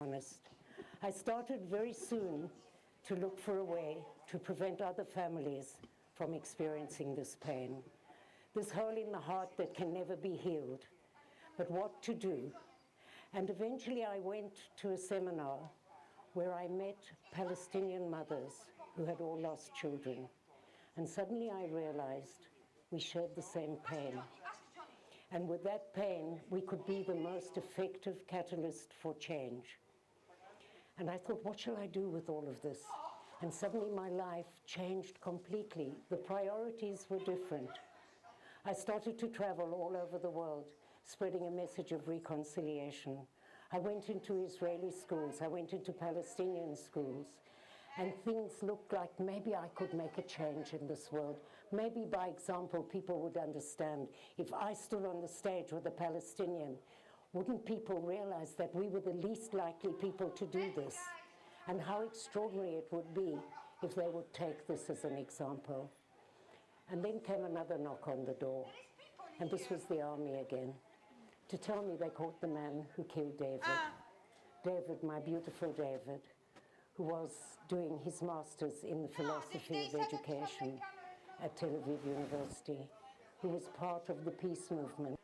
honest. I started very soon to look for a way to prevent other families from experiencing this pain, this hole in the heart that can never be healed, but what to do. And eventually I went to a seminar where I met Palestinian mothers who had all lost children. And suddenly I realized we shared the same pain. And with that pain, we could be the most effective catalyst for change. And I thought, what shall I do with all of this? And suddenly my life changed completely. The priorities were different. I started to travel all over the world, spreading a message of reconciliation. I went into Israeli schools, I went into Palestinian schools, and things looked like maybe I could make a change in this world. Maybe by example, people would understand. If I stood on the stage with a Palestinian, wouldn't people realize that we were the least likely people to do this? And how extraordinary it would be if they would take this as an example. And then came another knock on the door, and this was the army again, to tell me they caught the man who killed David. David, my beautiful David, who was doing his master's in the philosophy of education at Tel Aviv University, who was part of the peace movement.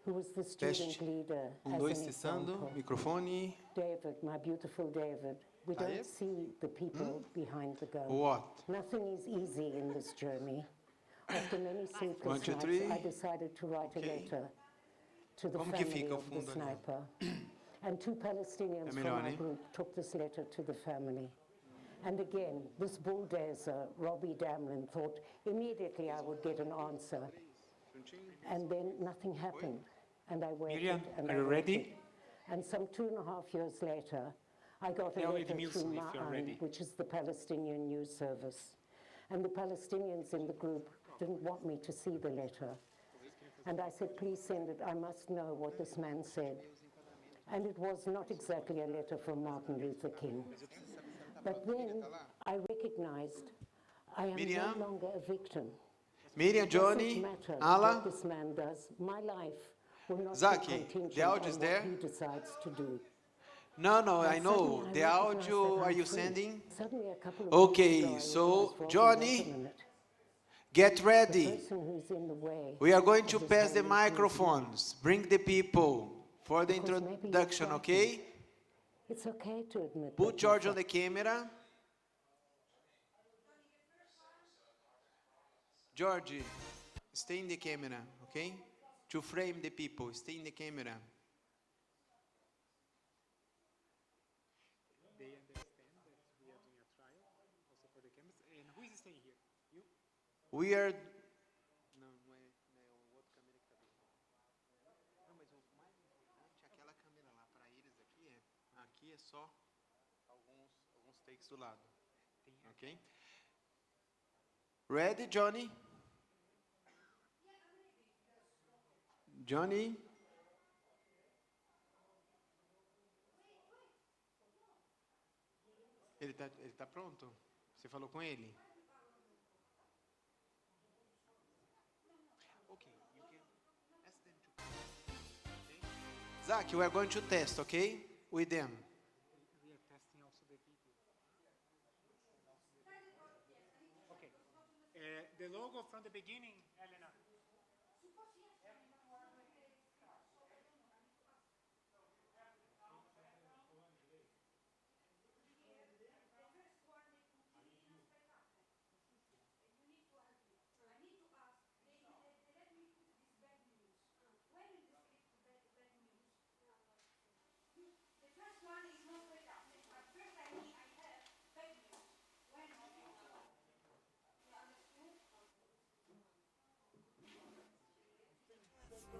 who was the student Teste. leader as Dois, an testando. example. Microfone. David, my beautiful David, we Aí. don't see the people behind the goal. What? Nothing is easy in this journey. After many 1, sleepless 2, nights, 3. I decided to write Okay. a letter to the Como que family fica o of the fundo ali? sniper. And two Palestinians from melhor, our hein? group took this letter to the family. And again, this bulldozer, Robbie Damlin, thought immediately I would get an answer. And then nothing happened. And I waited. Miriam, and are I you ready? waited. And some 2.5 years later, I got a Tell letter Ed through Milson if you're Ma'an, ready. which is the Palestinian news service. And the Palestinians in the group didn't want me to see the letter. And I said, please send it. I must know what this man said. And it was not exactly a letter from Martin Luther King. But then I recognized I am Miriam? no longer a victim. Miriam, It doesn't Johnny, matter Ala. what this man does. My life will not Zaki, be contingent the audio is on there? what he decides to do. No, no, I And know. suddenly I The recognized audio, that are I'm you free. sending? Suddenly, a couple of Okay, weeks ago, I so, realized, well, Johnny, wait a minute. Get The ready. person who's in the way We are going of to this pass the whole movement microphones. Bring the people for the Because maybe you're introduction, frightened. okay? It's okay to admit Put that you're George on the camera. George, stay in the camera, okay? To frame the people, stay in the camera. They understand that we are doing a trial also for the cameras. And who is staying here? You? We are. Não, não é outra câmera que tá bem. Não, mas o mais importante é aquela câmera lá para eles aqui é só alguns takes do lado. Ok? Ready, Johnny? Johnny? Ele tá pronto? Você falou com ele? Okay, you can ask them to come. Okay? Zach, we are going to test, okay? With them. We are testing also the video. Okay. The logo from the beginning, Elena.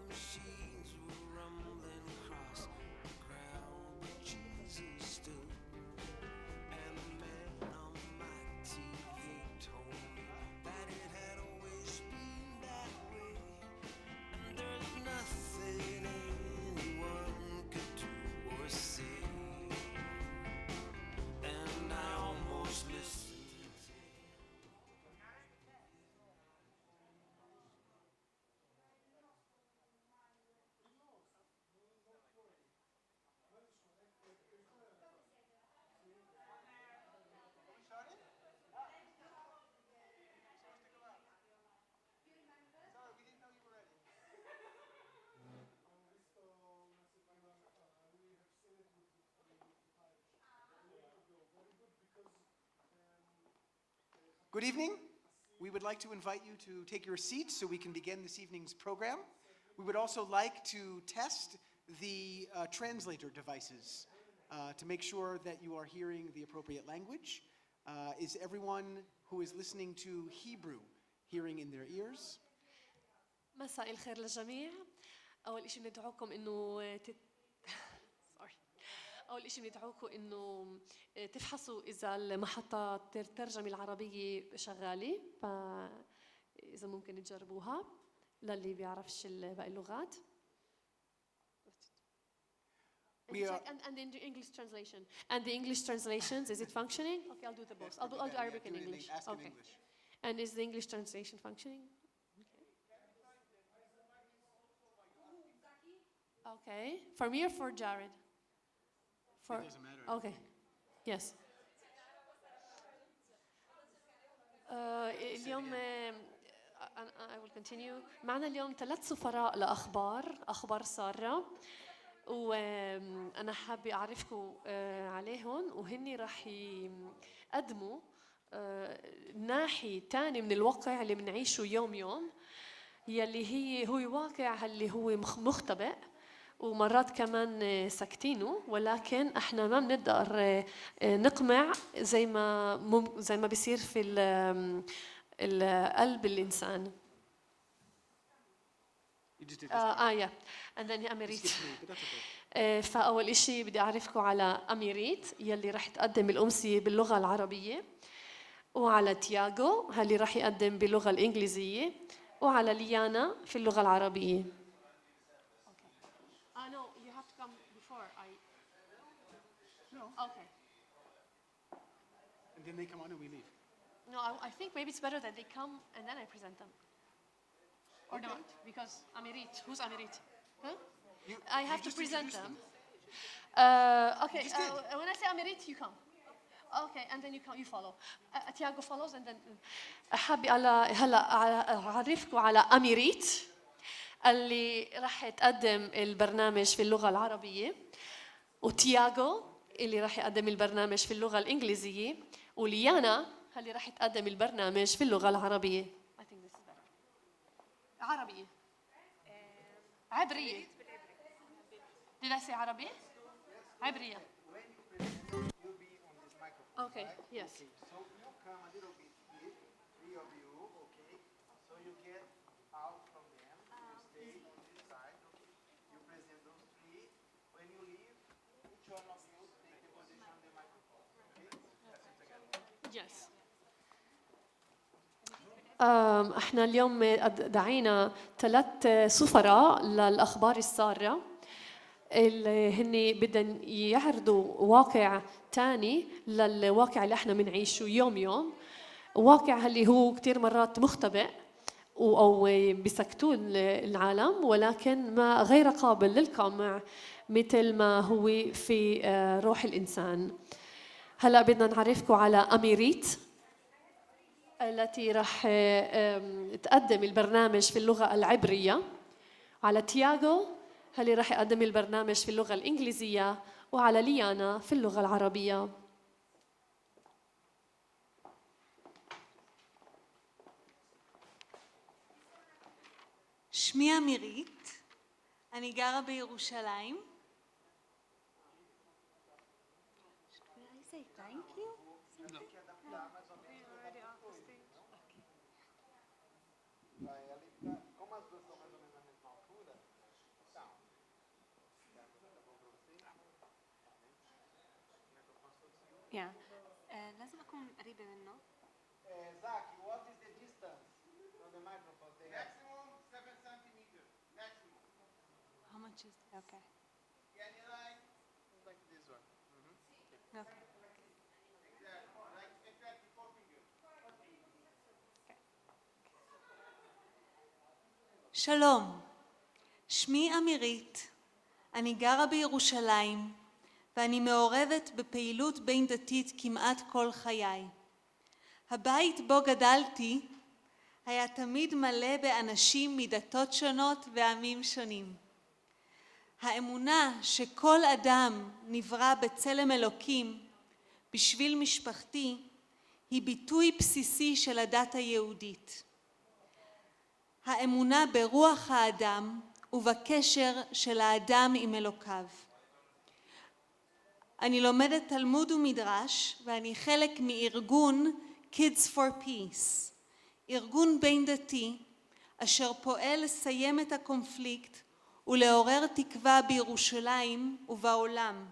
Machines were rumbling across the ground, but Jesus stood. And the man on my TV told me that it had always been that way. And there's nothing anyone could do or say. And I almost listened. Good evening. We would like to invite you to take your seats so we can begin this evening's program. We would also like to test the translator devices to make sure that you are hearing the appropriate language. Is everyone who is listening to Hebrew hearing in their ears? مساء الخير للجميع. أول إشي بندعوكم إنه أول إشي بندعوكم إنه تفحصوا إذا المحطات الترجمة العربية شغالة، فإذا ممكن تجربوها للي بيعرفش باقي اللغات. And the English translation. And the English translations, is it functioning? Okay, I'll do the both. I'll do Arabic and English. Okay. And is the English translation functioning? Okay. For me or for Jared? For, It doesn't matter. Okay. Yes. اليوم I will continue. معنا اليوم 3 سفراء لأخبار سارة، وأنا حابة أعرفكم عليهم، وهني راح يقدموا ناحية تاني من الواقع اللي بنعيشه يوم يلي هو واقع اللي هو مختبئ، ومرات كمان ساكتينه، ولكن احنا ما بنقدر نقمع زي ما بيصير في القلب الإنسان. You just did this. yeah. And then أميريت. But that's okay. فأول إشي بدي أعرفكم على أميريت يلي رح تقدم الأمسية باللغة العربية، وعلى تياغو اللي رح يقدم باللغة الإنجليزية، وعلى ليانا في اللغة العربية. No, you have to come before I. No. Okay. And then they come on and we leave. No, I think maybe it's better that they come and then I present them. Or not, because Amirit. Who's Amirit? Huh? I have to just present introduced them. Okay, just did. when I say Amirit, you come. Okay, and then you follow. Tiago follows and then حابة هلا أعرفكم على أميريت اللي راح تقدم البرنامج في اللغة العربية، وتياغو اللي راح يقدم البرنامج في اللغة الإنجليزية، وليانا اللي راح تقدم البرنامج في اللغة العربية. I think this is better. عربية. عبرية. Did I say عربية؟ عبرية. Okay, yes. So you come a little bit here, 3 of you, okay? So you get out from them, you stay on this side, okay? You present those 3. When you leave, each one of you take the position on the microphone, okay? Let's sit together. Yes. احنا اليوم دعينا 3 سفراء للأخبار السارة اللي هن بدهم يعرضوا واقع تاني للواقع اللي احنا بنعيشه يوم، واقع اللي هو كتير مرات مختبئ أو بيسكتون العالم، ولكن ما غير قابل للقمع مثل ما هو في روح الإنسان. هلأ بدنا نعرفكم على أميريت التي راح تقدم البرنامج في اللغة العبرية، على تياغو اللي راح يقدم البرنامج في اللغة الإنجليزية، وعلى ليانا في اللغة العربية. שמי אמירית, אני גרה בירושלים. Como as duas estão mais ou menos na mesma altura, então, Yeah. لازم أكون قريبة منه. Zach, what is the distance from the microphone? Maximum 7 centimeters. Maximum. How much is it? Okay. Can you like this one? Okay. Like exactly 4 fingers. שלום, שמי אמירית, אני גרה בירושלים ואני מעורבת בפעילות בין דתית כמעט כל חיי. הבית בו גדלתי היה תמיד מלא באנשים מדתות שונות ועמים שונים. האמונה שכל אדם נברא בצלם אלוקים בשביל משפחתי היא ביטוי בסיסי של הדת היהודית. האמונה ברוח האדם ובקשר של האדם עם אלוקיו. אני לומדת תלמוד ומדרש ואני חלק מארגון Kids for Peace, ארגון בין דתי אשר פועל לסיים את הקונפליקט ולעורר תקווה בירושלים ובעולם.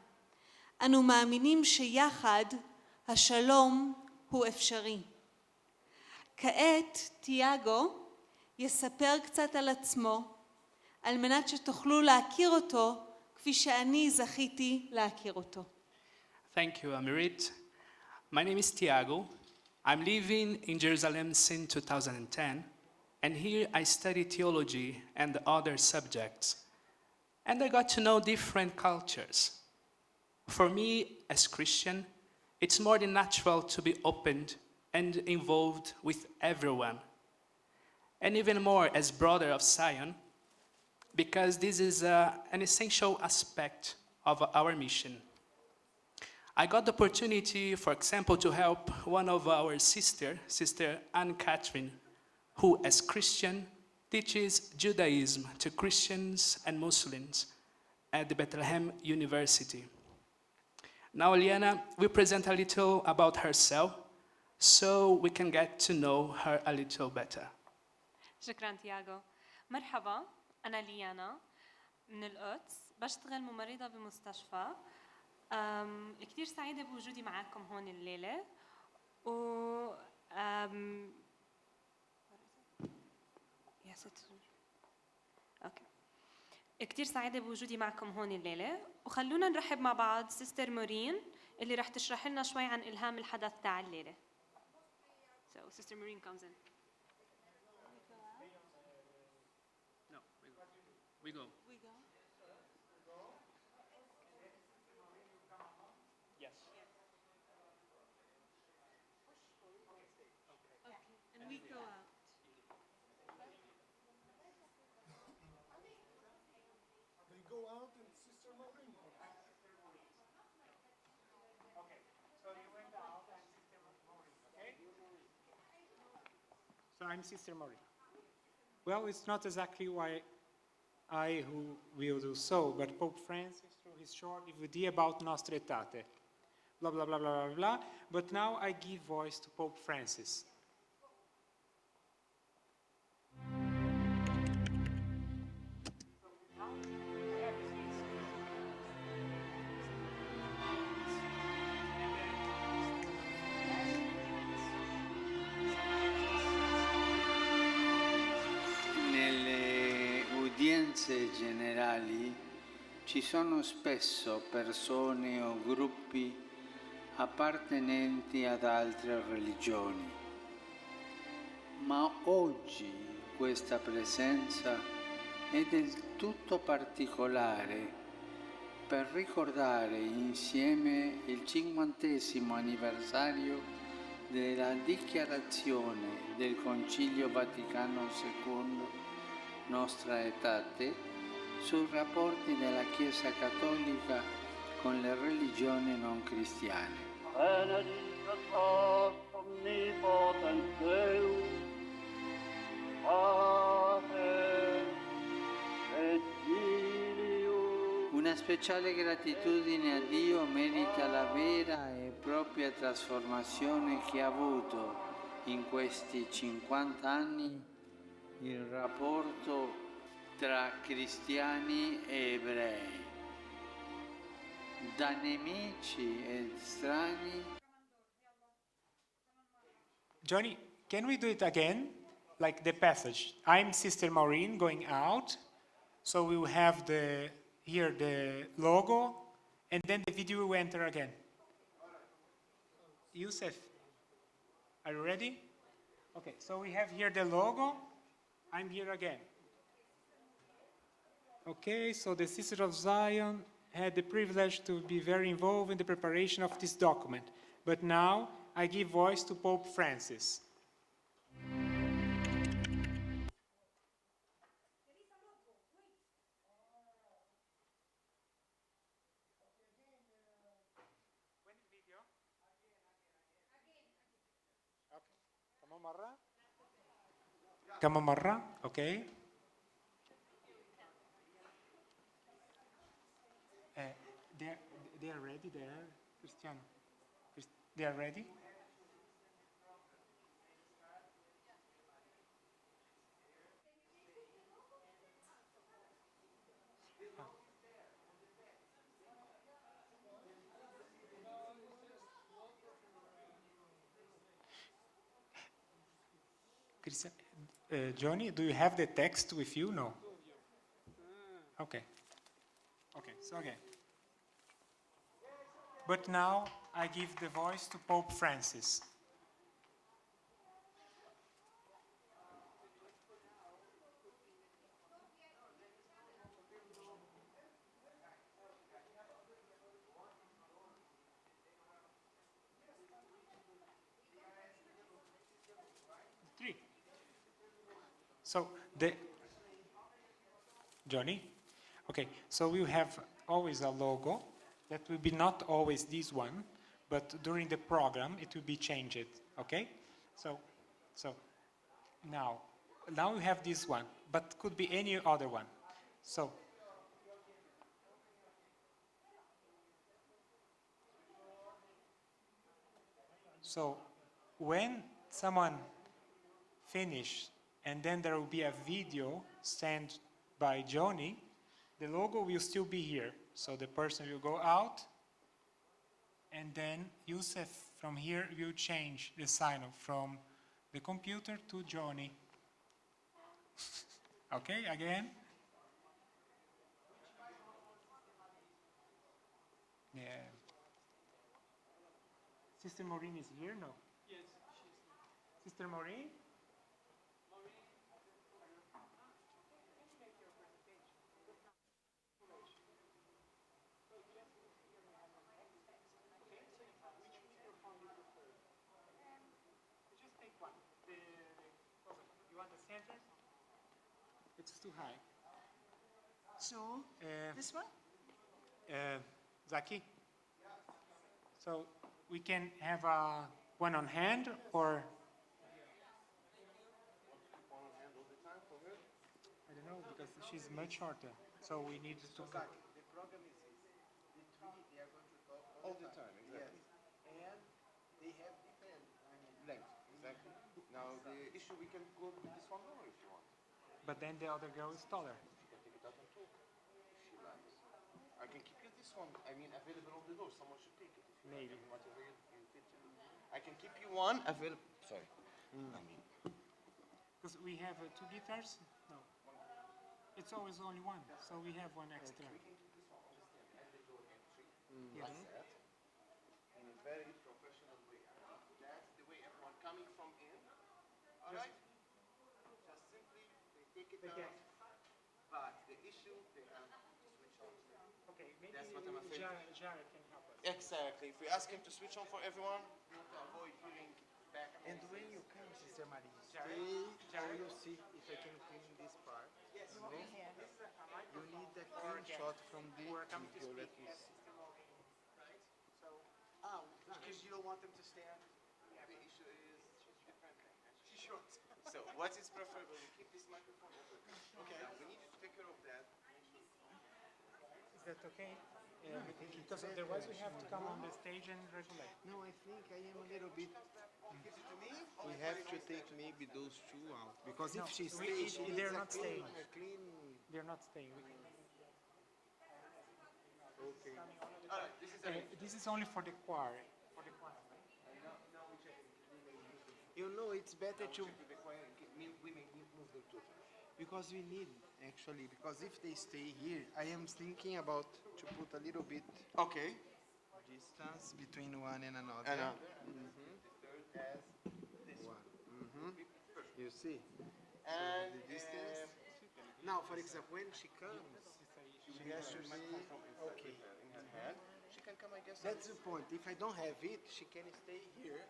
אנו מאמינים שיחד השלום הוא אפשרי. כעת תיאגו יספר קצת על עצמו, על מנת שתוכלו להכיר אותו כפי שאני זכיתי להכיר אותו. Thank you, Amirit. My name is Tiago. I'm living in Jerusalem since 2010, and here I study theology and other subjects. And I got to know different cultures. For me, as Christian, it's more than natural to be opened and involved with everyone. and even more as brother of Zion, because this is an essential aspect of our mission. I got the opportunity, for example, to help one of our Sister Anne Catherine, who as Christian teaches Judaism to Christians and Muslims at the Bethlehem University. Now Liana will present a little about herself so we can get to know her a little better. شكرا تياغو. مرحبا، أنا ليانا من القدس، بشتغل ممرضة بمستشفى. كتير سعيدة بوجودي معكم هون الليلة. و اوكي. كتير سعيدة بوجودي معكم هون الليلة، وخلونا نرحب مع بعض سيستر مورين اللي رح تشرح لنا شوي عن إلهام الحدث تاع الليلة. So Sister Maureen comes in. No, we go. Yes. And we go out. They go out and Sister Maureen. Okay, so you went out and Sister Maureen, okay? So I'm Sister Maureen. Well, it's not exactly why I who will do so, but Pope Francis, through his short DVD about Nostra Aetate, blah, blah, blah, blah, blah, blah. But now I give voice to Pope Francis. Nelle udienze generali ci sono spesso persone o gruppi appartenenti ad altre religioni, ma oggi questa presenza è del tutto particolare per ricordare insieme il 50° anniversario della dichiarazione del Concilio Vaticano II Nostra Aetate sui rapporti della Chiesa Cattolica con le religioni non cristiane. Benedictus omnipotens Deus, Pater et Filius. Una speciale gratitudine a Dio merita la vera e propria trasformazione che ha avuto in questi 50 anni il rapporto tra cristiani e ebrei, da nemici ed strani. Johnny, can we do it again? Like the passage. I'm Sister Maureen going out, so we will have here the logo, and then the video will enter again. Yusuf, are you ready? Okay, so we have here the logo. I'm here again. Okay, so the Sisters of Zion had the privilege to be very involved in the preparation of this document. But now I give voice to Pope Francis. كمان مرة. Okay. They are ready there, Cristiano. They are ready? Christian, Johnny, do you have the text with you? No. Okay. Okay, so again. But now I give the voice to Pope Francis. Three. So the Johnny? Okay, so we have always a logo that will be not always this one, but during the program it will be changed, okay? So now we have this one, but could be any other one. So when someone finish, and then there will be a video sent by Johnny, the logo will still be here. So the person will go out, and then Youssef from here will change the sign from the computer to Johnny. Okay, again. Yeah. Sister Maureen is here? No. Yes, she's Sister Maureen? You want the center? It's too high. So, this one? Zaki? So we can have one on hand, or I don't know, because she's much shorter. So we need to. The program is this. The three, they are going to talk all the time. Exactly. Yes. And they have different length. Exactly. Now the issue, we can go with this one more if you want. But then the other girl is taller. She can take it out and talk. She likes. I can keep you this one. I mean, available on the door. Someone should take it. If you Maybe. Like, whatever you fit to. I can keep you one available. Sorry. I mean. Because we have two guitars? No. It's always only one, so we have one extra. Like that. In a very professional way. That's the way everyone coming from in. All right? Just simply, they take it out. But the issue, they have to switch on. Okay, maybe That's what I'm afraid. Jared can help us. Exactly. If we ask him to switch on for everyone, we want to avoid hearing back. And when you come, Sister Marie, Jared? stay, I will see if I can clean this part. Yes. You need the clean shot from the video. Let me see. Because you don't want them to stand? The issue is she's different. She's short. So what is preferable? We keep this microphone open. Okay. Now we need to take care of that. Is that okay? Because otherwise we have to come on the stage and regulate. No, I think I am a little bit. Gives it to me. We have to take maybe those two out. Because No, if she we- stays, she they're needs not a clean, staying. a clean. They're not staying. Okay. All right. This is This is only for the choir. You know, it's better to. we may move the two. Because we need, actually, because if they stay here, I am thinking about to put a little bit Okay. distance between one and another. You see? And the distance. Now, for example, when she comes, she has to be okay. in her hand, she can come, I guess. That's the point. If I don't have it, she can stay here.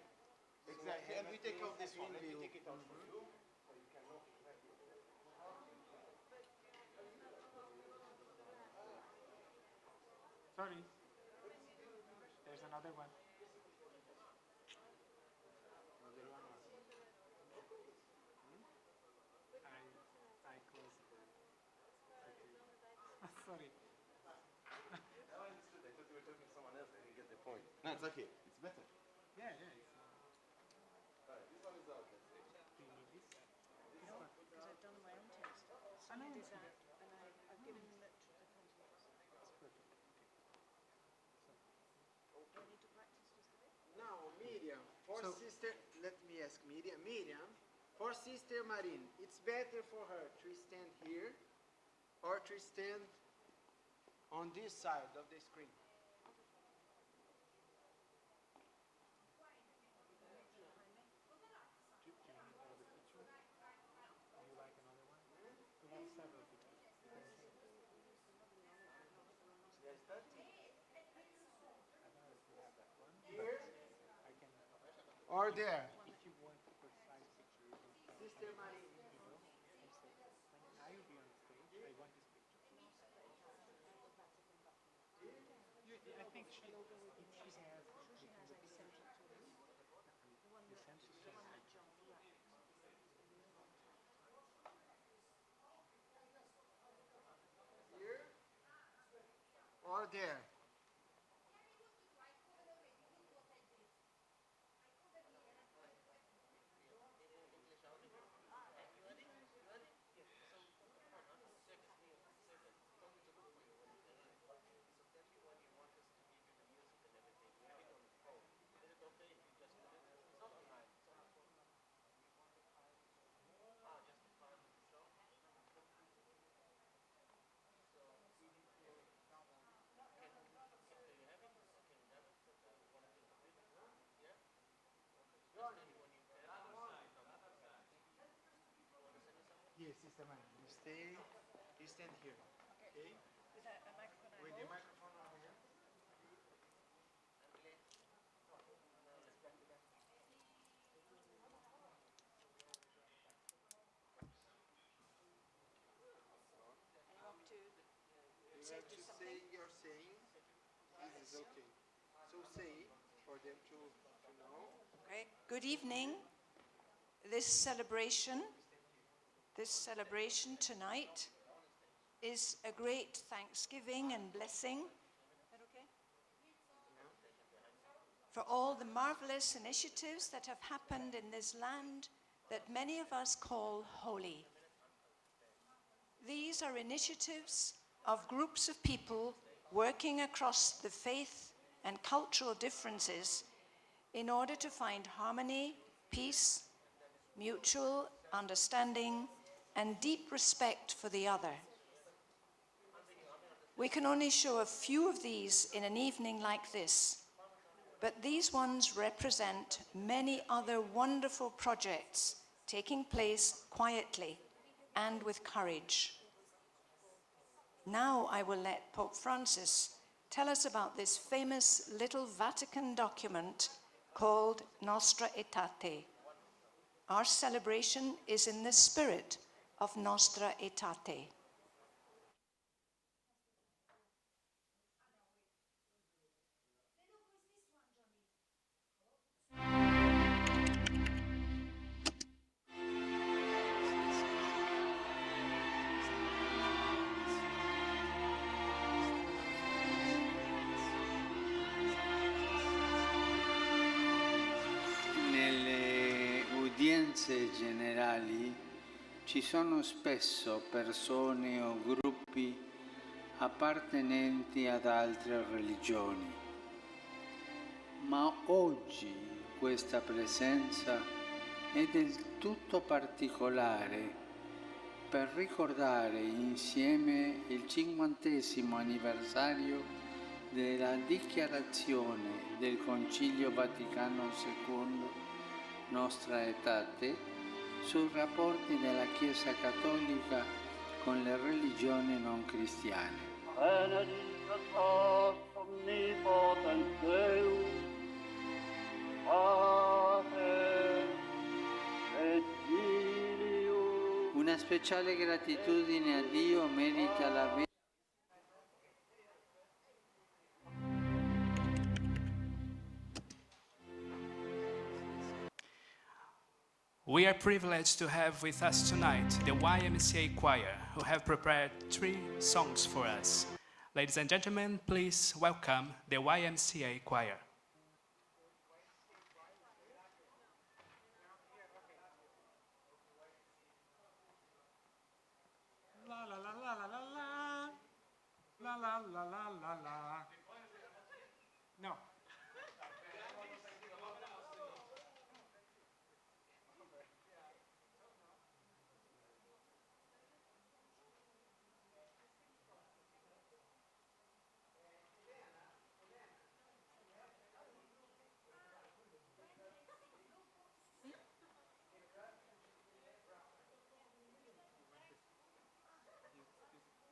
Exactly. And we take out this one. Let me take it out for you. Sorry. There's another one. I closed it. Sorry. I understood. I thought you were talking to someone else. I didn't get the point. No, it's okay. It's better. Yeah. All right. This one is out. Let's see. Do you need this? Because I've done my own test. So I did that, and I've given them the contents. That's perfect. Do I need to practice just a bit? Now, Miriam, for So- sister, let me ask Miriam. Miriam, for Sister Marine, it's better for her to stand here or to stand on this side of the screen? Here or there? Sister Marine. I think she has. The census says Here or there? Yes, Sister Maria. You stand here. Okay? With a microphone I With the hold. microphone on hand. And you want to You say have do to something? say your saying. This is okay. So say for them to know. Okay. Good evening. This celebration tonight is a great thanksgiving and blessing. Is that okay? For all the marvelous initiatives that have happened in this land that many of us call holy. These are initiatives of groups of people working across the faith and cultural differences in order to find harmony, peace, mutual understanding, and deep respect for the other. We can only show a few of these in an evening like this, but these ones represent many other wonderful projects taking place quietly and with courage. Now I will let Pope Francis tell us about this famous little Vatican document called Nostra Aetate. Our celebration is in the spirit of Nostra Aetate. Nelle udienze generali ci sono spesso persone o gruppi appartenenti ad altre religioni, ma oggi questa presenza è del tutto particolare per ricordare insieme il 50° anniversario della dichiarazione del Concilio Vaticano II Nostra Aetate sui rapporti della Chiesa Cattolica con le religioni non cristiane. Benedictus omnipotens Deus, Pater et Filius. Una speciale gratitudine a Dio merita la We are privileged to have with us tonight the YMCA Choir, who have prepared 3 songs for us. Ladies and gentlemen, please welcome the YMCA Choir. La la la la la la la. La la la la la la. No.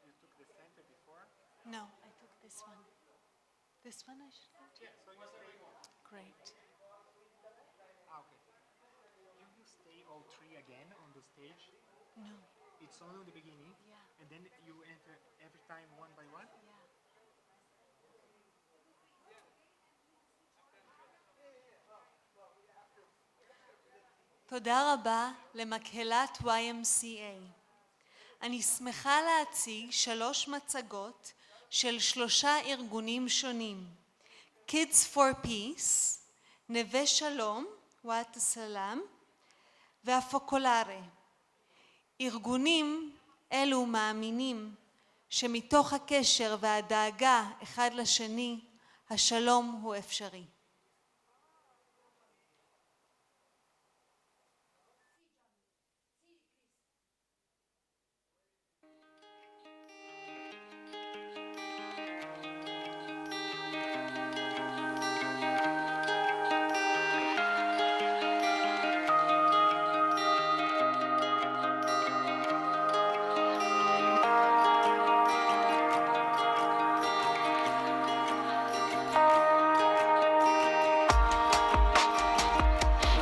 You took the center before? No, I took this one. This one I should go to? Yeah, so you stay. Great. Okay. You will stay all 3 again on the stage. No. It's only the beginning. Yeah. And then you enter every time one by one. Yeah. תודה רבה למקהלת YMCA. אני שמחה להציג 3 מצגות של 3 ארגונים שונים. Kids for Peace, נווה שלום, ואת הסלאם, והפוקולארה. ארגונים אלו מאמינים שמתוך הקשר והדאגה אחד לשני, השלום הוא אפשרי.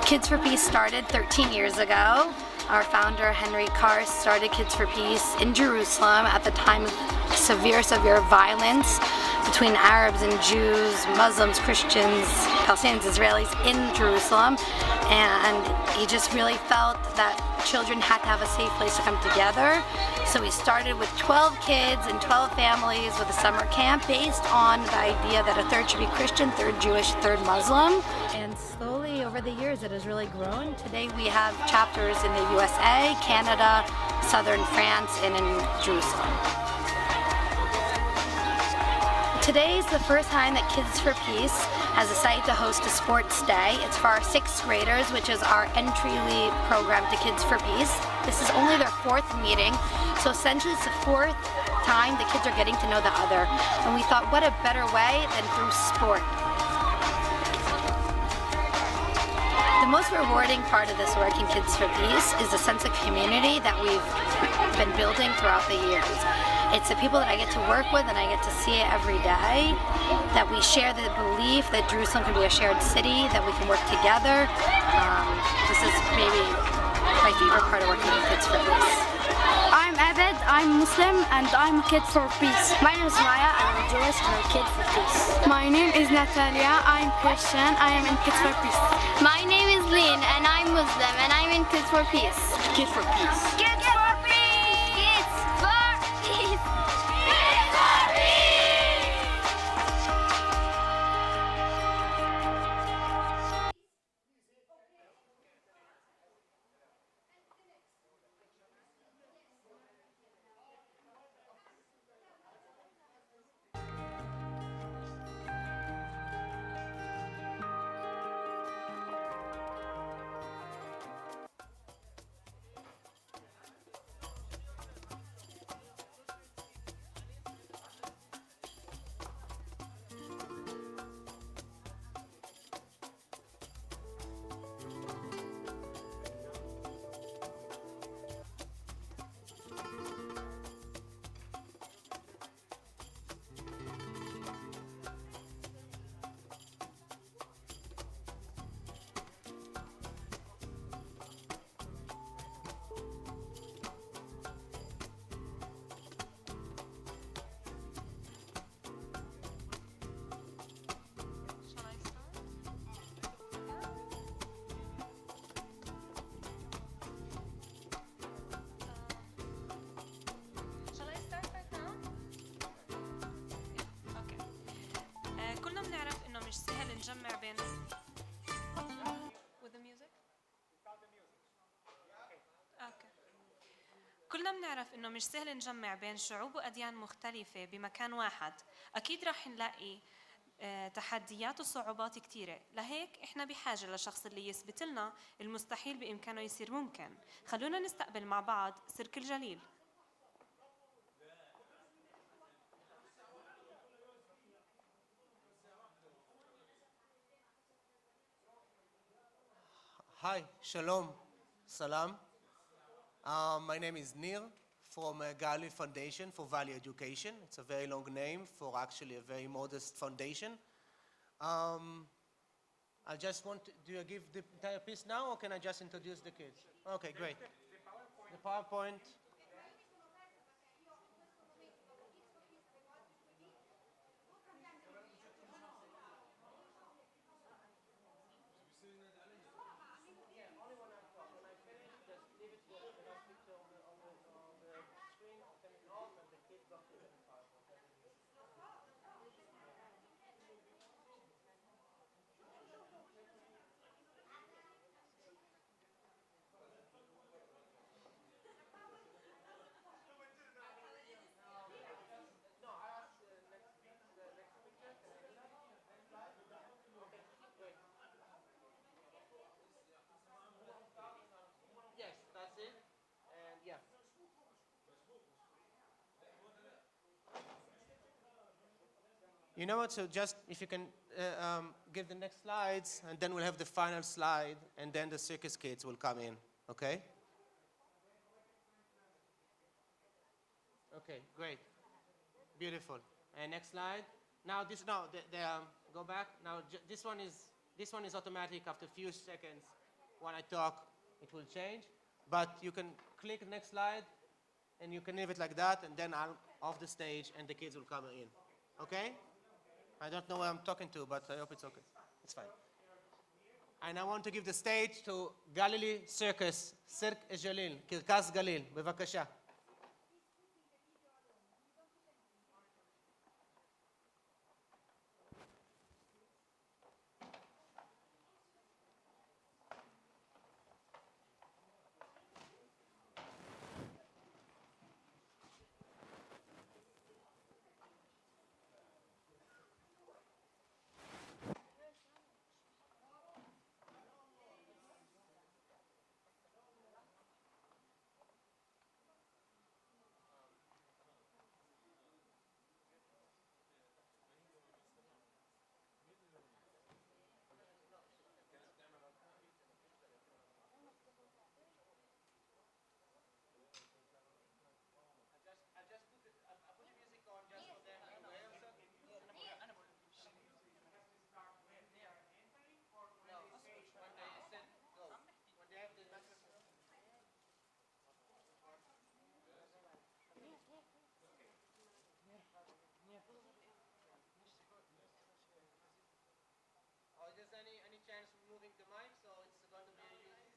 Kids for Peace started 13 years ago. Our founder, Henry Carr, started Kids for Peace in Jerusalem at the time of severe violence between Arabs and Jews, Muslims, Christians, Palestinians, Israelis in Jerusalem. And he just really felt that children had to have a safe place to come together. So we started with 12 kids and 12 families with a summer camp based on the idea that a third should be Christian, third Jewish, third Muslim. And slowly over the years it has really grown. Today we have chapters in the USA, Canada, southern France, and in Jerusalem. Today is the first time that Kids for Peace has decided to host a sports day. It's for our 6th graders, which is our entry program to Kids for Peace. This is only their 4th meeting, so essentially it's the 4th time the kids are getting to know the other. And we thought, what a better way than through sport. The most rewarding part of this work in Kids for Peace is the sense of community that we've been building throughout the years. It's the people that I get to work with and I get to see it every day, that we share the belief that Jerusalem can be a shared city, that we can work together. This is maybe my favorite part of working with Kids for Peace. I'm Abed, I'm Muslim, and I'm Kid for Peace. My name is Maya, I'm Jewish, and I'm Kid for Peace. My name is Natalia, I'm Christian, I am in Kids for Peace. My name is Lynn, and I'm Muslim, and I'm in Kids for Peace. Kids for Peace. Kids for Peace! Kids for Peace! Kids for Peace! نجمع بين with the music. Okay. كلنا بنعرف إنه مش سهل نجمع بين شعوب وأديان مختلفة بمكان واحد. أكيد راح نلاقي تحديات وصعوبات كتيرة. لهيك إحنا بحاجة لشخص اللي يثبت لنا المستحيل بإمكانه يصير ممكن. خلونا نستقبل مع بعض سيرك الجليل. Hi, Shalom, Salam. My name is Nir from Gali Foundation for Valley Education. It's a very long name for actually a very modest foundation. I just want to, do you give the entire piece now or can I just introduce the kids? Okay, great. The PowerPoint. You know what? So just if you can give the next slides, and then we'll have the final slide, and then the circus kids will come in. Okay? Okay, great. Beautiful. And next slide. Now go back. Now this one is automatic. After a few seconds, when I talk, it will change. But you can click next slide, and you can leave it like that, and then I'm off the stage, and the kids will come in. Okay? I don't know who I'm talking to, but I hope it's okay. It's fine. And I want to give the stage to Galilee Circus, Cirque et Jalil, קרקס גליל. בבקשה. Any chance of moving the mic so it's going to be used?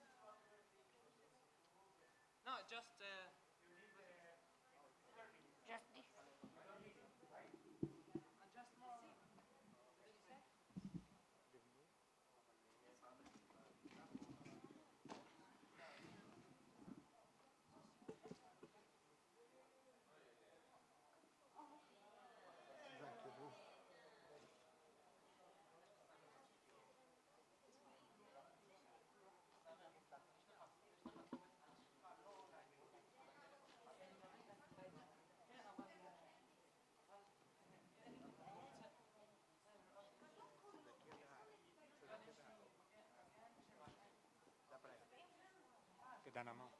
No, just this. Che dà una mano.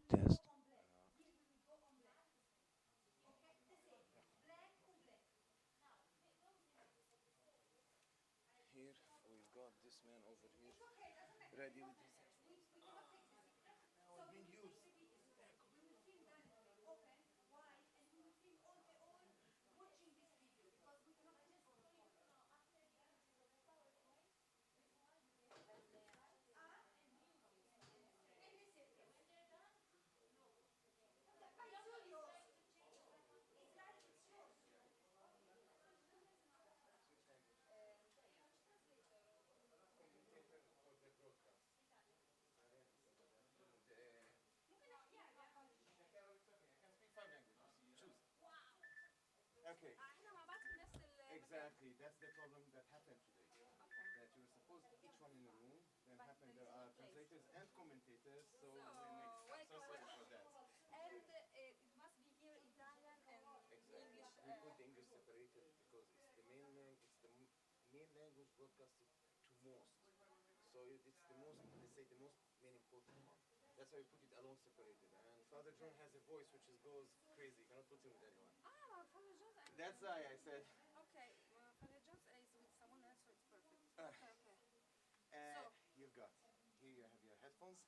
Test. Here we've got this man over here ready with his Okay. Exactly. That's the problem that happened today. That you were supposed each one in a room. Then happened there are translators and commentators. So we make so sorry for that. And it must be here Italian and Exactly. English. We put the English separated because it's the main language. It's the main language broadcasted to most. So it's the most, let's say, the most main important one. That's why we put it alone separated. And Father John has a voice which goes crazy. You cannot put him with anyone. Ah, Father John's. That's why I said. Okay, well, Father John's is with someone else, so it's perfect. Uh, Okay. You've got, here you have your headphones.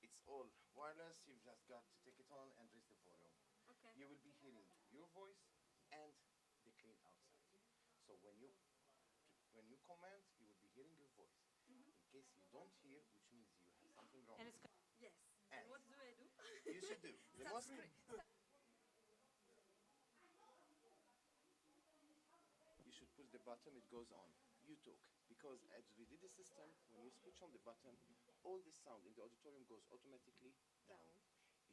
It's all wireless. You've just got to take it on and raise the volume. Okay. You will be hearing your voice and the clean outside. So when you command, you will be hearing your voice. In case you don't hear, which means you have something wrong. And it's yes. And what do I do? You should do. The most you should push the button, it goes on. You talk. Because as we did the system, when you switch on the button, all the sound in the auditorium goes automatically down.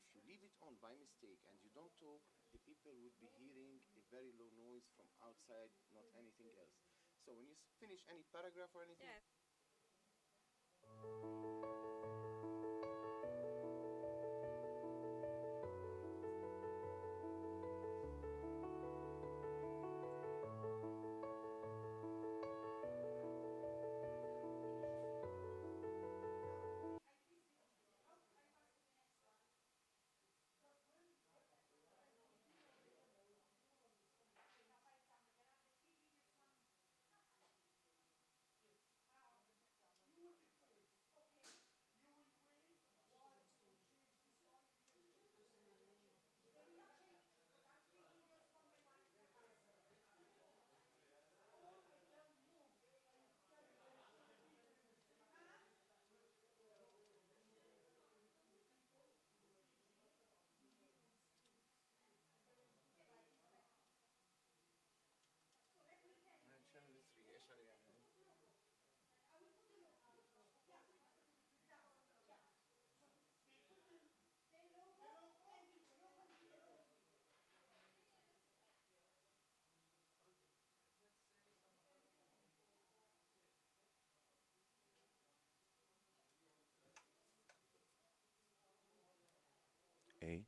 If you leave it on by mistake and you don't talk, the people would be hearing a very low noise from outside, not anything else. So when you finish any paragraph or anything, Yeah. A.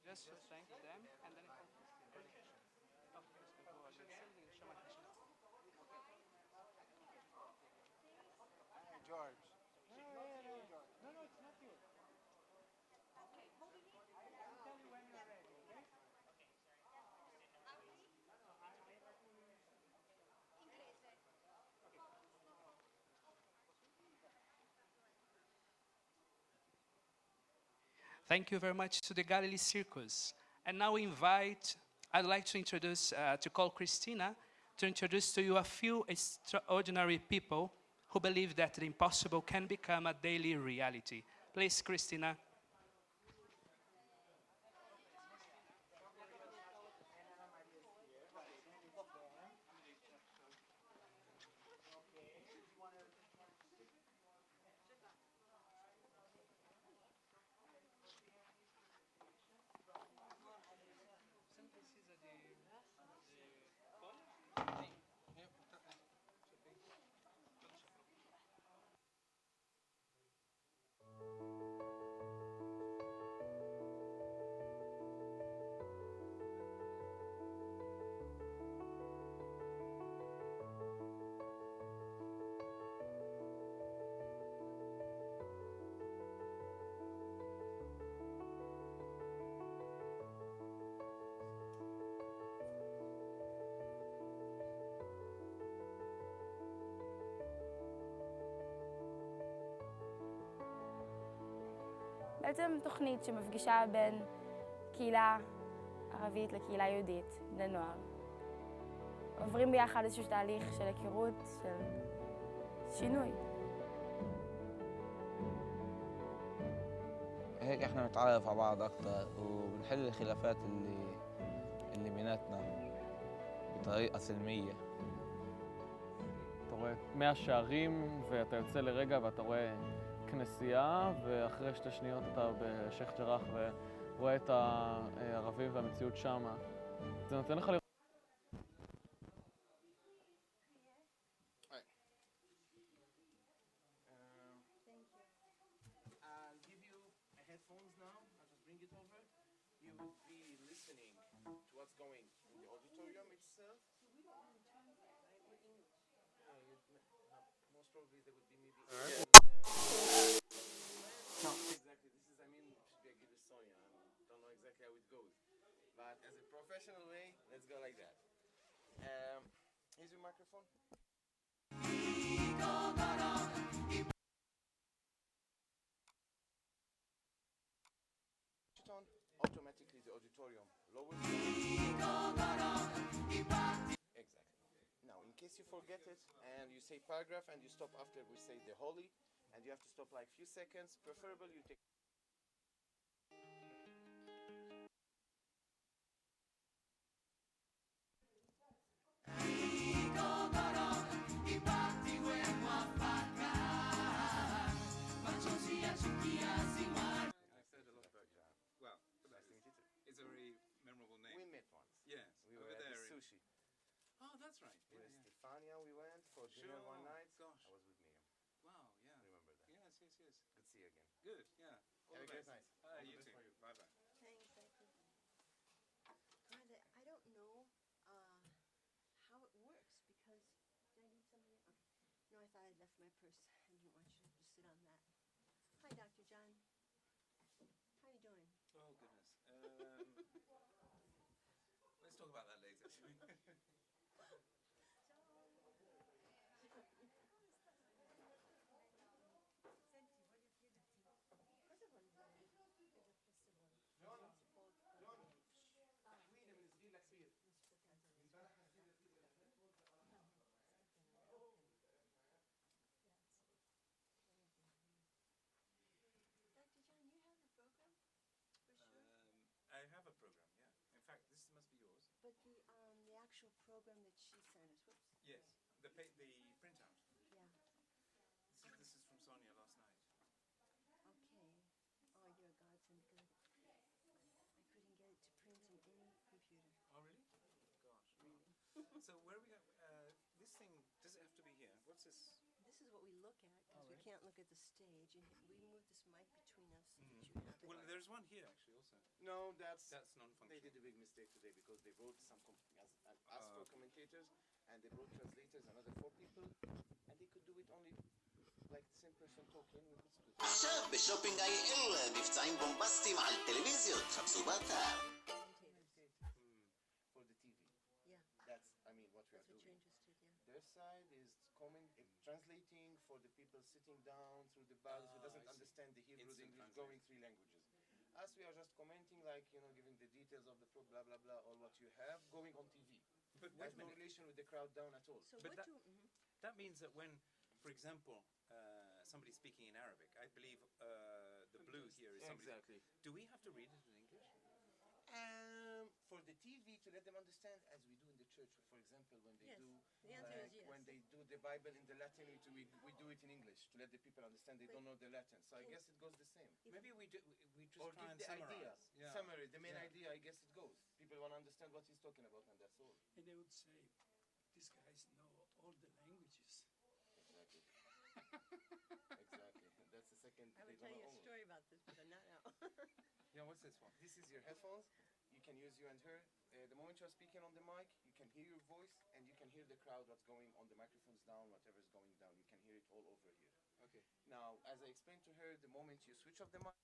Just to thank them, and then it continues. George. No, no, it's not you. Thank you very much to the Galilee Circus. And now I'd like to call Christina to introduce to you a few extraordinary people who believe that the impossible can become a daily reality. Please, Christina. בעצם תוכנית שמפגישה בין קהילה ערבית לקהילה יהודית, בני נוער. עוברים ביחד איזשהו תהליך של היכרות, של שינוי. هيك احنا بنتعرف على بعض اكتر وبنحل الخلافات اللي بيناتنا بطريقة سلمية. אתה רואה 100 שערים ואתה יוצא לרגע ואתה רואה כנסייה, ואחרי 2 שניות אתה בשייח' ג'ראח ורואה את הערבים והמציאות שמה. זה נותן לך לראות. I'll give you headphones now. I'll just bring it over. You would be listening to what's going in the auditorium itself. Most probably there would be maybe. No, exactly. This is, I mean, should be a Gilles Sonia. I don't know exactly how it goes. But as a professional way, let's go like that. Here's your microphone. On, automatically the auditorium lowers. Exactly. Now, in case you forget it and you say paragraph and you stop after we say the holy, and you have to stop like few seconds, preferably you take. Well, it's a very memorable name. We met once. Yes, We over were at there the in- sushi. Oh, that's right. With Yeah, yeah. Stefania, we went for dinner Sure, one night. gosh. I was with Miriam. Wow, yeah. Remember that? Yes, yes, yes. Good to see you again. Good, yeah. All Have the a great best. night. Hi, All the you best too. for you. Bye-bye. Thanks, I don't know how it works because did I need somebody? Okay. No, I thought I'd left my purse. I didn't want you to sit on that. Hi, Dr. John. How you doing? Oh, goodness. Let's talk about that later. shall we? Dr. John, you have a program? For sure. I have a program, yeah. In fact, this must be yours. But the actual program that she sent us, whoops. Yes, the printout. Yeah. This is from Sonia last night. Okay. Oh, you're a godsend. Good. I couldn't get it to print in any computer. Oh, really? Gosh. Really. So where are we going? This thing, does it have to be here? What's this? This is what we look at because Oh, we really? can't look at the stage. And we move this mic between us so that you have it. Well, there's one here actually also. No, that's non-functional. They did a big mistake today because they brought asked for commentators, and they brought translators, another 4 people, and they could do it only like the same person talking with this. עכשיו בשופינג IL מבצעים בומבסטיים על טלוויזיות, חפשו באתר. For the TV. Yeah. That's, I mean, what we are That's what you're doing. interested, yeah. Their side is translating for the people sitting down through the Bible who doesn't understand the Hebrew, the Instant English, going 3 languages. Us, we are just commenting, like, giving the details of the blah, blah, blah, all what you have, going on TV. But There's no relation with the crowd down at all. So But what that, do... that means that when, for example, somebody's speaking in Arabic, I believe the blue here is somebody. Exactly. Do we have to read it in English? For the TV, to let them understand, as we do in the church, for example, when they Yes. do The answer is yes. when they do the Bible in the Latin, we do it in English to let the people understand they don't know the Latin. So I guess it goes the same. Maybe we just Or try give and the idea, summarize. Yeah. summary, the main Yeah. idea. I guess it goes. People want to understand what he's talking about, and that's all. And they would say, these guys know all the languages. Exactly. Exactly. That's the second. I they would don't tell you know a all. story about this, but not now. Yeah, what's this one? This is your headphones. You can use you and her. The moment you're speaking on the mic, you can hear your voice, and you can hear the crowd, what's going on, the microphone's down, whatever's going down. You can hear it all over here. Okay. Now, as I explained to her, the moment you switch off the mic,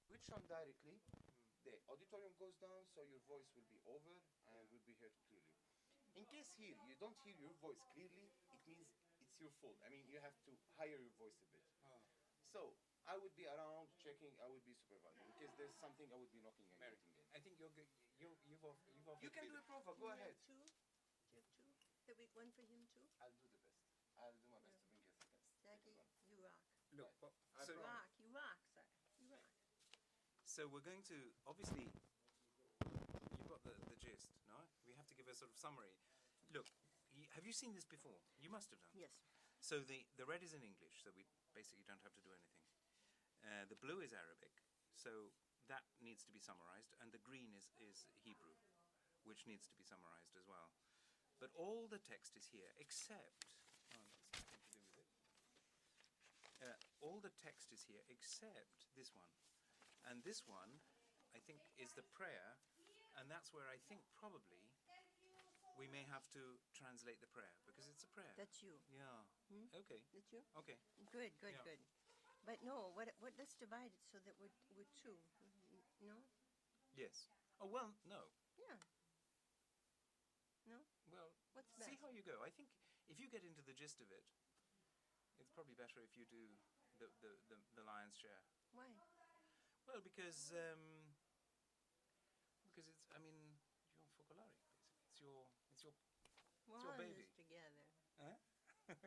switch on directly, the auditorium goes down, so your voice will be over and will be heard clearly. In case here you don't hear your voice clearly, it means it's your fault. I mean, you have to higher your voice a bit. So I would be around checking. I would be supervising. In case there's something, I would be knocking and Mary, getting in. I think you've offered. You can do a prova. Go ahead. Do you have 2? Have we one for him too? I'll do the best. I'll do my best to bring you a second. Jackie, you rock. Look, You rock, you rock, sir. You rock. So we're going to, obviously, you've got the gist, no? We have to give a sort of summary. Look, have you seen this before? You must have done. Yes. So the red is in English, so we basically don't have to do anything. The blue is Arabic, so that needs to be summarized, and the green is Hebrew, which needs to be summarized as well. But all the text is here, except, that's nothing to do with it. All the text is here, except this one. And this one, I think, is the prayer, and that's where I think probably we may have to translate the prayer, because it's a prayer. That's you. Yeah. Hmm? Okay. That's you? Okay. Good, good, Yeah. good. But no, let's divide it so that we're 2. No? Yes. Oh, well, no. Yeah. No? Well, What's see best? how you go. I think if you get into the gist of it, it's probably better if you do the lion's share. Why? Well, because it's, I mean, you're Focolari, basically. It's your We're your all in baby. this together. Huh?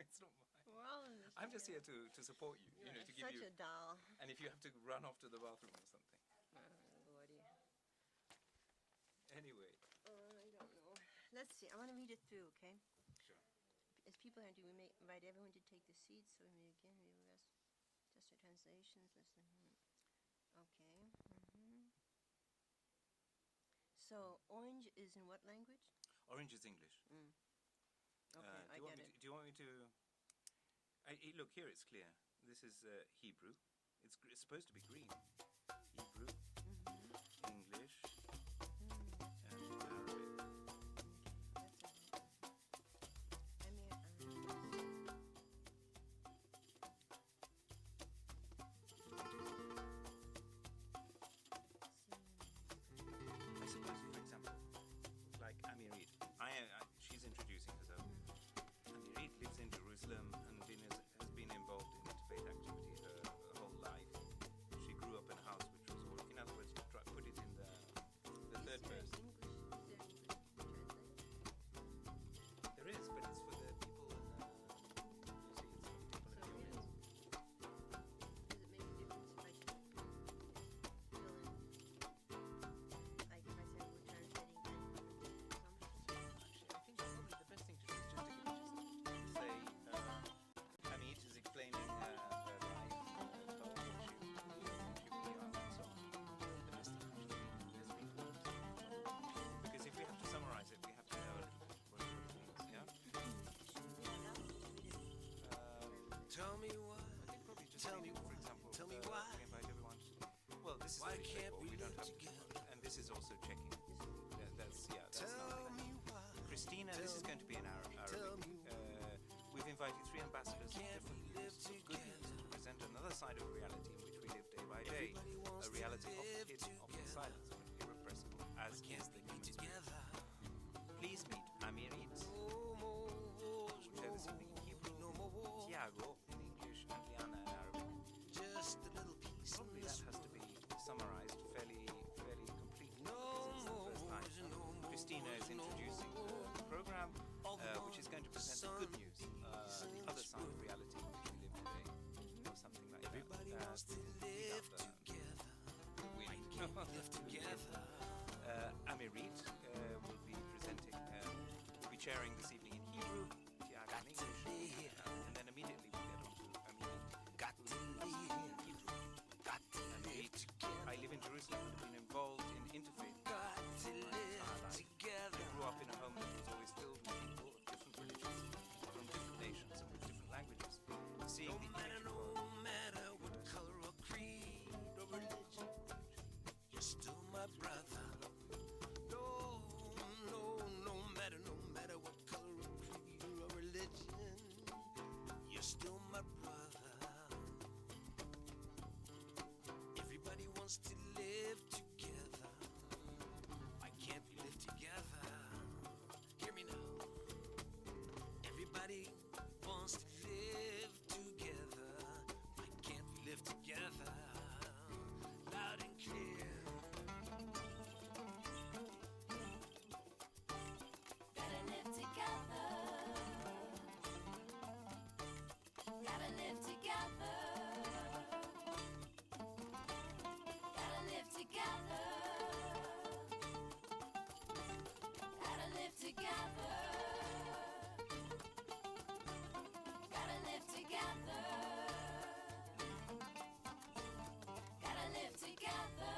It's not mine. We're all in this I'm just here together. to support you, You're to give such you. a doll. And if you have to run off to the bathroom or something. Oh, Lordy. Anyway. I don't know. Let's see. I want to read it through, okay? Sure. As people are doing, we may invite everyone to take the seats. So we again, we will rest. Just the translations. Listen. Okay. So orange is in what language? Orange is English. Okay, I get it. Do you want me to? Look, here it's clear. This is Hebrew. It's supposed to be green. Hebrew, English, and Arabic. I suppose, for example, like Amirit. She's introducing herself. Amirit lives in Jerusalem and has been involved in interfaith activity her whole life. She grew up in a house which was all, this is pretty straightforward. We don't have to do much. And this is also checking. That's nothing. Christina, this is going to be in Arabic. We've invited 3 ambassadors of different news, of good news, to present another side of reality in which we live day by day, a reality often hidden, often silenced, but irrepressible, as is the human spirit. Please meet Amirit, who will share this evening in Hebrew, Tiago in English, and Liana in Arabic. Just a little piece. Probably that has to be summarized fairly completely, because it's the first time. Christina is introducing the program, which is going to present the good news, the other side of reality in which we live today, or something like that. Everybody wants to live together. Amirit will be presenting, will be chairing this evening in Hebrew, Tiago in English, and then immediately we'll get on to Amirit. Amirit, I live in Jerusalem and have been involved in interfaith my entire life. I grew up in a home that was always filled with people of different religions, from different nations and with different languages. Seeing the no matter what color or creed or religion, you're still my brother. No matter what color or creed or religion, you're still my brother. Everybody wants to live together. Why can't we live together? Hear me now. Everybody wants to live together. Why can't we live together? Loud and clear. Gotta live together. Gotta live together. Gotta live together. Gotta live together. Gotta live together. Gotta live together.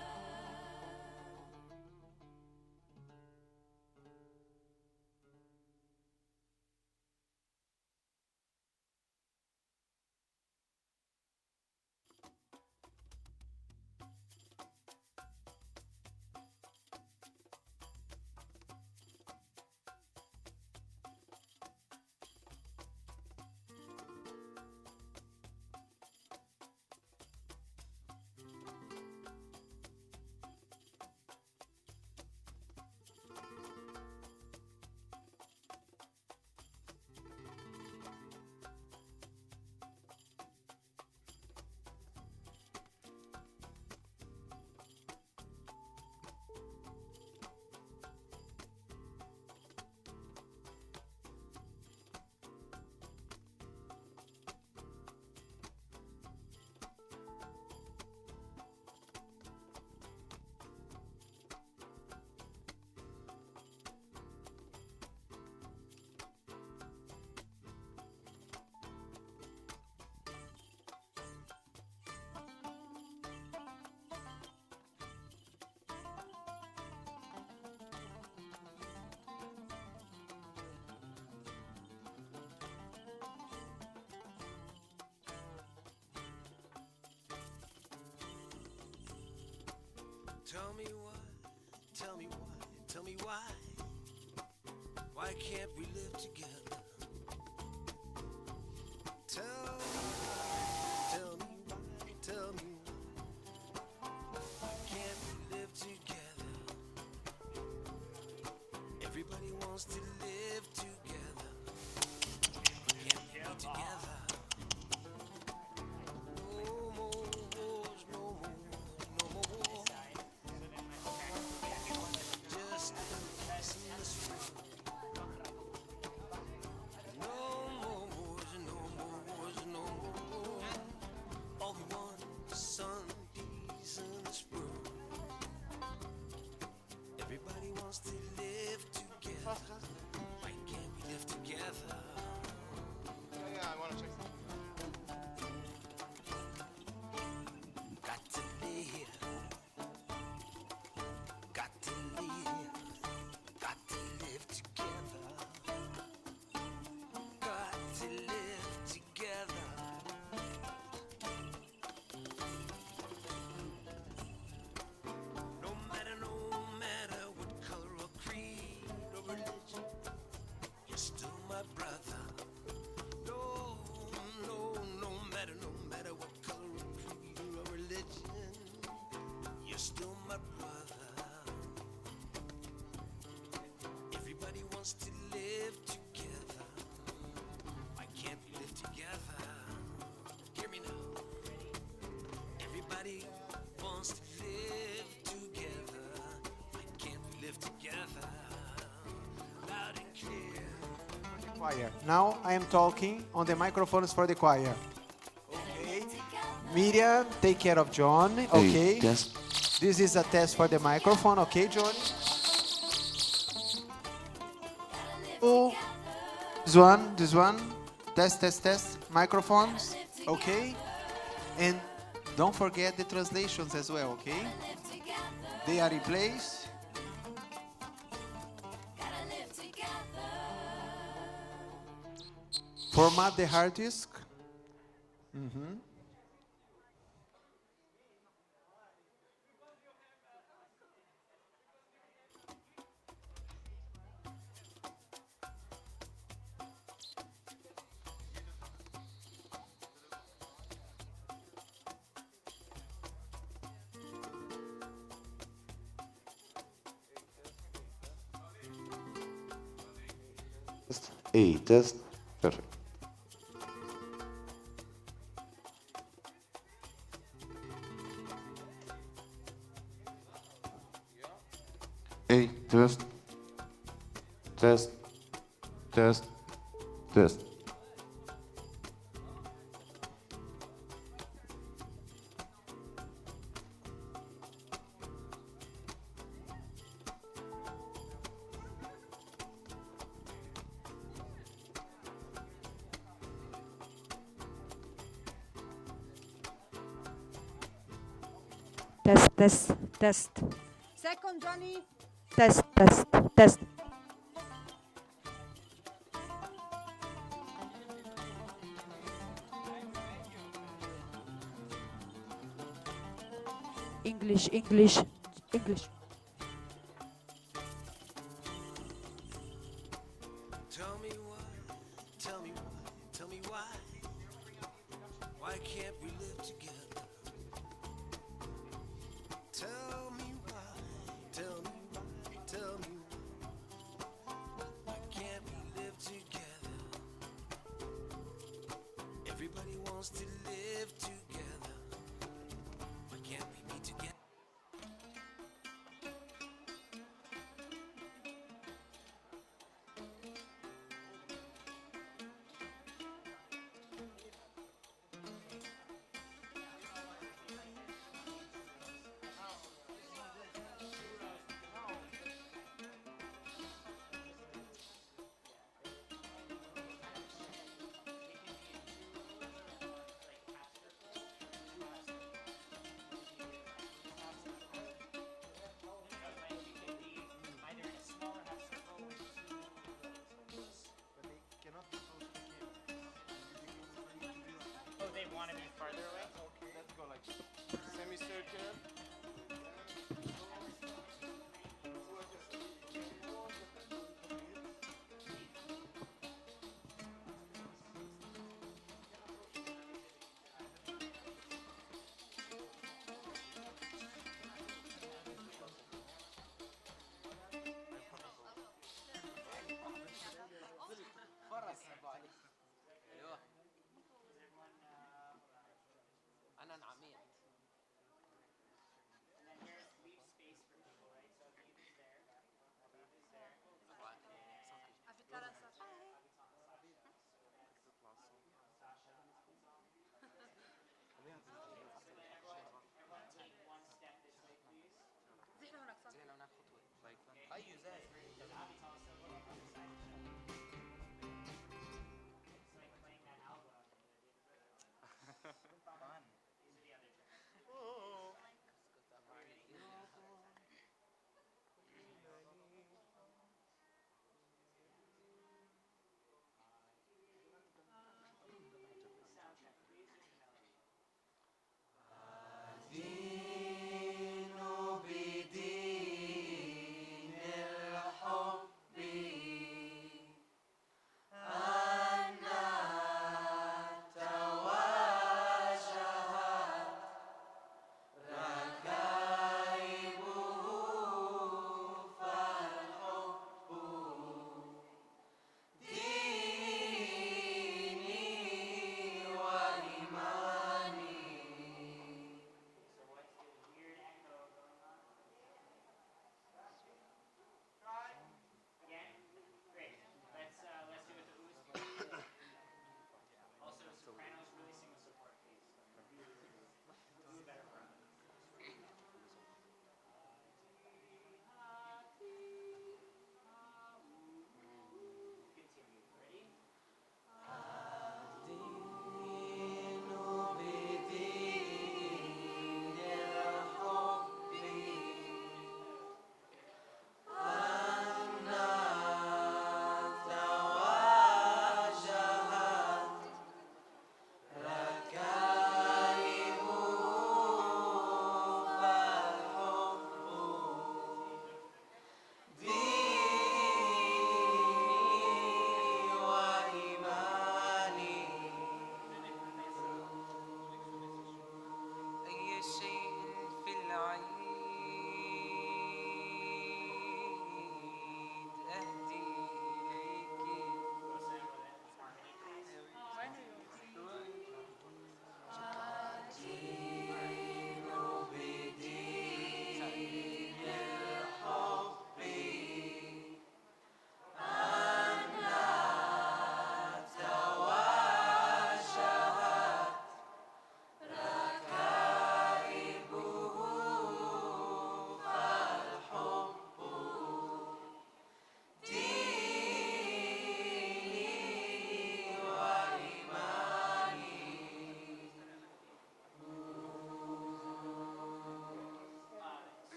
Tell me why, tell me why, tell me why. Why can't we live together? Tell me why, tell me why. Why can't we live together? Everybody wants to live together. Why can't we live together? No more wars, no more wars. Just peace in this world. choir. Now I am talking on the microphones for the choir. Okay. Miriam, take care of John. Okay. Test. This is a test for the microphone. Okay, John. Oh, this one. Test. Microphones. Okay. And don't forget the translations as well. Okay. They are in place. Format the hard disk. Test. Perfect. Test. Test. Second, Johnny. Test. English. Tell me why. Why can't we live together? Tell me why. Why can't we live together? Everybody wants to live together. Why can't we be together? Want to be farther away? Okay, let's go like semicircular. شيء في العيد أهدي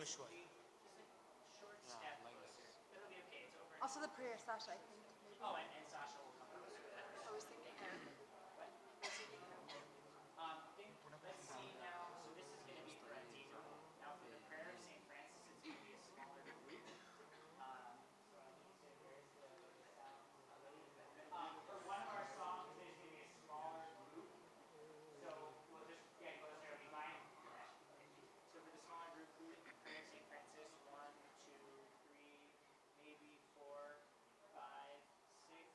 قبل شوي. Also the prayer, Sasha, I think. Maybe. Oh, and Sasha will come up. I was thinking her. Let's see now. So this is going to be for Antino. Now for the prayer of St. Francis, it's going to be a smaller group. So I need to, where's the sound? For one of our songs, there's going to be a smaller group. So we'll just get closer. It'll be fine. So for the smaller group, prayer of St. Francis, 1, 2, 3, maybe 4, 5, 6.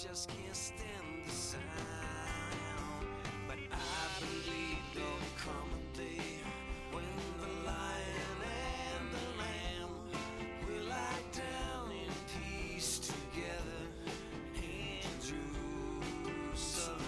just can't stand the sound. But I believe there'll come a day when the lion and the lamb will lie down in peace together in Jerusalem.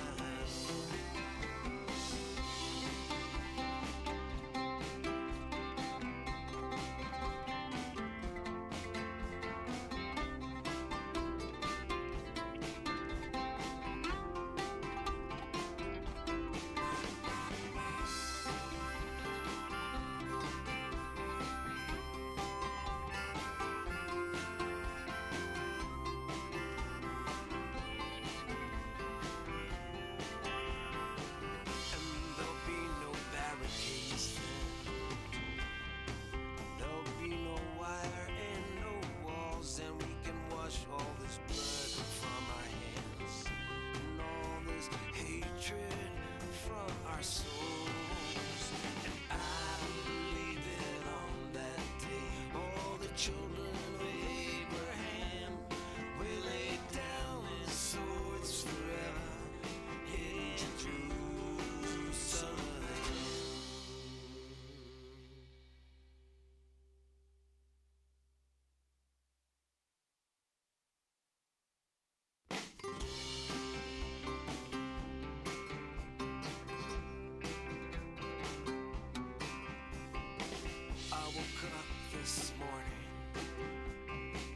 I woke up this morning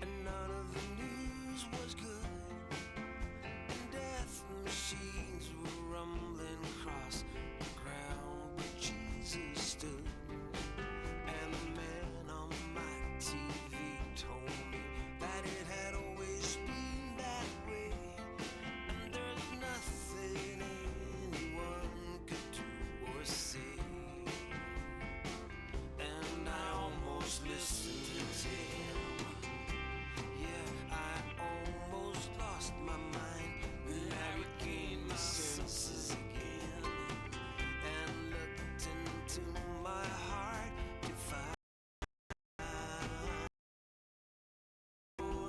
and none of the news was good. Death machines were rumbling across the ground, but Jesus stood. And the man on my TV told me that it had always been that way, and there's nothing anyone could do or say. And I almost listened to him. Yeah, I almost lost my mind when I regained my senses again and looked into my heart to find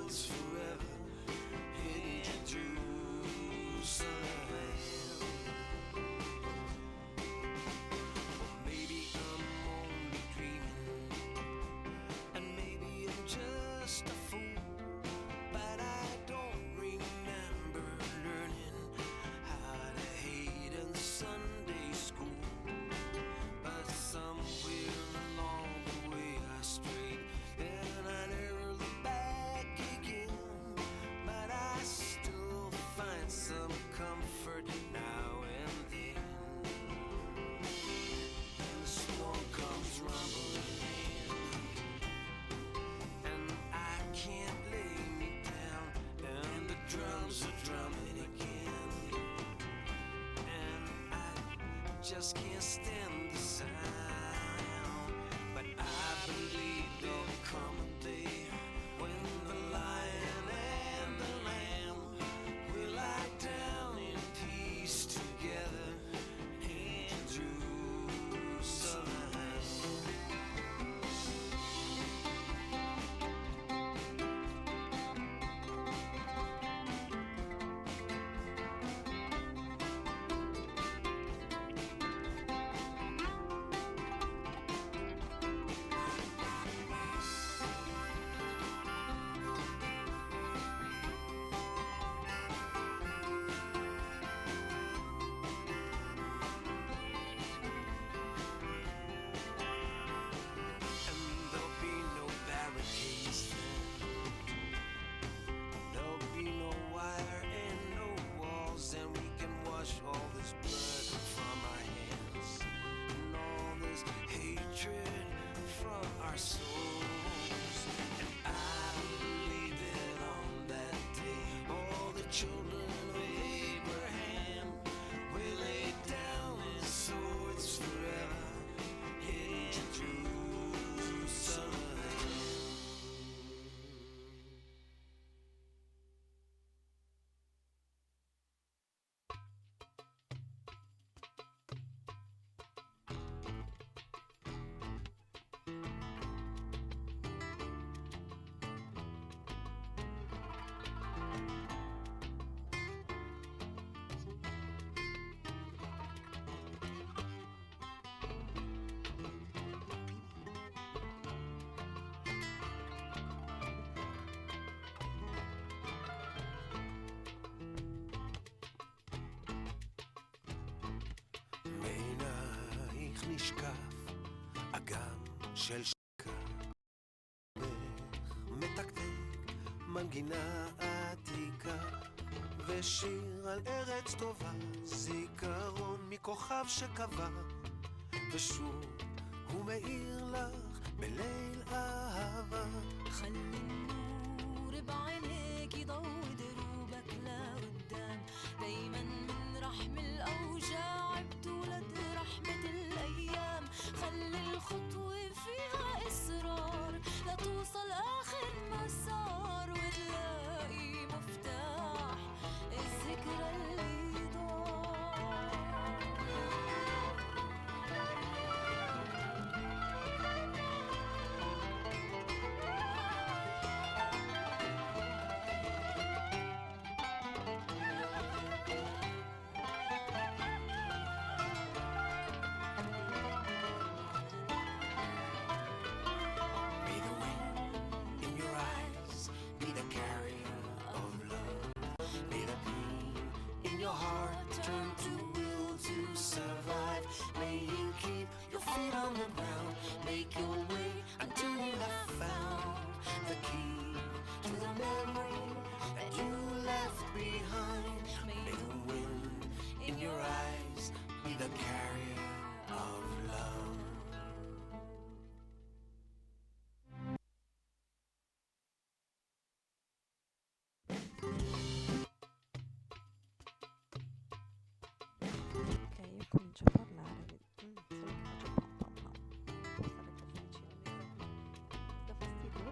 it's forever in Jerusalem. Maybe I'm only dreaming, and maybe I'm just a fool, but I don't remember learning how to hate in Sunday school. But somewhere along the way I strayed, and I never looked back again. But I still find some comfort now and then. And the storm comes rumbling in, and I can't lay me down, and the drums are drumming again, and I just can't stand the sound. But I believe there'll come a day when the lion and the lamb will lie down in peace together in Jerusalem. And there'll be no barricades then. There'll be no wire and no walls, and we can wash all this blood from our hands and all this hatred from our souls. And I believe that on that day, all the children of Abraham will lay down their swords forever in Jerusalem. מעינייך נשקף אגם של שקה, מתקתק מנגינה עתיקה, ושיר על ארץ טובה, זיכרון מכוכב שקבע, ושוב הוא מאיר לך בליל אהבה. خلي النور بعينيك يضوي دروبك لقدام، دايما من رحم الأوجاع بتولد رحمة الأيام. خلي الخطوة فيها إصرار لتوصل آخر مسار، وتلاقي مفتاح الذكرى اللي ضاع. Be the wind in your eyes, be the carrier of love, be the pain in your heart, turn to will to survive. May you keep your feet on the ground, make your way until you have found the key to the memory that you left behind. May the wind in your eyes be the carrier of love. Ok, io comincio a parlare. Solo che faccio pam pam pam. Può stare più vicino al microfono. Dà fastidio?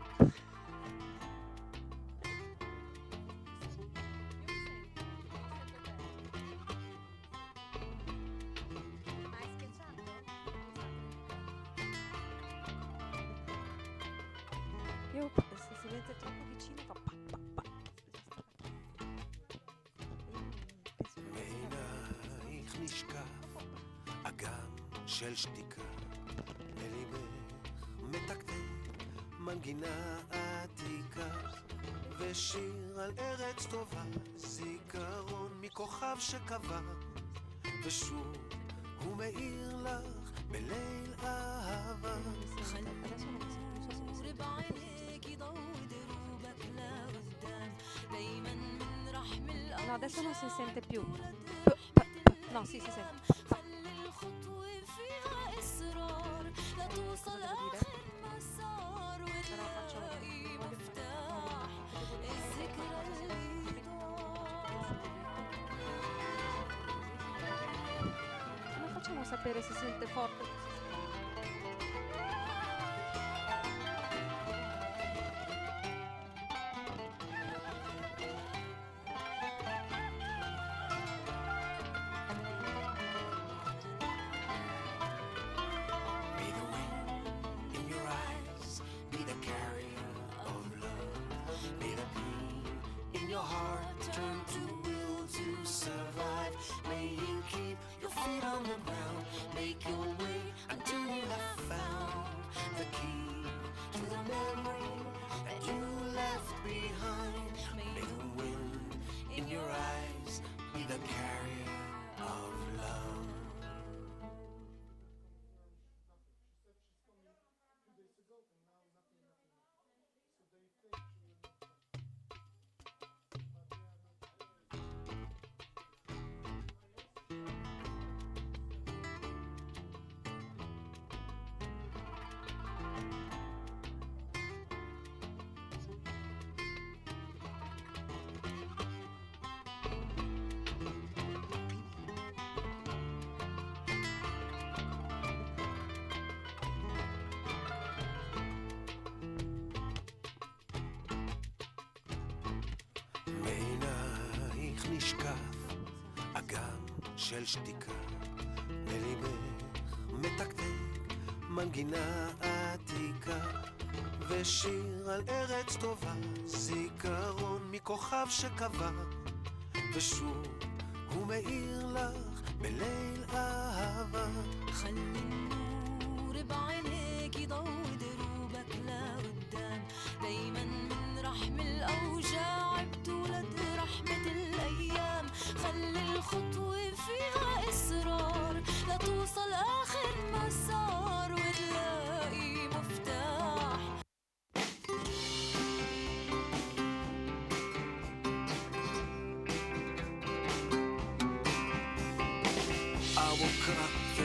Hai schiacciato? Io se si mette troppo vicino fa pam pam pam. מעינייך נשקף אגם של שתיקה, בליבך מתקתק מנגינה עתיקה, ושיר על ארץ טובה, זיכרון מכוכב שקבע, ושוב הוא מאיר לך בליל אהבה. النور بعينيك يضوي دروبك لقدام، دايما من رحم الأوجاع. No, adesso non si sente più. No, sì, si sente. خلي الخطوة فيها إصرار لتوصل آخر مسار، وتلاقي مفتاح الذكرى اللي ضاع. Come facciamo a sapere se sente forte? Be the wind in your eyes, be the carrier of love, be the pain in your heart, turn to will to survive. May you keep your feet on the ground, make your way until you have found the key to the memory that you left behind. May the wind in your eyes be the carrier of love. מעינייך נשקף אגם של שתיקה, בליבך מתקתק מנגינה עתיקה, ושיר על ארץ טובה, זיכרון מכוכב שקבע, ושוב הוא מאיר לך בליל אהבה. خلي النور بعينيك يضوي دروبك لقدام، دايما من رحم الأوجاع بتولد رحمة الأيام. خلي الخطوة فيها إصرار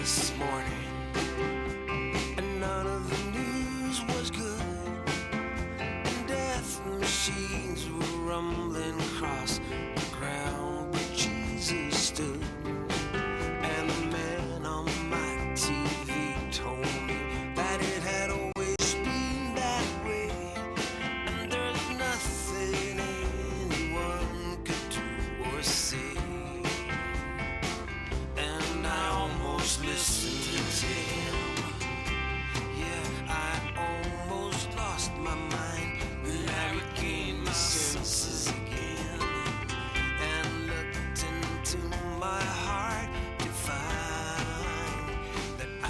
this morning, and none of the news was good. And death machines were rumbling across the ground, but Jesus stood. And the man on my TV told me that it had always been that way, and there's nothing anyone could do or say. And I almost listened to him. Yeah, I almost lost my mind, but I regained my senses again and looked into my heart to find that I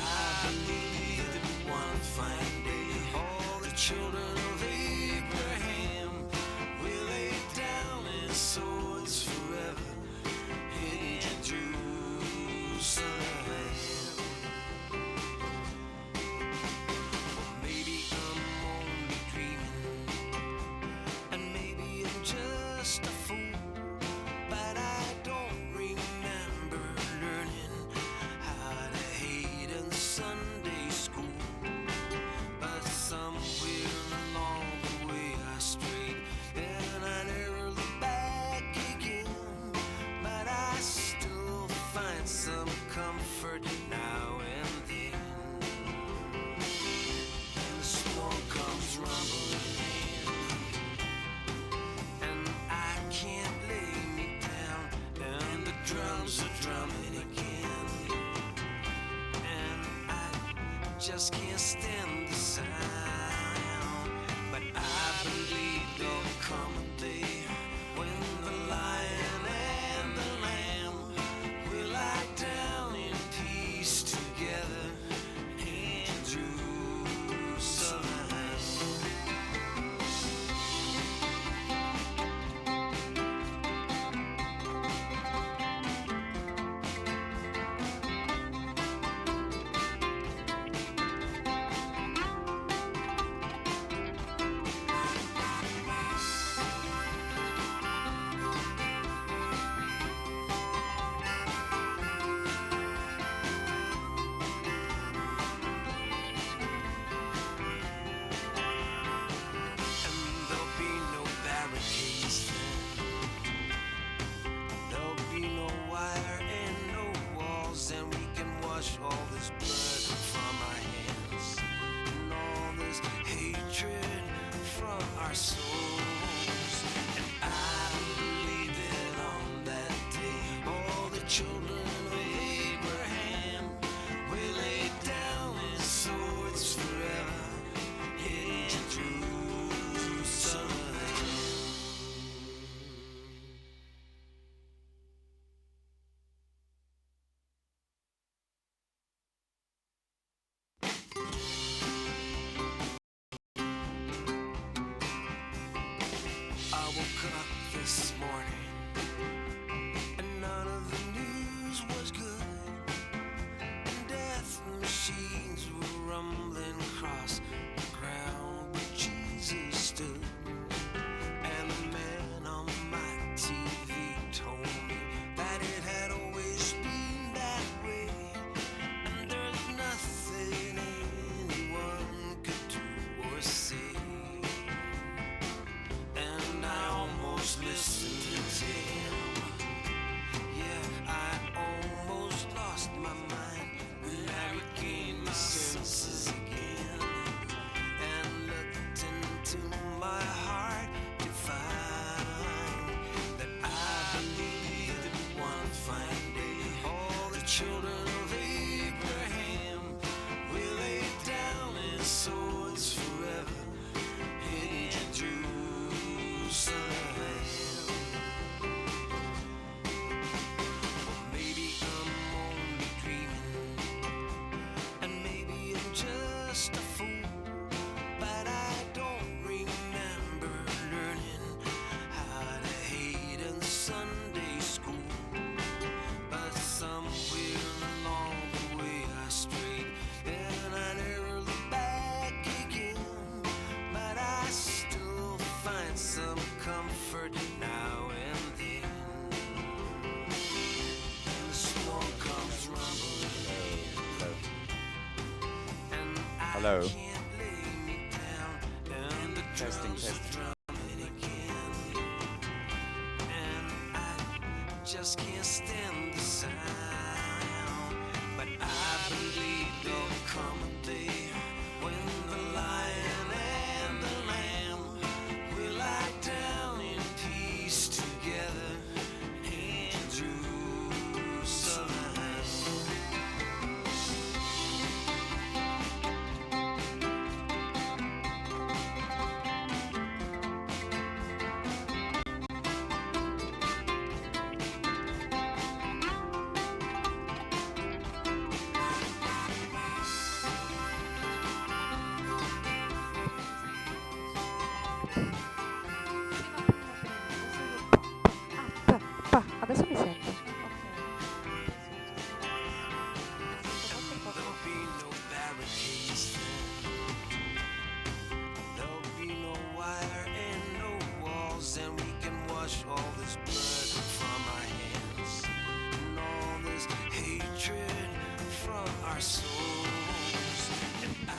believe that one fine day all the children of Abraham will lay down their swords forever in Jerusalem. Or maybe I'm only dreaming, and maybe I'm just a fool, but I don't remember learning how to hate in Sunday school. But somewhere along the way I strayed, and I never looked back again. But I still find some comfort now and then. And the storm comes rumbling in, and I can't lay me down, and the drums are drumming again, and I just can't stand the sound. But I believe there'll come a day when the lion and the lamb will lie down in peace together in Jerusalem. And there'll be no barricades then. There'll be no wire and no walls, and we can wash all this blood from our hands and all this hatred from our souls. And I believe that on that day all the children of Abraham will lay down their swords forever in Jerusalem. I woke up this morning, and none of the news was good. And death machines were rumbling across the ground, but Jesus stood. And the man on my TV told me that it had always been that way, and there's nothing anyone could do or say. And I almost listened to him. Yeah, I almost lost my mind, but I regained my senses again and looked into my heart to find that I believe that one fine day all the children of Abraham will lay down their swords forever in Jerusalem. Or maybe I'm only dreaming, and maybe I'm just a fool, but I don't remember learning how to hate in Sunday school. But somewhere along the way I strayed, and I never looked back again. But I still find some comfort now and then. And the storm comes rumbling in, Hello. Testing, testing. Just can't stand the sound, but I believe there'll come a day when the lion and the lamb will lie down in peace together in Jerusalem. Adesso mi sento. There'll be no barricades then. There'll be no wire and no walls, and we can wash all this blood from our hands and all this hatred from our souls. And I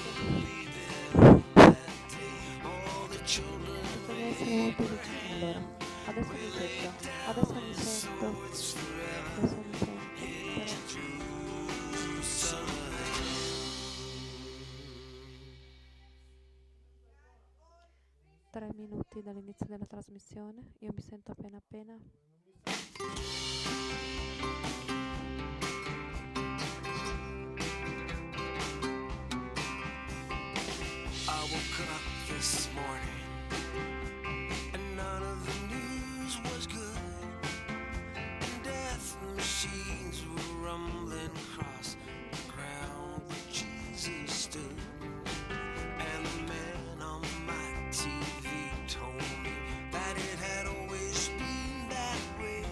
believe that on that day, all the children of Allora, adesso mi sento. Adesso mi sento. Adesso mi sento. 3 minuti dall'inizio della trasmissione. Io mi sento appena appena. I woke up this morning and none of the news was good. Death machines were rumbling across the ground where Jesus stood. And the man on my TV told me that it had always been that way.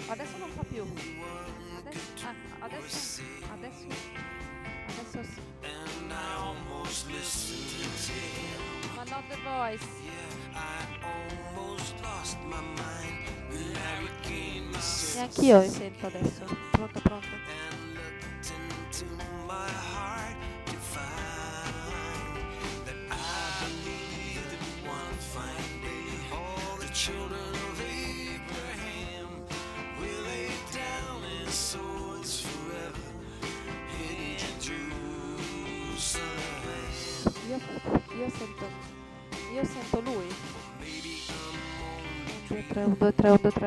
Adesso non fa più. Adesso sì. And I almost listened to him. Ma not the voice. I almost lost my mind. Then I regained my sense. Neanch'io mi sento adesso. Pronto, pronto. And looked into my heart to find that I believe that one fine day all the children of Abraham will lay down their swords forever in Jerusalem. Io sento lui. 1, 2, 3, 1, 2, 3, 1, 2, 3.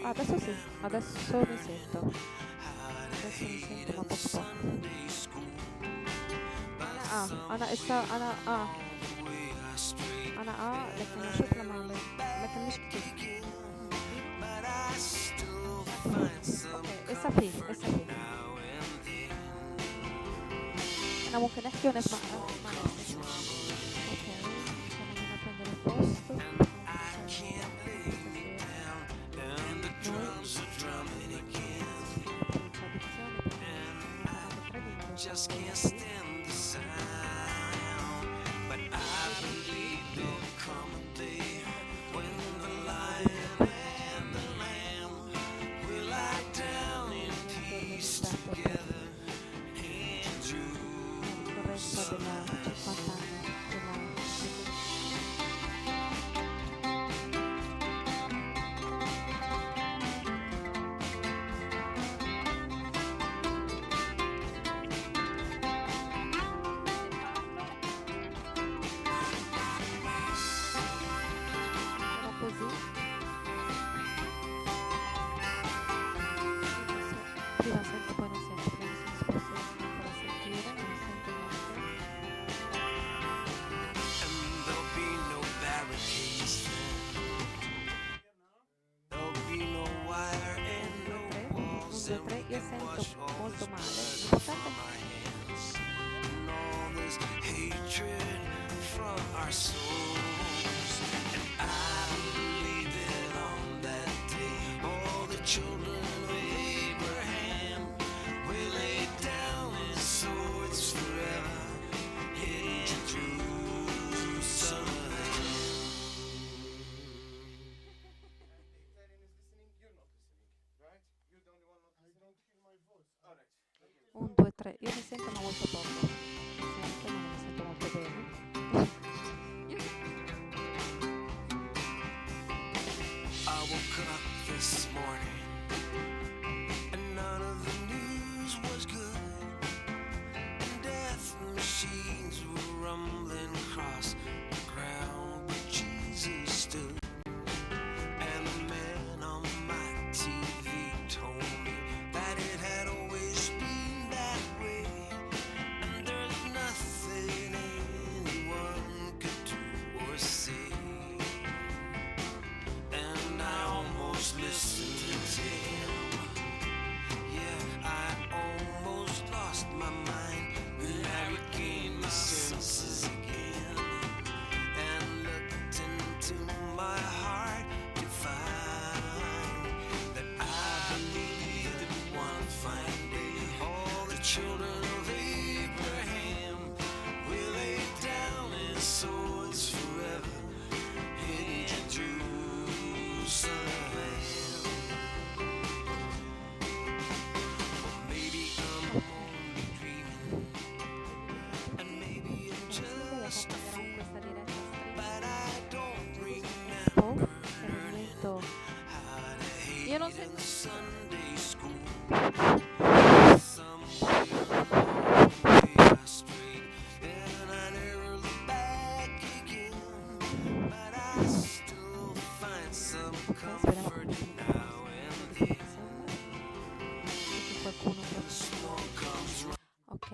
Adesso sì, adesso mi sento. Adesso mi sento ma poco poco. أنا لكن أشوف لما لكن مش كتير. اوكي essa في أنا ممكن أحكي ونسمع نفسي. اوكي خلينا prendere posto. Just can't stand the sound, but I believe there'll come a day when the lion and the lamb will lie down in peace together in Jerusalem. Prima sento, poi non sento, prima si sposta ancora a sentire, non sento niente. And there'll be no barricades then. There'll be no wire and no walls, and we Io can wash sento all molto this male. blood from our hands and all this hatred from our souls. And I believe that on that day all the children of Abraham will lay down their swords forever in Jerusalem. sempre, io mi sento ma molto poco, sempre non mi sento molto bene. I woke up this morning and none of the news was good. Death machines were rumbling across the ground, but Jesus stood. And the man on my TV told me that it had always been that way, and there's nothing anyone could do or say. And I almost listened to him. Yeah, I almost lost my mind. Then I regained my senses again and looked into my heart to find that I believe that one fine day all the children of Abraham will lay down their swords forever in Jerusalem. Or maybe I'm only dreaming, and maybe I'm just a fool, but I don't remember learning how to hate Io non in sento. Sunday school. Somewhere along the way I strayed, and I never looked back again. But I still find some comfort now and then. Qualcuno The smoke comes running. Ok.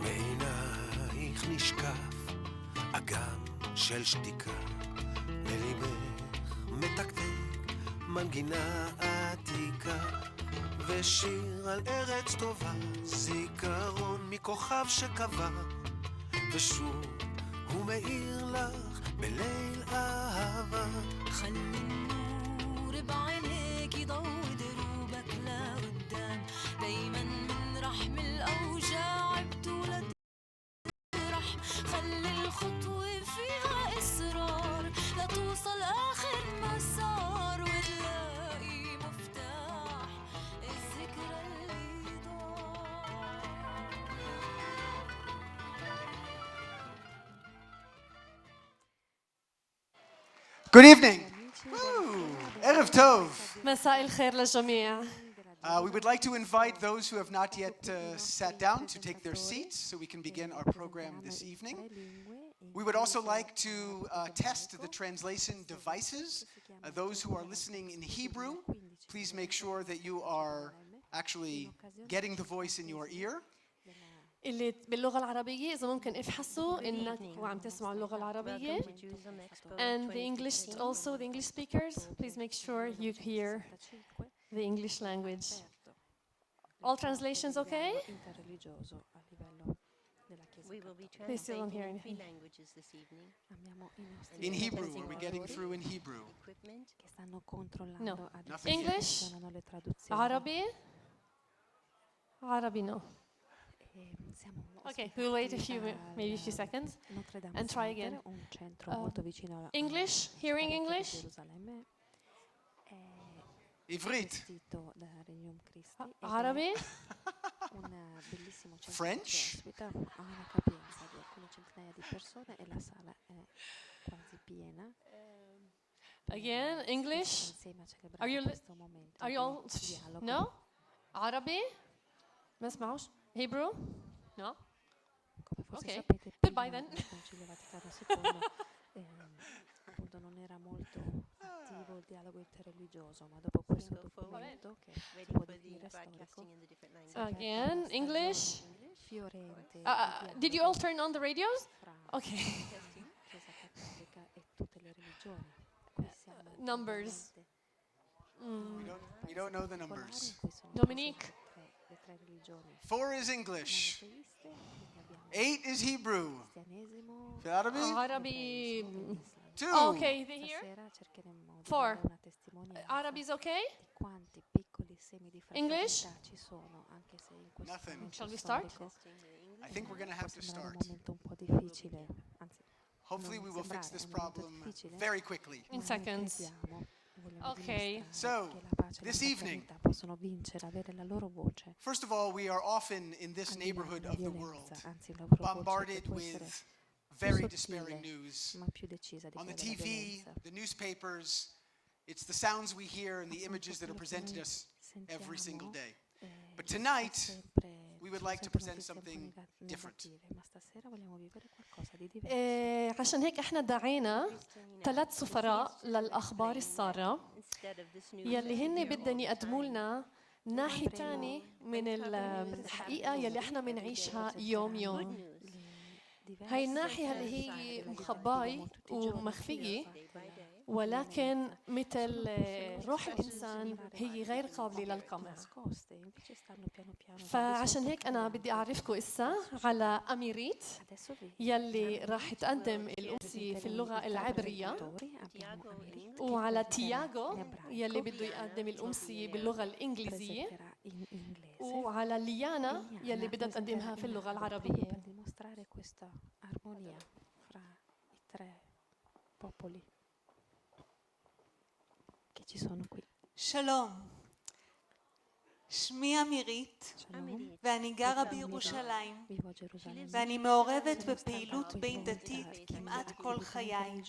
מעינייך נשקף אגם של שתיקה, מליבך מתקתק מנגינה עתיקה, ושיר על ארץ טובה, זיכרון מכוכב שקבע, ושוב הוא מאיר לך בליל אהבה. خلي النور بعينيك يضوي دروبك لقدام دايما من رحم الأوجاع بتولد رحم خلي الخطوة فيها إصرار لتوصل آخر مسار وتلاقي مفتاح الذكرى اللي ضاع. Good evening. Woo. Erev Tov. مساء الخير للجميع. We would like to invite those who have not yet sat down to take their seats so we can begin our program this evening. We would also like to test the translation devices. Those who are listening in Hebrew, please make sure that you are actually getting the voice in your ear. اللي باللغة العربية إذا ممكن افحصوا إنك وعم تسمعوا اللغة العربية. And the English also, the English speakers, please make sure you hear the English language. All translations okay? We will be They still don't hear translating in 3 anything. languages this evening. In Hebrew, are we getting through in Hebrew? No. Nothing yet. English? عربي? عربي no. Okay, we'll wait a few, maybe a few seconds and try again. English? Hearing English? Ivrit. عربي? French? Again, English? Are you all no? عربي؟ ما اسمعوش؟ Hebrew? No? Okay. Goodbye then. appunto non era molto attivo il dialogo interreligioso, ma dopo questo documento che si può definire storico. Again, English? Fiorente. Did you all turn on the radios? Okay. Chiesa cattolica e tutte le religioni. Qui siamo Numbers. We don't know the numbers. Dominique. le tre tre religioni 4 is English. monoteiste, quindi abbiamo 8 is Hebrew. cristianesimo. في العربي عربي 2. okay they here Stasera cercheremo di 4 dare una testimonianza Arabic is okay di quanti piccoli semi di English? fraternità ci sono, anche se in questo Nothing. momento Shall we start? storico I think we're going to have può to sembrare un start. momento un po' difficile, anzi Hopefully we will fix this problem very quickly. in seconds okay So, this evening, possono vincere, avere la loro voce. first of all, we are often in this neighborhood of the world Anzi, la loro voce bombarded che può essere with più very sottile, despairing news. ma più decisa di On the quella della TV, violenza. the newspapers, it's the sounds we hear and the images that are presented us every single day. But tonight, we would like to present something different. Ma stasera vogliamo vivere qualcosa di diverso. عشان هيك احنا دعينا 3 سفراء للأخبار السارة يلي هن بدهم يقدموا لنا ناحية تانية من الحقيقة يلي احنا بنعيشها يوم يوم. هاي الناحية اللي هي مخباية ومخفية ولكن مثل روح الإنسان هي غير قابلة للقمع. فعشان هيك أنا بدي أعرفكم إسا على أميريت يلي راح تقدم الأمسية في اللغة العبرية وعلى تياغو يلي بده يقدم الأمسية باللغة الإنجليزية وعلى ليانا يلي بدها تقدمها في اللغة العربية. Dimostrare questa armonia fra i tre popoli che ci sono qui. שלום, שמי אמירית ואני גרה בירושלים ואני מעורבת בפעילות בין דתית כמעט כל חיי.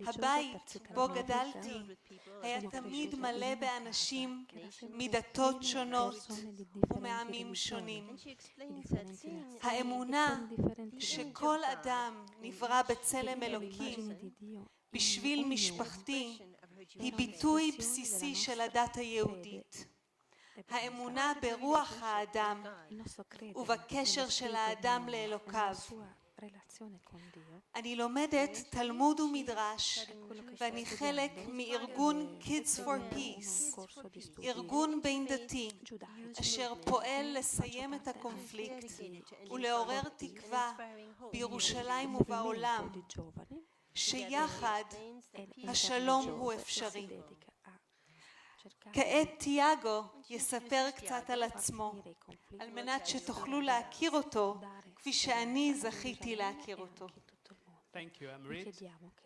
הבית בו גדלתי היה תמיד מלא באנשים מדתות שונות ומעמים שונים. האמונה שכל אדם נברא בצלם אלוקים בשביל משפחתי היא ביטוי בסיסי של הדת היהודית. האמונה ברוח האדם ובקשר של האדם לאלוקיו. אני לומדת תלמוד ומדרש ואני חלק מארגון Kids for Peace, ארגון בין דתי אשר פועל לסיים את הקונפליקט ולעורר תקווה בירושלים ובעולם שיחד השלום הוא אפשרי. כעת תיאגו יספר קצת על עצמו, על מנת שתוכלו להכיר אותו כפי שאני זכיתי להכיר אותו. Thank you, Amrit.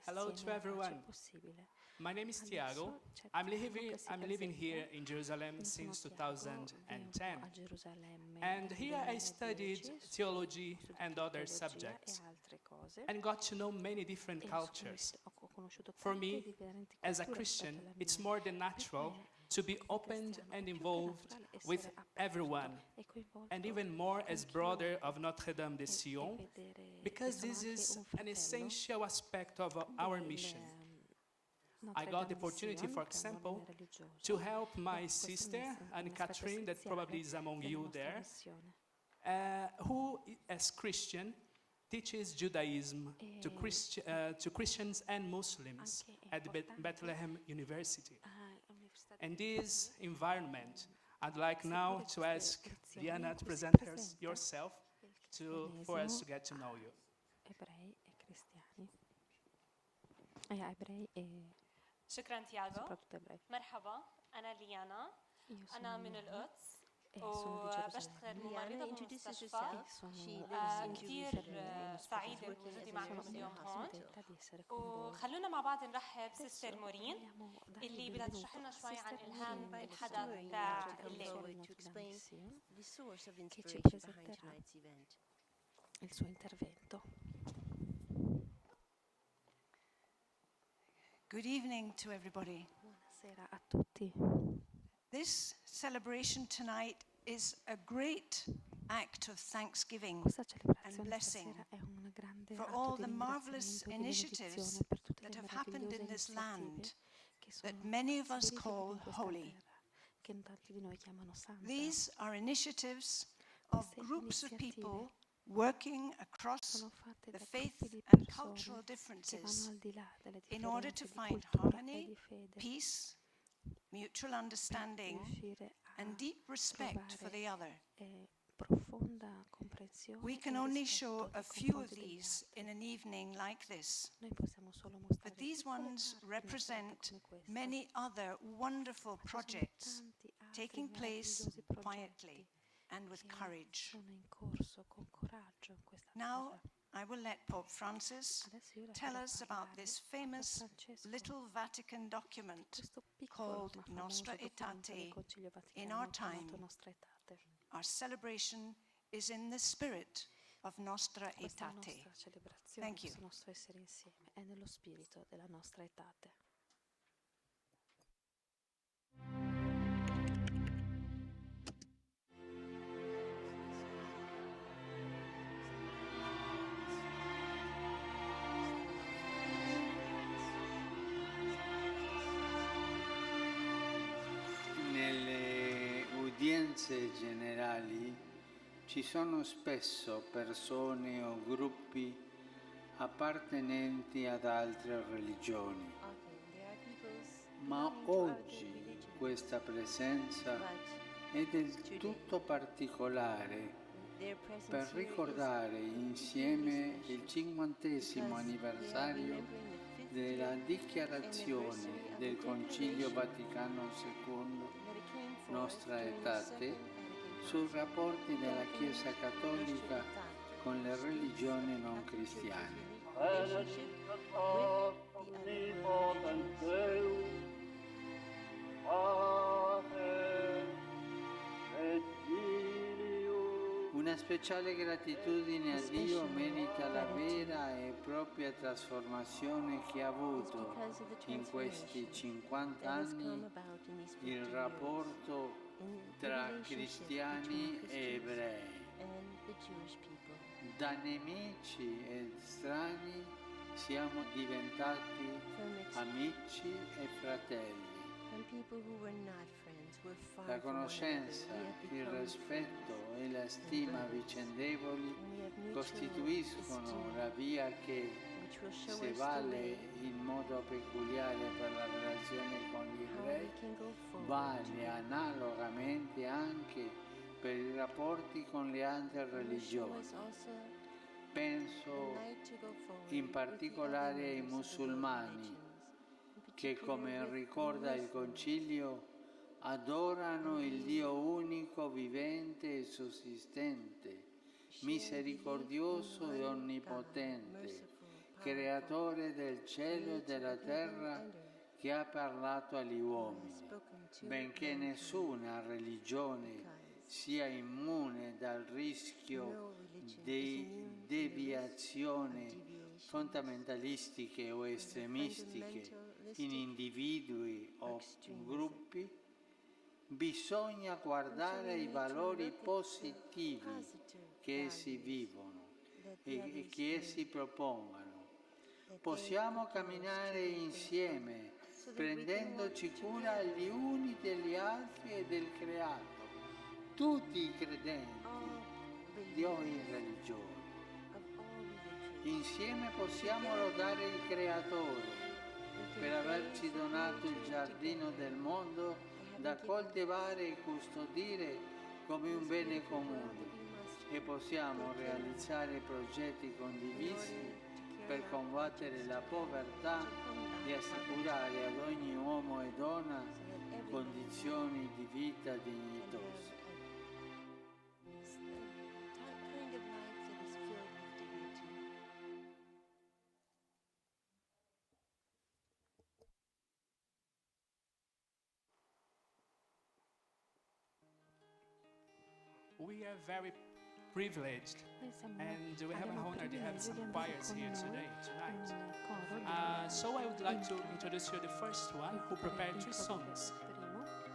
Hello to everyone. My name is Tiago. I'm living here in Jerusalem since 2010. And here I studied theology and other subjects and got to know many different cultures. For me, as a Christian, it's more than natural to be open and involved with everyone, and even more as brother of Notre Dame de Sion, because this is an essential aspect of our mission. I got the opportunity, for example, to help my sister, Anne-Catherine, that probably is among you there, who, as Christian, teaches Judaism to Christians and Muslims at Bethlehem University. In this environment, I'd like now to ask Diana to present yourself for us to get to know you. Ebrei e cristiani. Ebrei e شكرا تياغو. soprattutto ebrei. مرحبا أنا ليانا أنا من القدس sono di وبشتغل ممرضة بمستشفى كثير سعيدة بوجودي معكم اليوم هون وخلونا مع بعض نرحب سيستر مورين اللي بدها تشرح لنا شوي عن إلهام الحدث تاع الليلة. Che ci presenterà il suo intervento. Good evening to everybody. Buonasera a tutti. This celebration tonight is a great act of thanksgiving Questa and celebrazione blessing stasera è un grande for atto all di the marvelous ringraziamento, di initiatives benedizione per tutte that le have happened in meravigliose this iniziative land che sono that many of us si verificano call in questa holy. terra, che tanti di noi chiamano santa. These are initiatives of Queste groups of iniziative people working across sono fatte the da faith gruppi di and persone cultural che differences vanno al di là delle in order to differenze di find cultura e harmony, di fede peace, mutual understanding, riuscire and deep respect for the other. Profonda comprensione. We can only show a few of these in an evening like this, but these ones represent many other wonderful projects taking place quietly and with courage. Now, I will let Pope Francis tell us about this famous little Vatican document called Nostra Aetate in our time. Our celebration is in the spirit of Nostra Aetate. Thank you. Il nostro essere insieme è nello spirito della nostra etate. Nelle udienze generali ci sono spesso persone o gruppi appartenenti ad altre religioni, ma oggi questa presenza è del tutto particolare per ricordare insieme il 50° anniversario della dichiarazione del Concilio Vaticano II Nostra Aetate sui rapporti della Chiesa Cattolica con le religioni non cristiane. Una speciale gratitudine a Dio merita la vera e propria trasformazione che ha avuto in questi 50 anni il rapporto tra cristiani e ebrei. Da nemici e strani siamo diventati amici e fratelli. La conoscenza, il rispetto e la stima vicendevoli costituiscono la via che, se vale in modo peculiare per la relazione con gli ebrei, vale analogamente anche per i rapporti con le altre religioni. Penso in particolare ai musulmani, che, come ricorda il Concilio, adorano il Dio unico, vivente e sussistente, misericordioso e onnipotente, creatore del cielo e della terra, che ha parlato agli uomini. Benché nessuna religione sia immune dal rischio di deviazioni fondamentalistiche o estremistiche in individui o gruppi, bisogna guardare i valori positivi che essi vivono e che essi propongano. Possiamo camminare insieme prendendoci cura gli uni degli altri e del creato, tutti i credenti di ogni religione. Insieme possiamo lodare il Creatore per averci donato il giardino del mondo da coltivare e custodire come un bene comune, e possiamo realizzare progetti condivisi per combattere la povertà e assicurare ad ogni uomo e donna condizioni di vita dignitose. We are very privileged, and we have an honor to have some choirs here tonight. So I would like to introduce you the first one who prepared 3 songs.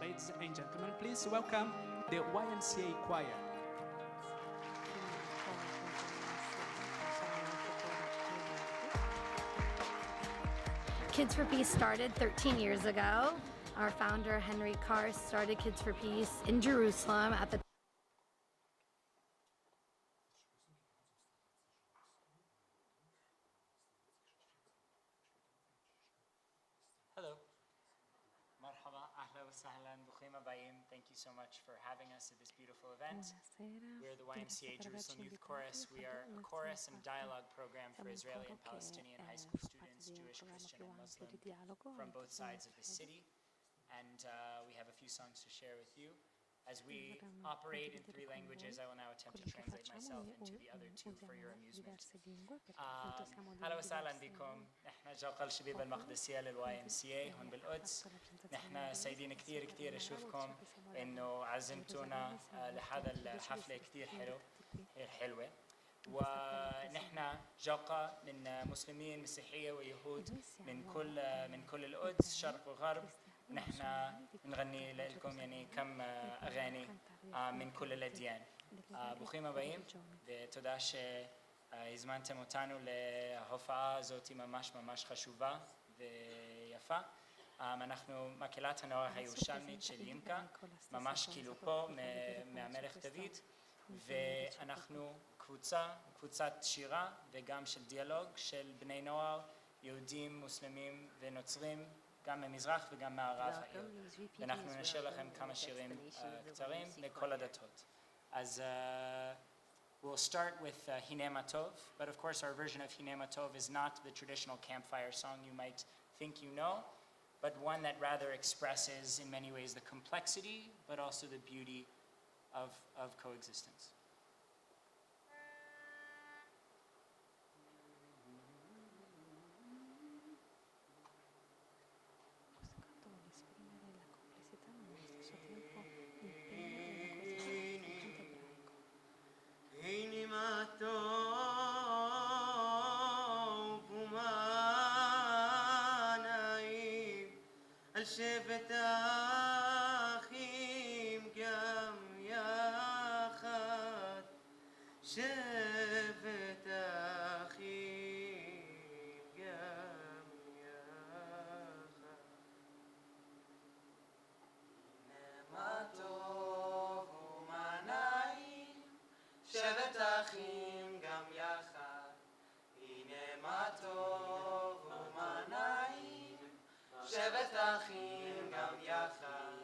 Ladies and gentlemen, please welcome the YMCA Choir. Kids for Peace started 13 years ago. Our founder, Henry Carr, started Kids for Peace in Jerusalem at the Hello. مرحبا أهلا وسهلا بروכים הבאים. Thank you so much for having us at this beautiful event. We're the YMCA Jerusalem Youth Chorus. We are a chorus and dialogue program for Israeli and Palestinian high school students, Jewish, Christian, and Muslim, from both sides of the city. And we have a few songs to share with you. As we operate in 3 languages, I will now attempt to translate myself into the other 2 for your amusement. أهلا وسهلا بكم. نحن جوقة الشبيبة المقدسية للواي ام سي اي هون بالقدس. نحن سعيدين كثير كثير اشوفكم انه عزمتونا لهذا الحفلة كثير حلوة. ونحن جوقة من مسلمين مسيحية ويهود من كل القدس شرق وغرب. نحن نغني لكم يعني كم أغاني من كل الأديان. ברוכים הבאים, ותודה שהזמנתם אותנו להופעה הזאת ממש ממש חשובה ויפה. אנחנו מקהלת הנוער הירושלמית של ימקה, ממש כאילו פה מהמלך דוד, ואנחנו קבוצת שירה וגם של דיאלוג של בני נוער, יהודים, מוסלמים ונוצרים, גם ממזרח וגם מערב העיר. ואנחנו נשאיר לכם כמה שירים קצרים לכל הדתות. As we'll start with Hine Matov, but of course our version of Hine Matov is not the traditional campfire song you might think you know, but one that rather expresses in many ways the complexity, but also the beauty of coexistence. הנה מה טוב ומה נעים על שבט האחים גם יחד שבט האחים גם יחד הנה מה טוב ומה נעים שבט אחים גם יחד, הנה מה טוב ומה נעים. שבט אחים גם יחד,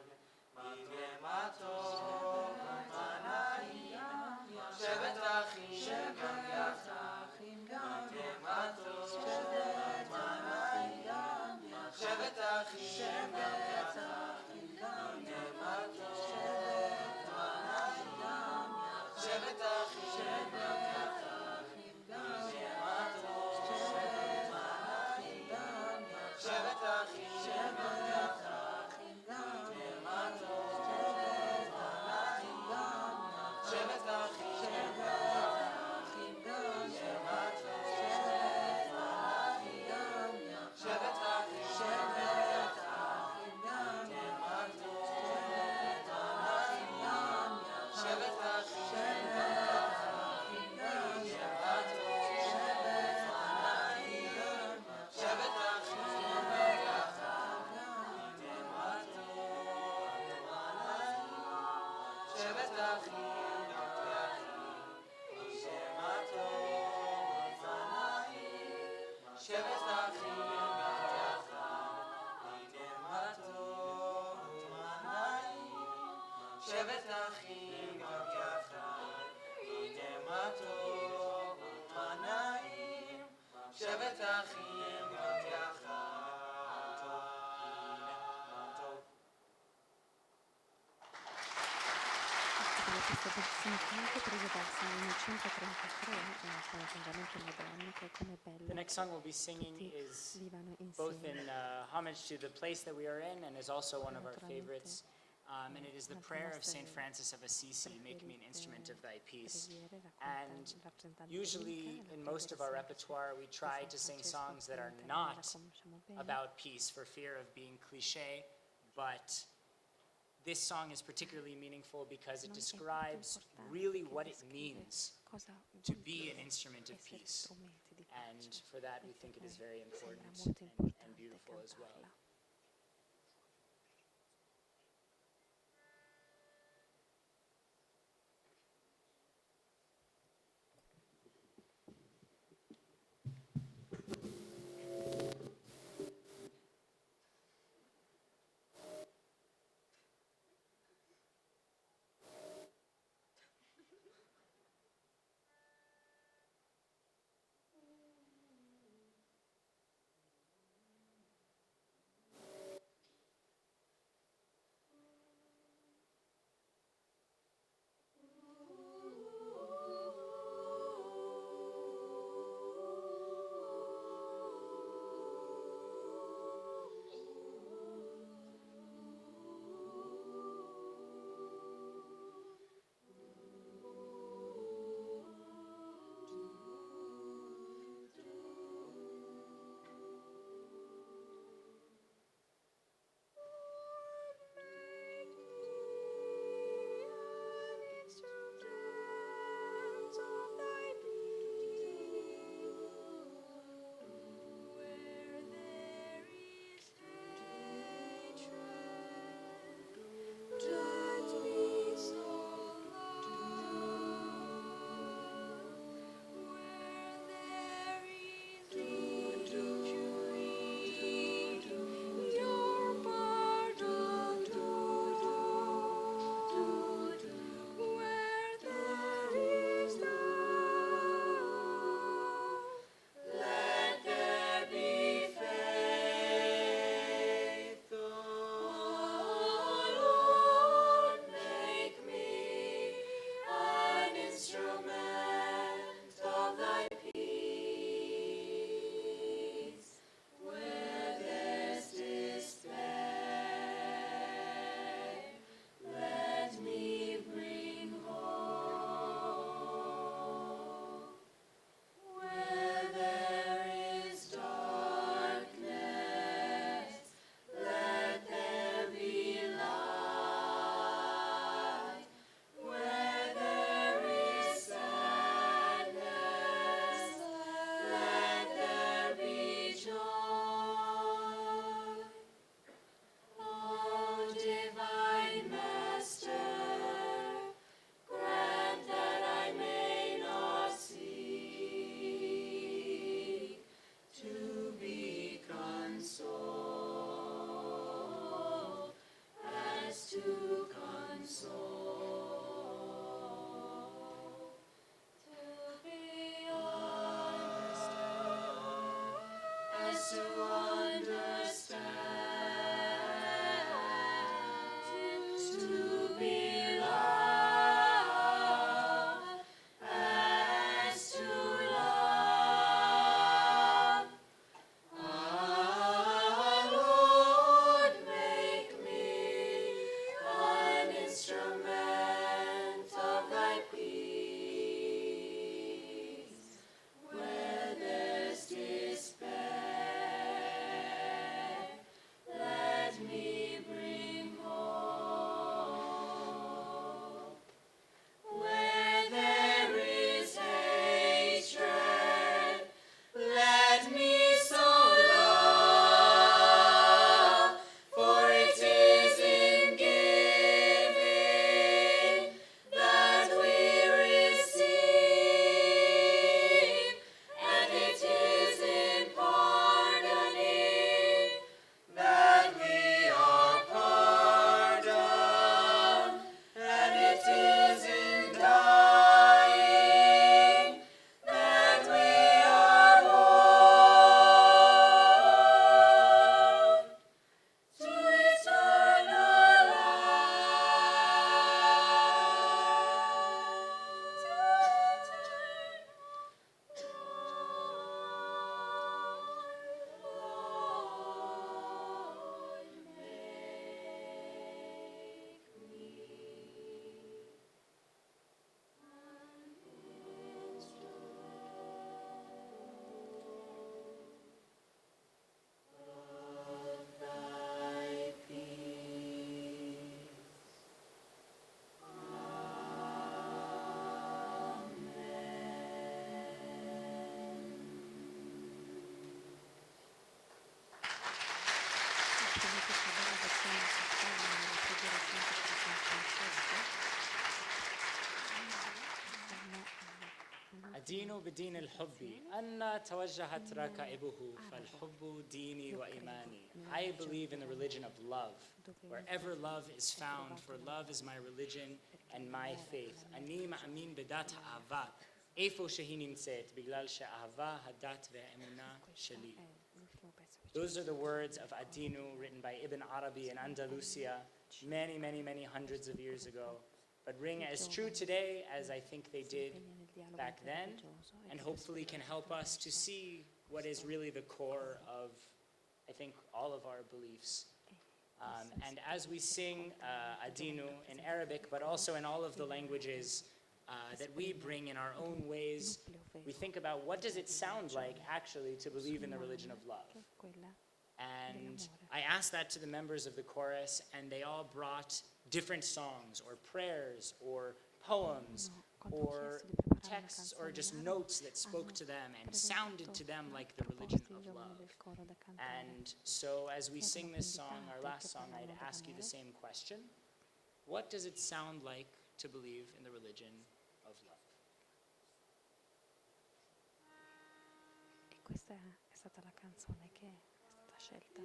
הנה מה טוב ומה נעים. שבט אחים גם יחד, הנה מה טוב ומה נעים. שבט אחים גם יחד, הנה מה טוב ומה נעים. שבט אחים גם יחד, הנה מה טוב ומה נעים. שבט אחים גם יחד, הנה מה טוב ומה נעים. שבט אחים גם יחד, הנה מה טוב ומה נעים. שבט אחים גם יחד, הנה מה טוב ומה נעים. שבט אחים שבט אחים גם יחד, הנה מה טוב ומה נעים. שבט אחים גם יחד, הנה מה טוב. Questo bellissimo canto preso dal Salmo 133 è un arrangiamento moderno che è come bello. The next song we'll be singing is both in homage to the place that we are in and is also one of our favorites. And it is the prayer of St. Francis of Assisi, make me an instrument of thy peace. And usually in most of our repertoire we try to sing songs that are not about peace for fear of being cliche, but this song is particularly meaningful because it describes really what it means to be an instrument of peace. And for that we think it is very important and beautiful as well. الدين بدين الحب أن توجهت ركائبه فالحب ديني وإيماني. I believe in the religion of love. Wherever love is found, for love is my religion and my faith. אני מאמין בדת אהבה. איפה שהיא נמצאת, בגלל שאהבה הדת והאמונה שלי. Those are the words of Adinu written by Ibn Arabi in Andalusia many, many, many hundreds of years ago, but ring as true today as I think they did back then, and hopefully can help us to see what is really the core of, I think, all of our beliefs. And as we sing Adinu in Arabic, but also in all of the languages that we bring in our own ways, we think about what does it sound like actually to believe in the religion of love. And I asked that to the members of the chorus, and they all brought different songs or prayers or poems or texts or just notes that spoke to them and sounded to them like the religion of love. And so as we sing this song, our last song, I'd ask you the same question. What does it sound like to believe in the religion of love? E questa è stata la canzone che è stata scelta.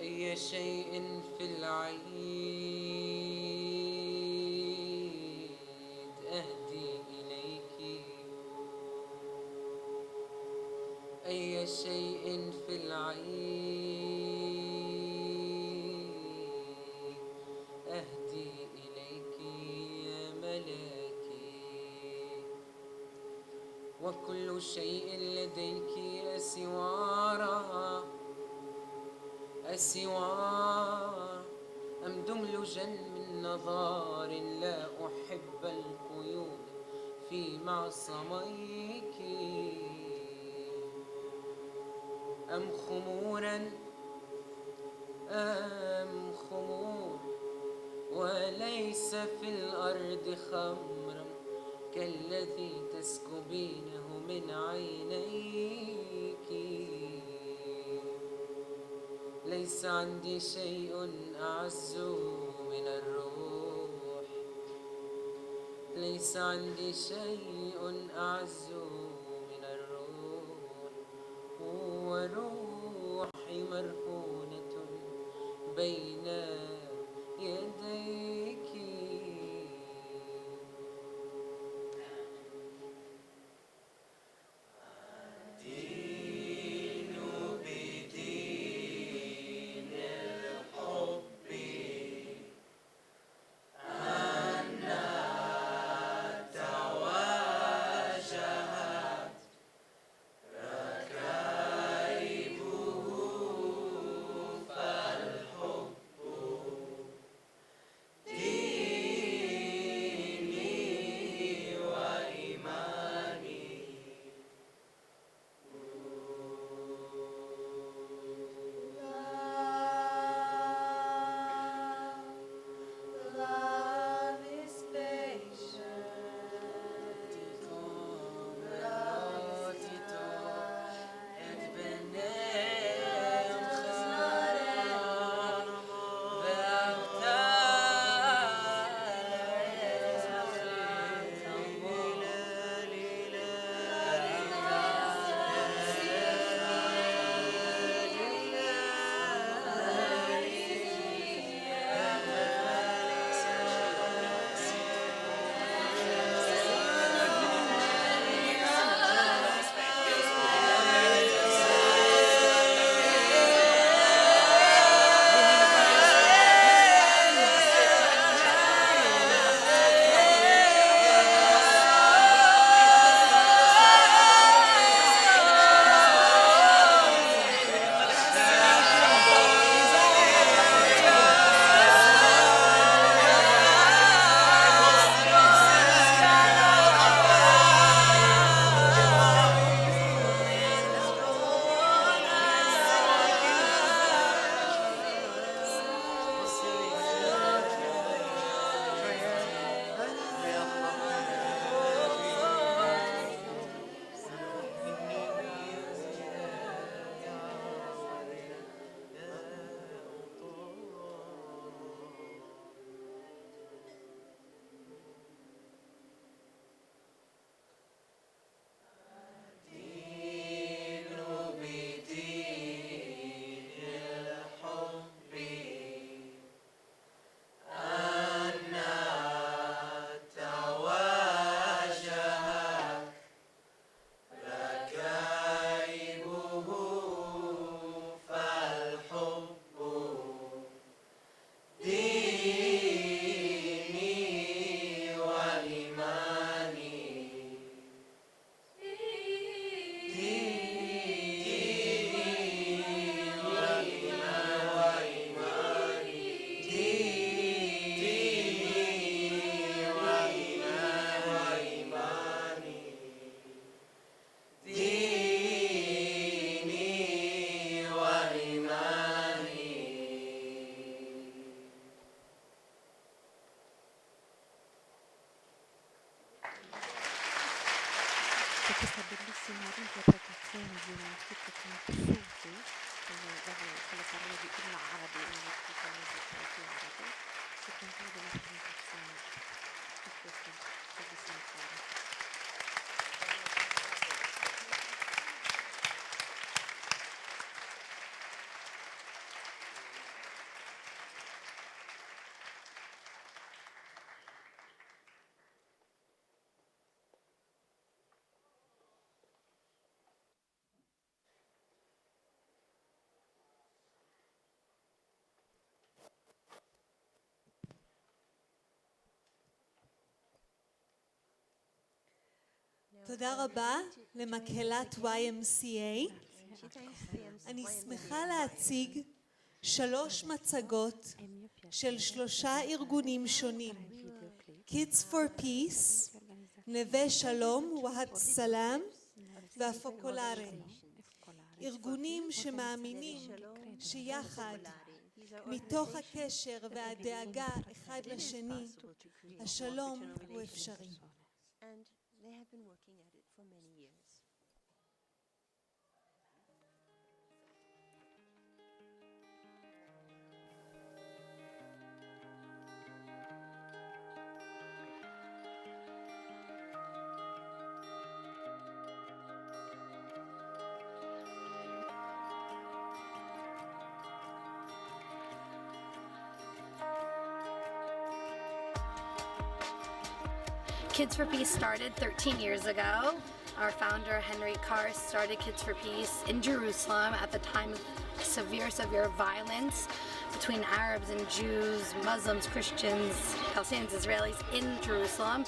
أي شيء في العيد أهدي إليك أي شيء في العيد أهدي إليك يا ملاكي وكل شيء لديك أسوارا أسوار أم دملجا من نظار لا أحب القيود في معصميك أم خمورا أم خمور وليس في الأرض خمرا كالذي تسكبينه من عينيك ليس عندي شيء أعز من الروح ليس عندي شيء أعز من الروح وروحي مرهونة بين يديك ديني questa bellissima interpretazione di un antico canto sufi, con le parole di arabe, una antica musica arabe, si conclude la presentazione di questa bellissima opera. תודה רבה למקהלת YMCA. אני שמחה להציג 3 מצגות של 3 ארגונים שונים. Kids for Peace, נווה שלום, והד סלאם והפוקולארה. ארגונים שמאמינים שיחד, מתוך הקשר והדאגה אחד לשני, השלום הוא אפשרי. And they have been working at it for many years. Kids for Peace started 13 years ago. Our founder, Henry Carr, started Kids for Peace in Jerusalem at the time of severe violence between Arabs and Jews, Muslims, Christians, Palestinians, Israelis in Jerusalem.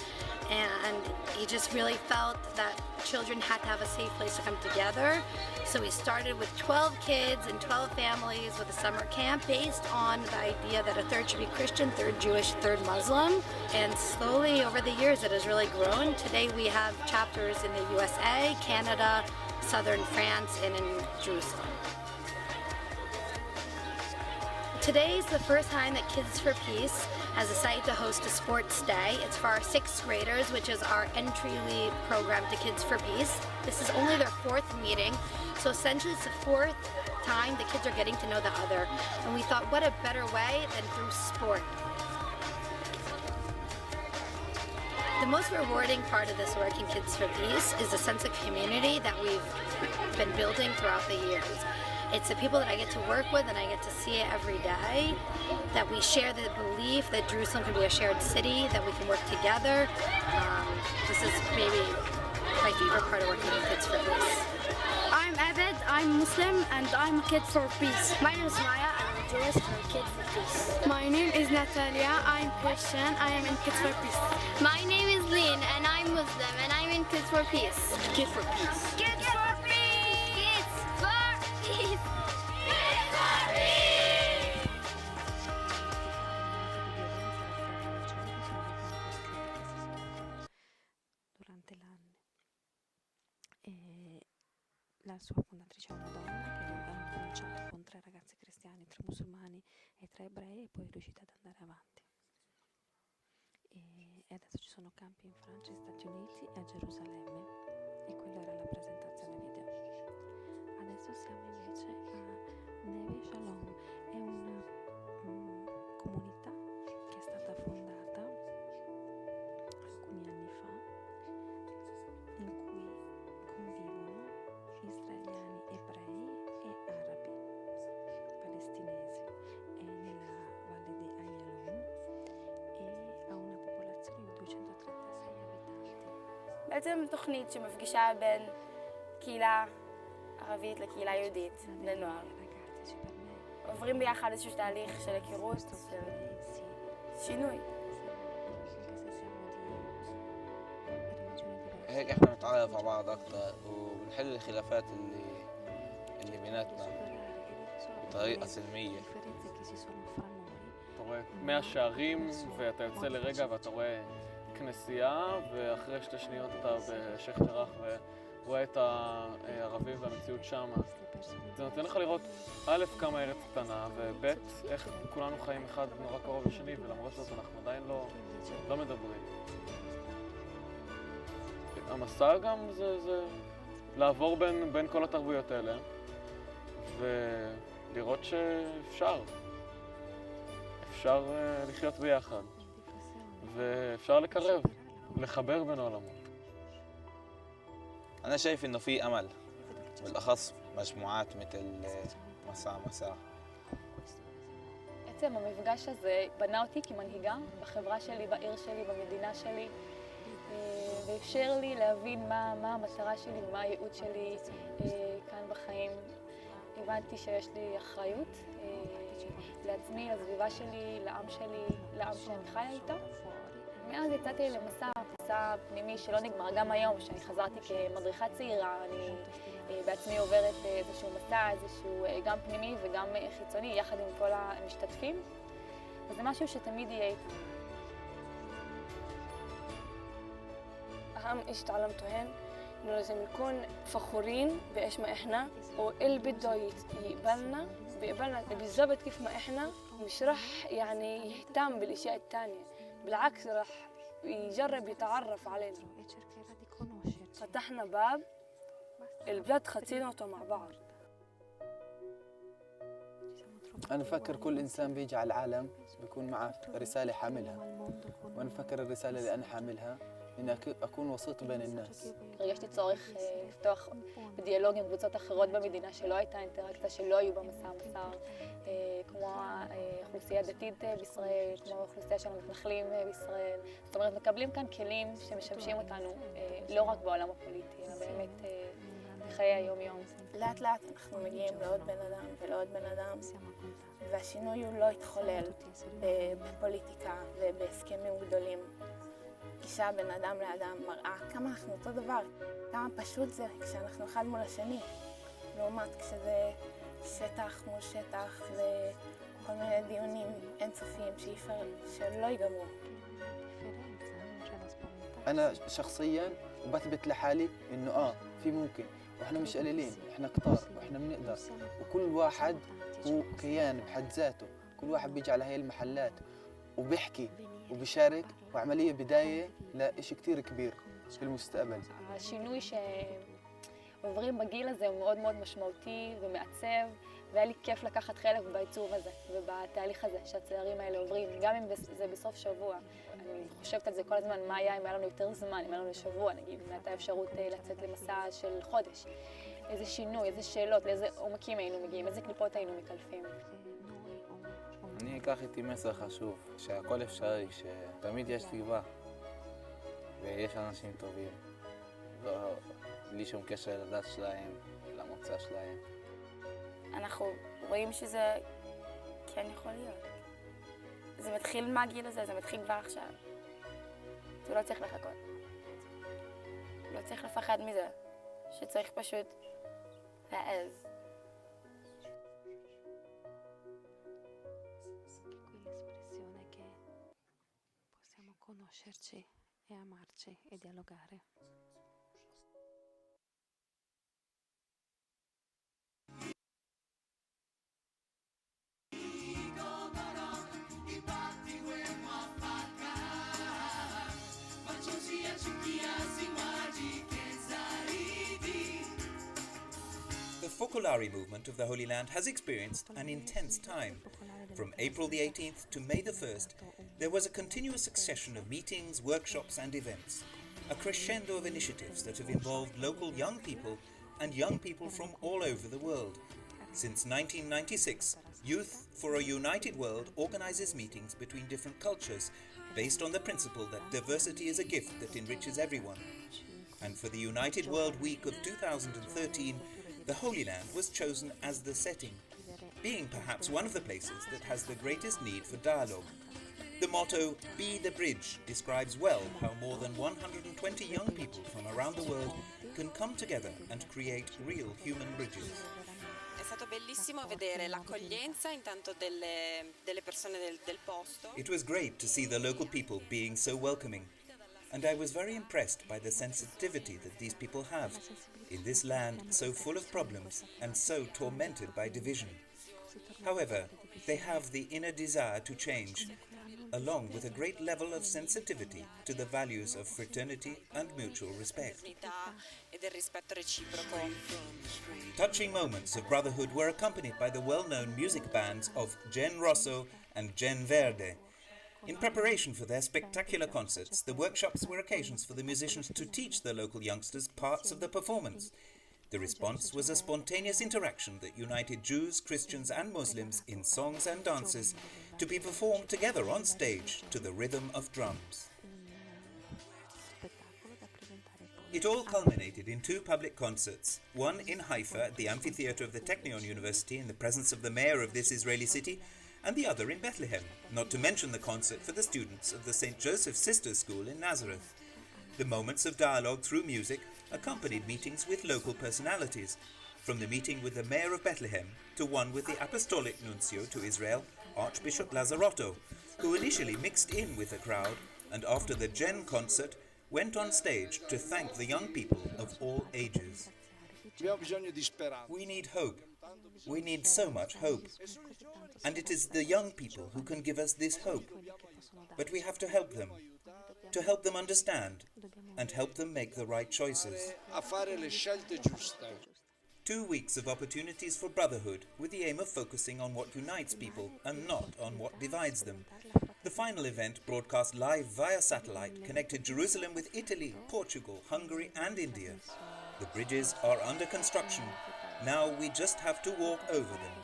And he just really felt that children had to have a safe place to come together. So we started with 12 kids and 12 families with a summer camp based on the idea that a third should be Christian, third Jewish, third Muslim. And slowly over the years it has really grown. Today we have chapters in the USA, Canada, southern France, and in Jerusalem. Today is the first time that Kids for Peace has decided to host a sports day. It's for our 6th graders, which is our entry program to Kids for Peace. This is only their 4th meeting, so essentially it's the 4th time the kids are getting to know the other. And we thought, what a better way than through sport. The most rewarding part of this work in Kids for Peace is the sense of community that we've been building throughout the years. It's the people that I get to work with and I get to see it every day, that we share the belief that Jerusalem can be a shared city, that we can work together. This is maybe my favorite part of working with Kids for Peace. I'm Abed, I'm Muslim, and I'm a Kid for Peace. My name is Maya, I'm Jewish, and I'm Kid for Peace. My name is Natalia, I'm Christian, I am in Kids for Peace. My name is Lynn, and I'm Muslim, and I'm in Kids for Peace. Kid for Peace. Kids for Peace! Kids for Peace! Kids for Peace! Durante l'anno. La sua fondatrice è una donna che aveva cominciato con 3 ragazzi cristiani, 3 musulmani e 3 ebrei, e poi è riuscita ad andare avanti. E adesso ci sono campi in Francia, negli Stati Uniti e a Gerusalemme, e quella era la presentazione video. Adesso siamo invece a Neve Shalom, è una comunità che è stata fondata alcuni anni fa, in cui convivono israeliani, ebrei e arabi palestinesi. È nella valle di Ayalon e ha una popolazione di 236 abitanti. בעצם תוכנית שמפגישה בין קהילה ערבית לקהילה יהודית, בני נוער. עוברים ביחד איזשהו תהליך של היכרות, של שינוי. هيك احنا بنتعرف على بعض اكتر وبنحل الخلافات اللي بيناتنا بطريقه سلميه. אתה רואה 100 שערים ואתה יוצא לרגע ואתה רואה כנסייה, ואחרי 2 שניות אתה בשייח' ג'ראח ורואה את הערבים והמציאות שם. זה נותן לך לראות א', כמה ארץ קטנה, וב', איך כולנו חיים אחד נורא קרוב לשני, ולמרות זאת אנחנו עדיין לא מדברים. המסע גם זה לעבור בין כל התרבויות האלה ולראות שאפשר לחיות ביחד ואפשר לקרב, לחבר בין העולמות. أنا شايف إنه في أمل بالأخص مجموعات مثل مساء. בעצם המפגש הזה בנה אותי כמנהיגה בחברה שלי, בעיר שלי, במדינה שלי, ואפשר לי להבין מה המטרה שלי ומה הייעוד שלי כאן בחיים. הבנתי שיש לי אחריות לעצמי, לסביבה שלי, לעם שלי, לעם שאני חיה איתו. מאז יצאתי למסע פנימי שלא נגמר, גם היום, כשאני חזרתי כמדריכה צעירה, אני בעצמי עוברת איזשהו מסע, איזשהו גם פנימי וגם חיצוני, יחד עם כל המשתתפים, וזה משהו שתמיד יהיה איתם. أهم إشي تعلمته هون إنه لازم نكون فخورين بإيش ما إحنا واللي بده يقبلنا بيقبلنا بالضبط كيف ما إحنا مش رح يعني يهتم بالأشياء التانية بالعكس رح يجرب يتعرف علينا فتحنا باب البلاد خاطينته مع بعض. أنا بفكر كل إنسان بيجي على العالم بيكون معه رسالة حاملها وأنا بفكر الرسالة اللي أنا حاملها إني أكون وسيط بين الناس. הרגשתי צורך לפתוח בדיאלוג עם קבוצות אחרות במדינה שלא הייתה אינטראקציה, שלא היו במסע כמו האוכלוסייה הדתית בישראל, כמו האוכלוסייה של המתנחלים בישראל. זאת אומרת, מקבלים כאן כלים שמשמשים אותנו לא רק בעולם הפוליטי, אלא באמת בחיי היום-יום. לאט לאט אנחנו מגיעים לעוד בן אדם ולעוד בן אדם, והשינוי הוא לא יתחולל בפוליטיקה ובהסכמים גדולים. גישה בין אדם לאדם מראה כמה אנחנו אותו דבר, כמה פשוט זה כשאנחנו אחד מול השני, לעומת כשזה שטח מול שטח וכל מיני דיונים אינסופיים שלא ייגמרו. أنا شخصياً بثبت لحالي إنه في ممكن وإحنا مش قليلين، إحنا كتار وإحنا بنقدر وكل واحد هو كيان بحد ذاته، كل واحد بيجي على هاي المحلات وبيحكي وبيشارك وعملية بداية لإشي كتير كبير في المستقبل. השינוי שעוברים בגיל הזה הוא מאוד מאוד משמעותי ומעצב, והיה לי כיף לקחת חלק בעיצוב הזה ובתהליך הזה שהצעירים האלה עוברים, גם אם זה בסוף שבוע. אני חושבת על זה כל הזמן, מה היה אם היה לנו יותר זמן, אם היה לנו שבוע, נגיד, אם הייתה אפשרות לצאת למסע של חודש. איזה שינוי, איזה שאלות, לאיזה עומקים היינו מגיעים, איזה קליפות היינו מקלפים. אני אקח איתי מסר חשוב, שהכל אפשרי, שתמיד יש תקווה ויש אנשים טובים, בלי שום קשר לדת שלהם, למוצא שלהם. אנחנו רואים שזה כן יכול להיות. זה מתחיל מהגיל הזה, זה מתחיל כבר עכשיו. זה לא צריך לחכות. לא צריך לפחד מזה, שצריך פשוט להעז. Conoscerci e amarci e dialogare. The Focolare movement of the Holy Land has experienced an intense time. From April the 18th to May the 1st, there was a continuous succession of meetings, workshops and events, a crescendo of initiatives that have involved local young people and young people from all over the world. Since 1996, Youth for a United World organizes meetings between different cultures based on the principle that diversity is a gift that enriches everyone. And for the United World Week of 2013, the Holy Land was chosen as the setting, being perhaps one of the places that has the greatest need for dialogue. The motto, Be the Bridge, describes well how more than 120 young people from around the world can come together and create real human bridges. È stato bellissimo vedere l'accoglienza intanto delle persone del posto. It was great to see the local people being so welcoming, and I was very impressed by the sensitivity that these people have in this land so full of problems and so tormented by division. However, they have the inner desire to change, along with a great level of sensitivity to the values of fraternity and mutual respect. e del rispetto reciproco. Touching moments of brotherhood were accompanied by the well-known music bands of Gen Rosso and Gen Verde. In preparation for their spectacular concerts, the workshops were occasions for the musicians to teach the local youngsters parts of the performance. The response was a spontaneous interaction that united Jews, Christians and Muslims in songs and dances to be performed together on stage to the rhythm of drums. It all culminated in two public concerts, one in Haifa at the amphitheater of the Technion University in the presence of the mayor of this Israeli city, and the other in Bethlehem, not to mention the concert for the students of the St. Joseph Sisters School in Nazareth. The moments of dialogue through music accompanied meetings with local personalities, from the meeting with the mayor of Bethlehem to one with the apostolic nuncio to Israel, Archbishop Lazzarotto, who initially mixed in with the crowd and after the Gen concert went on stage to thank the young people of all ages. We need hope. We need so much hope. And it is the young people who can give us this hope. But we have to help them understand, and help them make the right choices. 2 weeks of opportunities for brotherhood with the aim of focusing on what unites people and not on what divides them. The final event, broadcast live via satellite, connected Jerusalem with Italy, Portugal, Hungary and India. The bridges are under construction. Now we just have to walk over them.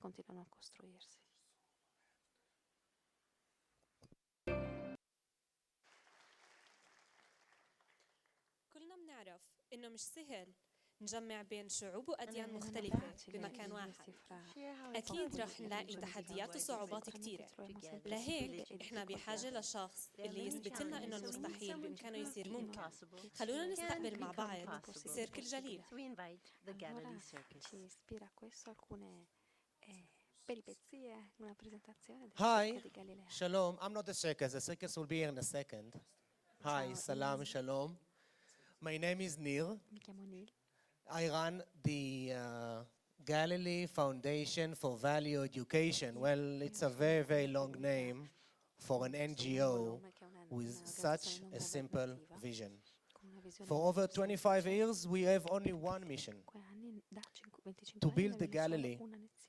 Continuano a costruirsi. كلنا بنعرف إنه مش سهل نجمع بين شعوب وأديان مختلفة بمكان واحد. أكيد رح نلاقي تحديات وصعوبات كتيرة. لهيك إحنا بحاجة لشخص اللي يثبت لنا إنه المستحيل بإمكانه يصير ممكن. خلونا نستقبل مع بعض سيرك الجليل. Allora ci ispira questo alcune peripezie, una presentazione del Hi, Circo di Galilea. Shalom. I'm not the circus. The circus will be here in a second. Hi, Salam, Shalom. My name is Nir. Mi chiamo Neil. I run the Galilee Foundation for Value Education. Well, it's a very, very long name for an NGO with such a simple vision. For over 25 years, we have only one mission: to build the Galilee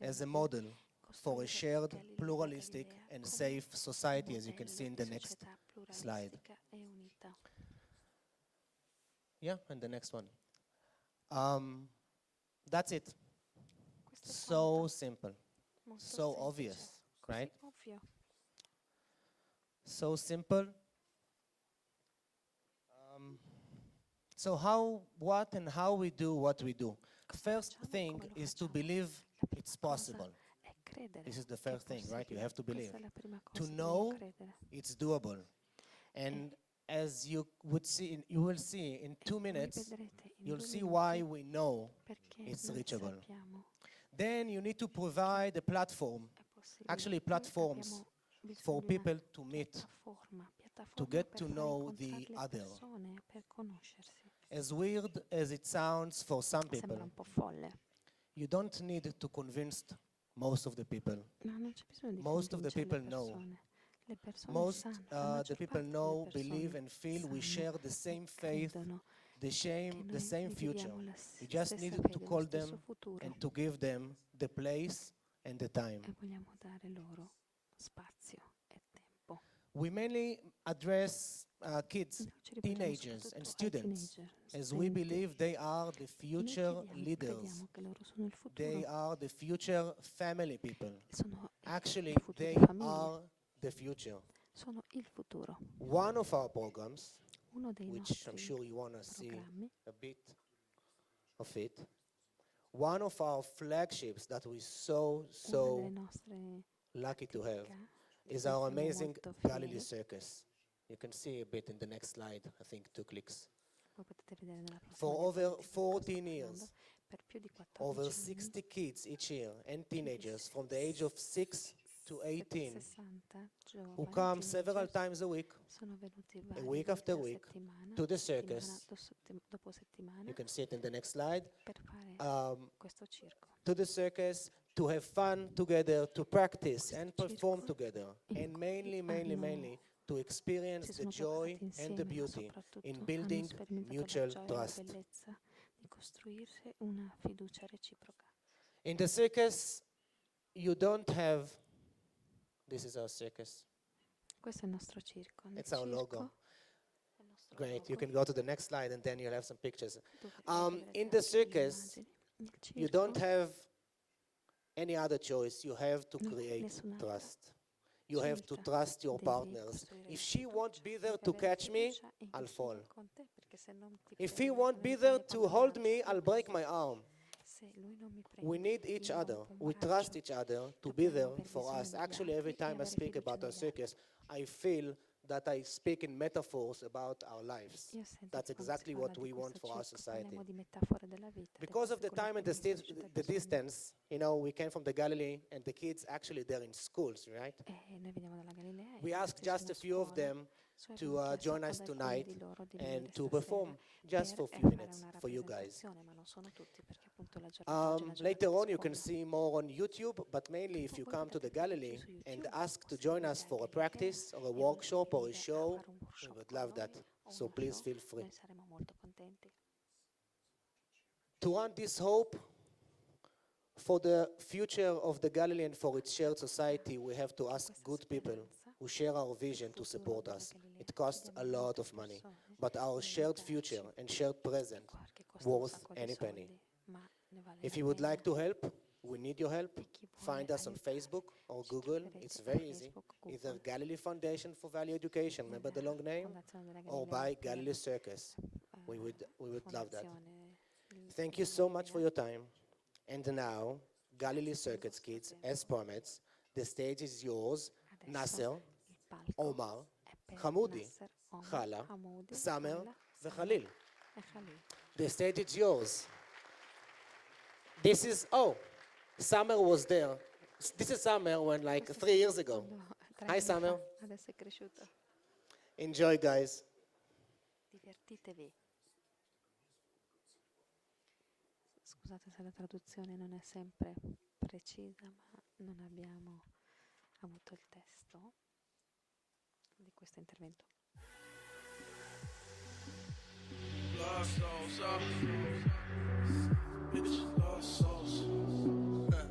as a model for a shared, pluralistic, and safe society, as you can see in the next slide. Yeah, and the next one. That's it. So simple, so obvious, right? So simple. So what and how we do what we do. First thing is to believe it's possible. This is the first thing, right? You have to believe. To know it's doable. And as you will see in 2 minutes, you'll see why we know it's reachable. Then you need to provide a platform, actually platforms for people to meet, to get to know the other. As weird as it sounds for some people, you don't need to convince most of the people. Most of the people know. Most the people know, believe and feel we share the same faith, the same future. We just need to call them and to give them the place and the time. We mainly address kids, teenagers and students, as we believe they are the future leaders. They are the future family people. Actually, they are the future. One of our programs, which I'm sure you want to see a bit of it, one of our flagships that we're so lucky to have is our amazing Galilee Circus. You can see a bit in the next slide, I think 2 clicks. For over 14 years, over 60 kids each year and teenagers from the age of 6 to 18 who come several times a week after week, to the circus. You can see it in the next slide. To the circus to have fun together, to practice and perform together, and mainly to experience the joy and the beauty in building mutual trust. Di costruirsi una fiducia reciproca. In the circus, you don't have, this is our circus. Questo è il nostro circo. Nel It's our circo logo. è il nostro Great, logo. you can go to the next slide and then you'll have some pictures. Vedrete In the anche le circus, immagini. Nel you circo don't have any other choice. You have to No, create nessun'altra trust. You have to scelta. trust your Devi partners. costruire If she fiducia. won't be there Devi to avere catch me, fiducia in chi I'll sia fall. con te, perché se non ti If he prende, won't non be ti there prende to con hold mano, me, I'll break my arm. se lui non mi prende, We need each io other. rompo un We braccio. trust each other to be Dobbiamo there aver for bisogno us. degli Actually, altri every e time I avere speak fiducia about our negli altri. circus, I feel that I speak in metaphors about our lives. Io sento That's che quando exactly si what parla we di want questo for our circo, society. parliamo di metafore della vita, Because of the quello time and che the, la società the bisogna. distance, you know, we came from the Galilee and the kids actually they're in schools, right? Noi veniamo dalla Galilea. We i asked ragazzi just a sono few of scuola. them Abbiamo to chiesto join ad us alcuni tonight di loro di and venire to stasera perform just for a per few fare minutes una for you guys. rappresentazione, ma non sono tutti perché appunto la giornata oggi è una giornata Later di on, you can scuola. see more on YouTube, but mainly if you come to the Galilee and ask to join us for a practice or a workshop or a show, we would love that. So please feel free. Noi saremo molto contenti. To want this hope for the future of the Galilee and for its shared society, we have to ask good people who share our vision to support us. It costs a lot of money, but our shared future and shared present worth any penny. If you would like to help, we need your help. Find us on Facebook or Google. It's very easy. Either Galilee Foundation for Value Education, remember the long name, or by Galilee Circus. We would love that. Thank you so much for your time. And now, Galilee Circuits kids, as promised, the stage is yours. Nasser, Omar, Hamoudi, Khala, Samer, and Khalil. The stage is yours. This is, Samer was there. This is Samer when like 3 years ago. Hi, Samer. Adesso è cresciuto. Enjoy, guys. Divertitevi. Scusate se la traduzione non è sempre precisa, ma non abbiamo avuto il testo di questo intervento. Lost souls, bitch, lost souls.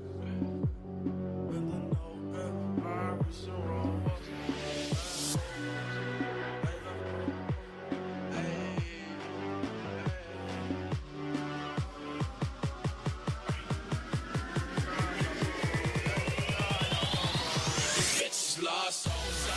Bitches lost souls,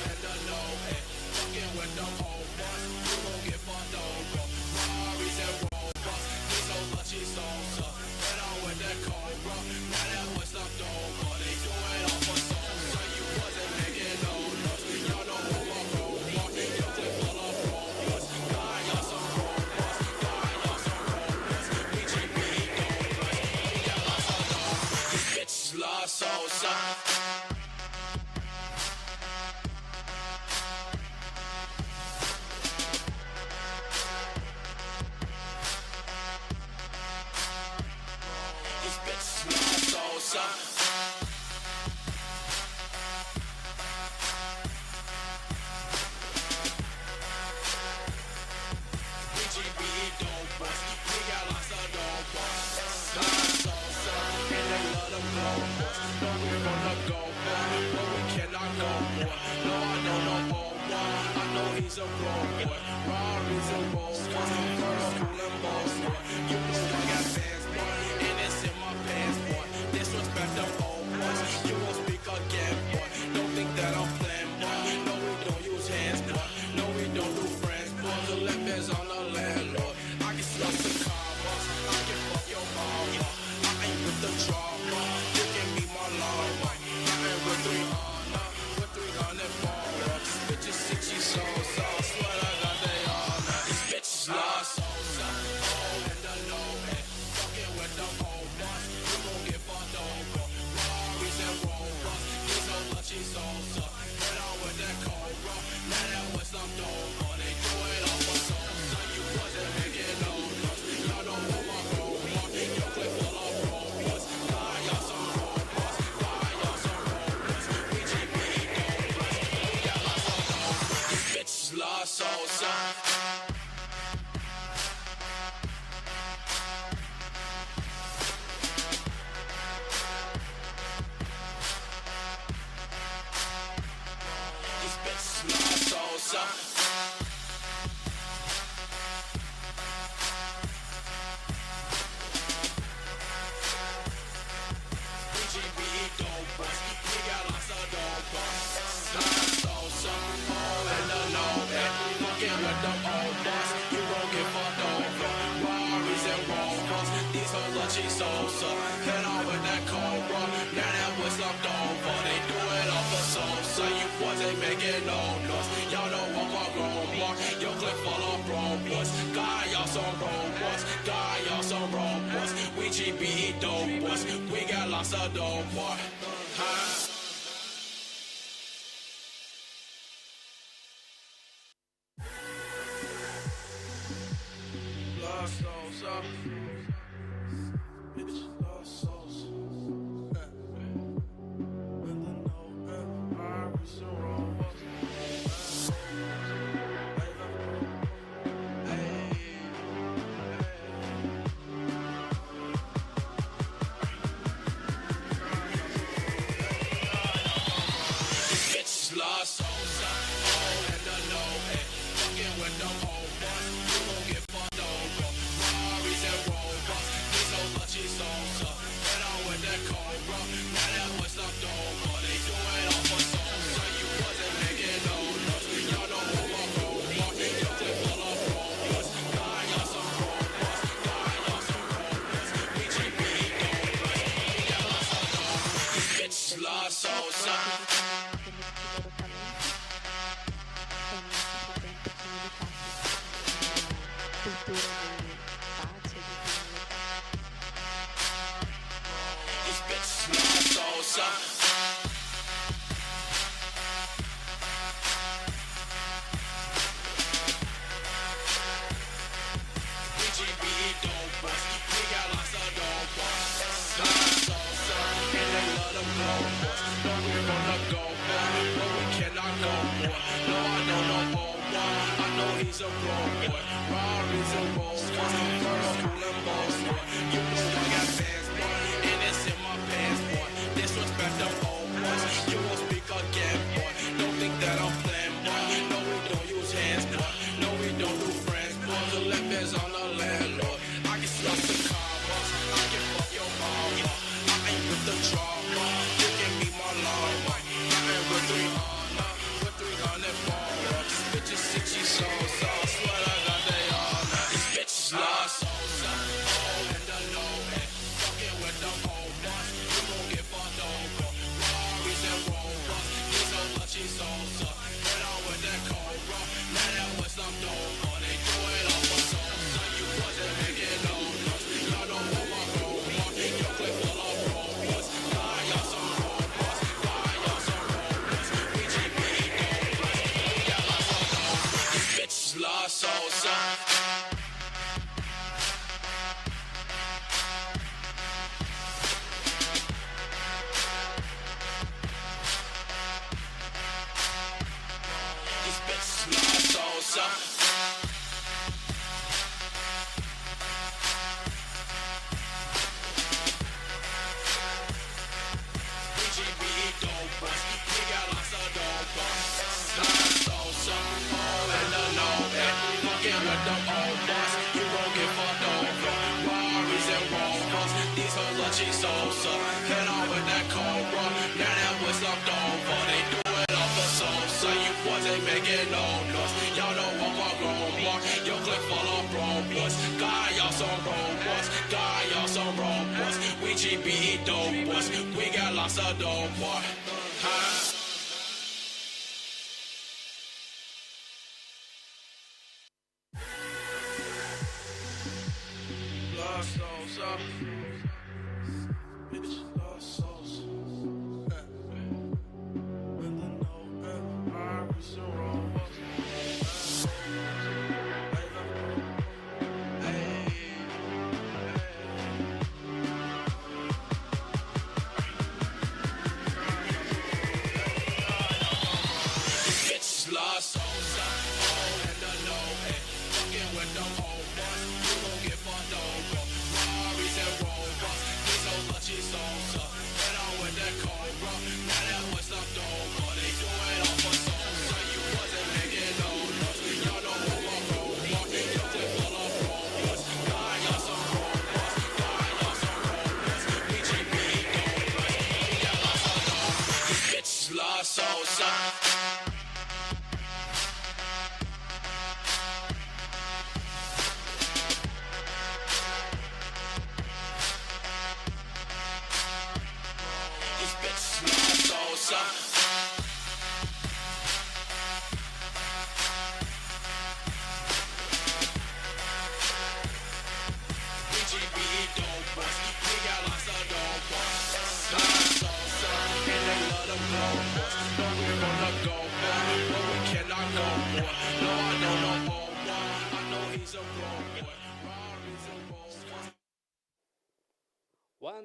and I know it. Fucking with them old ones, you gon' get fucked over. Ferraris and Rovers, they so lucky souls. Hit on with that Cobra, now that what's left over. They do it all for souls, so you wasn't making no notes. Y'all know who I'm rolling, y'all just full of rollers. God, y'all some rollers, God, y'all some rollers. BGB dollars, we got lots of dollars. These bitches lost souls, These bitches lost souls, BGB dope boys, we got lots of dope boys. Lost souls, and they love them dope boys. No, we wanna go, boy, but we cannot go, boy. No, I don't know old boy, I know he's a pro boy. Rari's a Rolls Royce, first school and boss boy. You know I got fans, boy, and it's in my pants, boy. Disrespect them old boys, you won't speak again, boy. Don't think that I'm playing, boy. No, we don't use hands, boy. No, we don't do friends, boy. The left is on the landlord. I can sell some carbons, I can fuck your mama. I ain't with the drama, you can be my llama. I ain't with 300, with 300 ballers. These bitches 60 souls, so I swear I got they all now. These bitches lost souls, and I know it. Fucking with them lost souls. These bitches lost souls. Sosa, head on with that Cobra. Now that was locked over, they do it off of Sosa. You boys ain't making no noise. Y'all don't walk on roadblocks. Your clip full of robots. God, y'all some robots. God, y'all some robots. We GBE dope boys. We got lots of dope boy. Lost souls up. Bitch, lost souls. Lost souls, all in the know it. Fucking with them old boys, you gon' get fucked over. Ferraris and Rovers, these so lucky souls. Head on with that Cobra, now that was left over. They do it all for souls, so you wasn't making no noise. Y'all know who I'm Rover, your clip full of Rovers. God, y'all some Rovers, God, y'all some Rovers. We GBE Rovers, we got lots of Rovers. These bitches lost souls. These bitches lost souls. We GBE dope boys. We got lots of dope boys. Lost souls, and they love them dope boys. No, we wanna go, boy, but we cannot go, boy. No, I know no old boy. I know he's a pro boy. Ferraris and Rolls, Pearl, cool and boss, boy. You know I got fans, boy, and it's in my pants, boy. Disrespect them old boys. You won't speak again, boy. Don't think that I'm playing, boy. No, we don't use hands, boy. No, we don't do friends, boy. The left is on the landlord. I get lost in combos. I can fuck your mama. I ain't with the drama. You can be my llama. I ain't with 300. With 300 ballers. Bitches 60 souls. So I swear I got they all now. These bitches lost souls. All in the know it. Fucking with them old boys. You gon' get fucked over. Ferraris and Rovers. These so lucky souls. Head on with that Cobra. Now that was left over. They do it all for souls. So you wasn't making no noise. Y'all don't want my Rover. Your clip full of Rovers. God, y'all some Rovers. God, y'all some Rovers. We GBE dope boys. We got lots of Rovers. These bitches lost souls. These bitches lost souls. We GBE dope boys. We got lots of dope boys. Lost souls. All in the know it. Fucking with them old boys. You gon' get fucked over. Ferraris and Rovers. These are lucky souls. Head on with that Cobra. Now that was left over. They do it all for souls. So you boys ain't making no noise. Y'all don't walk on roadblocks. Your clip full of robots. God, y'all some robots. God, y'all some robots. We GBE dope boys. We got lots of dope boy. Lost souls up. Bitch, lost souls. Ferraris and Rovers.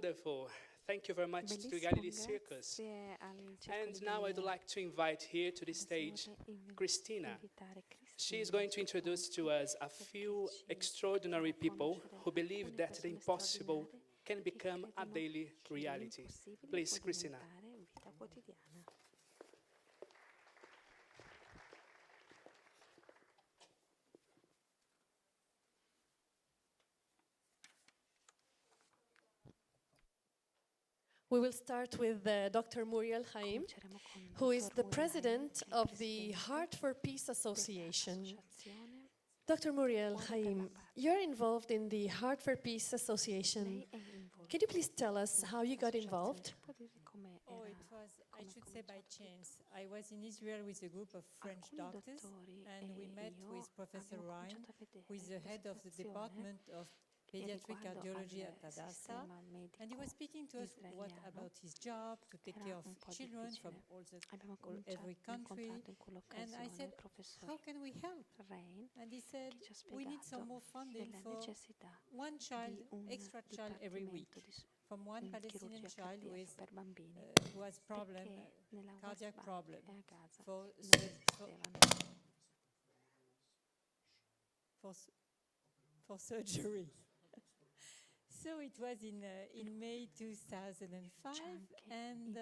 wonderful. Thank you very much to Bellissimo, Galilee Circus. grazie al Circolo And di now I'd Galilea. like to invite here to the stage Christina. Invitare She is going to introduce to us a few extraordinary people who believe that the impossible can become a daily reality. Please, Christina. diventare vita quotidiana. We will start with Dr. Muriel Haim, who is the president of the Heart for Peace Association. Dr. Muriel Haim, you're involved in the Heart for Peace Association. Can you please tell us how you got involved? Oh, it was, I should say, by chance. I was in Israel with a group of French doctors, and we met with Professor Ryan, who is the head of the Department of Pediatric Cardiology at Hadassah, and he was speaking to us about his job to take care of children from every country. And I said, how can we help? And he said, we need some more funding for one child, extra child every week, from one Palestinian child who has problem, cardiac problem, for surgery. So it was in May 2005, and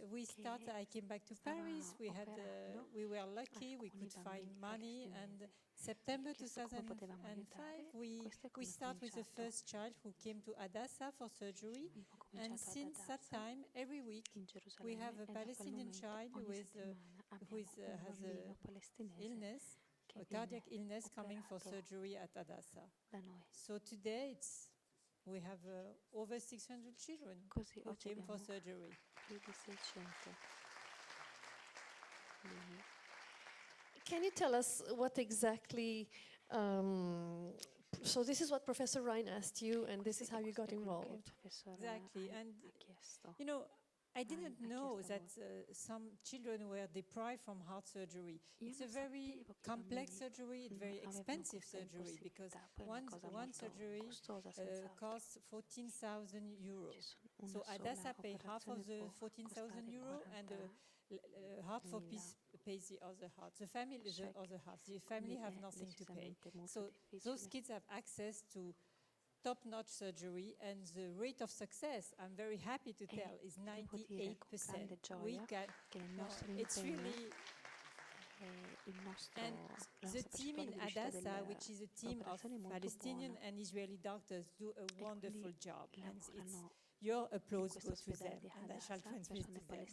we started. I came back to Paris. We were lucky. We could find money, and September 2005, we start with the first child who came to Hadassah for surgery, and since that time, every week we have a Palestinian child who has a illness, a cardiac illness, coming for surgery at Hadassah. So today we have over 600 children who came for surgery. Can you tell us what exactly, so this is what Professor Ryan asked you, and this is how you got involved. Exactly, and you know, I didn't know that some children were deprived from heart surgery. It's a very complex surgery, it's very expensive surgery, because one surgery costs 14,000 euros. So Hadassah pays half of the 14,000 euros, and Heart for Peace pays the other half. The family have nothing to pay. So those kids have access to top-notch surgery, and the rate of success, I'm very happy to tell, is 98%. It's really... And the team in Hadassah, which is a team of Palestinian and Israeli doctors, do a wonderful job. And your applause goes to them, and I shall transmit to them.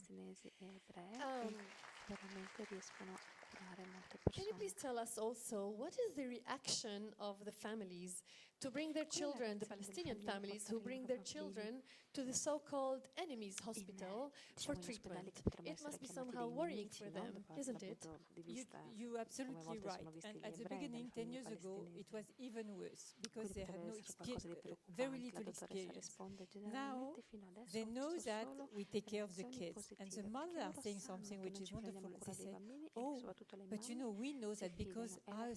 Can you please tell us also, what is the reaction of the families to bring their children, the Palestinian families who bring their children to the so-called enemies hospital for treatment? It must be somehow worrying for them, isn't it? You're absolutely right. And at the beginning, 10 years ago, it was even worse, because they had very little experience. Now, they know that we take care of the kids. And the mother are saying something which is wonderful. They say, oh, but you know, we know that because our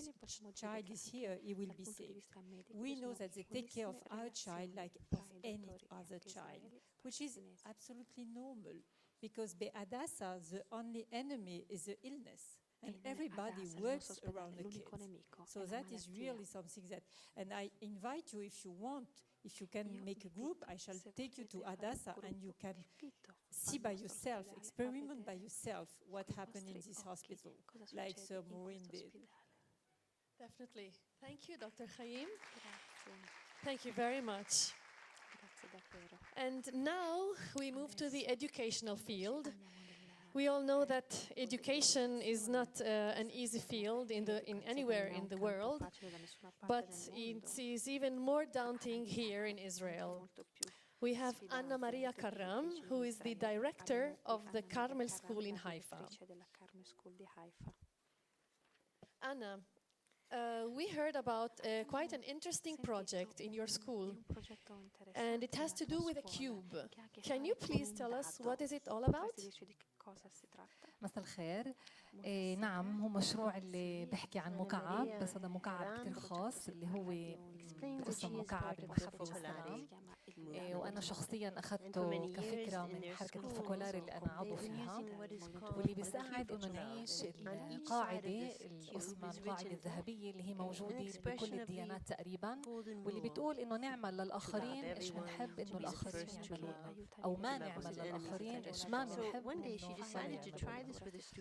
child is here, he will be saved. We know that they take care of our child like of any other child, which is absolutely normal, because by Hadassah, the only enemy is the illness. And everybody works around the kids. So that is really something that, and I invite you, if you want, if you can make a group, I shall take you to Hadassah, and you can see by yourself, experiment by yourself what happened in this hospital, like Sir Maureen did. Definitely. Thank you, Dr. Haim. Thank you very much. And now we move to the educational field. We all know that education is not an easy field in anywhere in the world, but it is even more daunting here in Israel. We have Anna Maria Karam, who is the director of the Carmel School in Haifa. Anna, we heard about quite an interesting project in your school, and it has to do with a cube. Can you please tell us what is it all about? مساء الخير. نعم، هو مشروع اللي بحكي عن مكعب، بس هذا مكعب كتير خاص اللي هو باسم مكعب المحبة والسلام. وأنا شخصيا أخذته كفكرة من حركة الفوكولاري اللي أنا عضو فيها، واللي بيساعد إنه نعيش القاعدة اللي اسمها القاعدة الذهبية اللي هي موجودة بكل الديانات تقريبا، واللي بتقول إنه نعمل للآخرين إيش بنحب إنه الآخرين يعملوا، أو ما نعمل للآخرين إيش ما بنحب إنه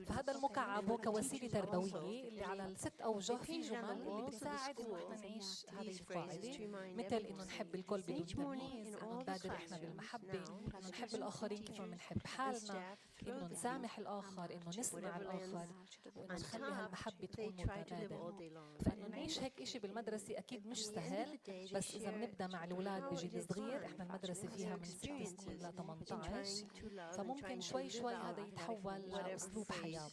فهذا المكعب هو كوسيلة تربوية اللي على ال6 أوجه في جمل اللي بتساعد إنه إحنا نعيش هذه القاعدة، مثل إنه نحب الكل بدون تمييز، إنه نبادر إحنا بالمحبة، إنه نحب الآخرين كيف ما بنحب حالنا، إنه نسامح الآخر، إنه نسمع الآخر، وإنه نخلي هالمحبة تكون متبادلة. فإنه نعيش هيك إشي بالمدرسة أكيد مش سهل، بس إذا بنبدأ مع الأولاد بجيل صغير، إحنا المدرسة فيها من 6 سنين ل 18، فممكن شوي شوي هذا يتحول لأسلوب حياة.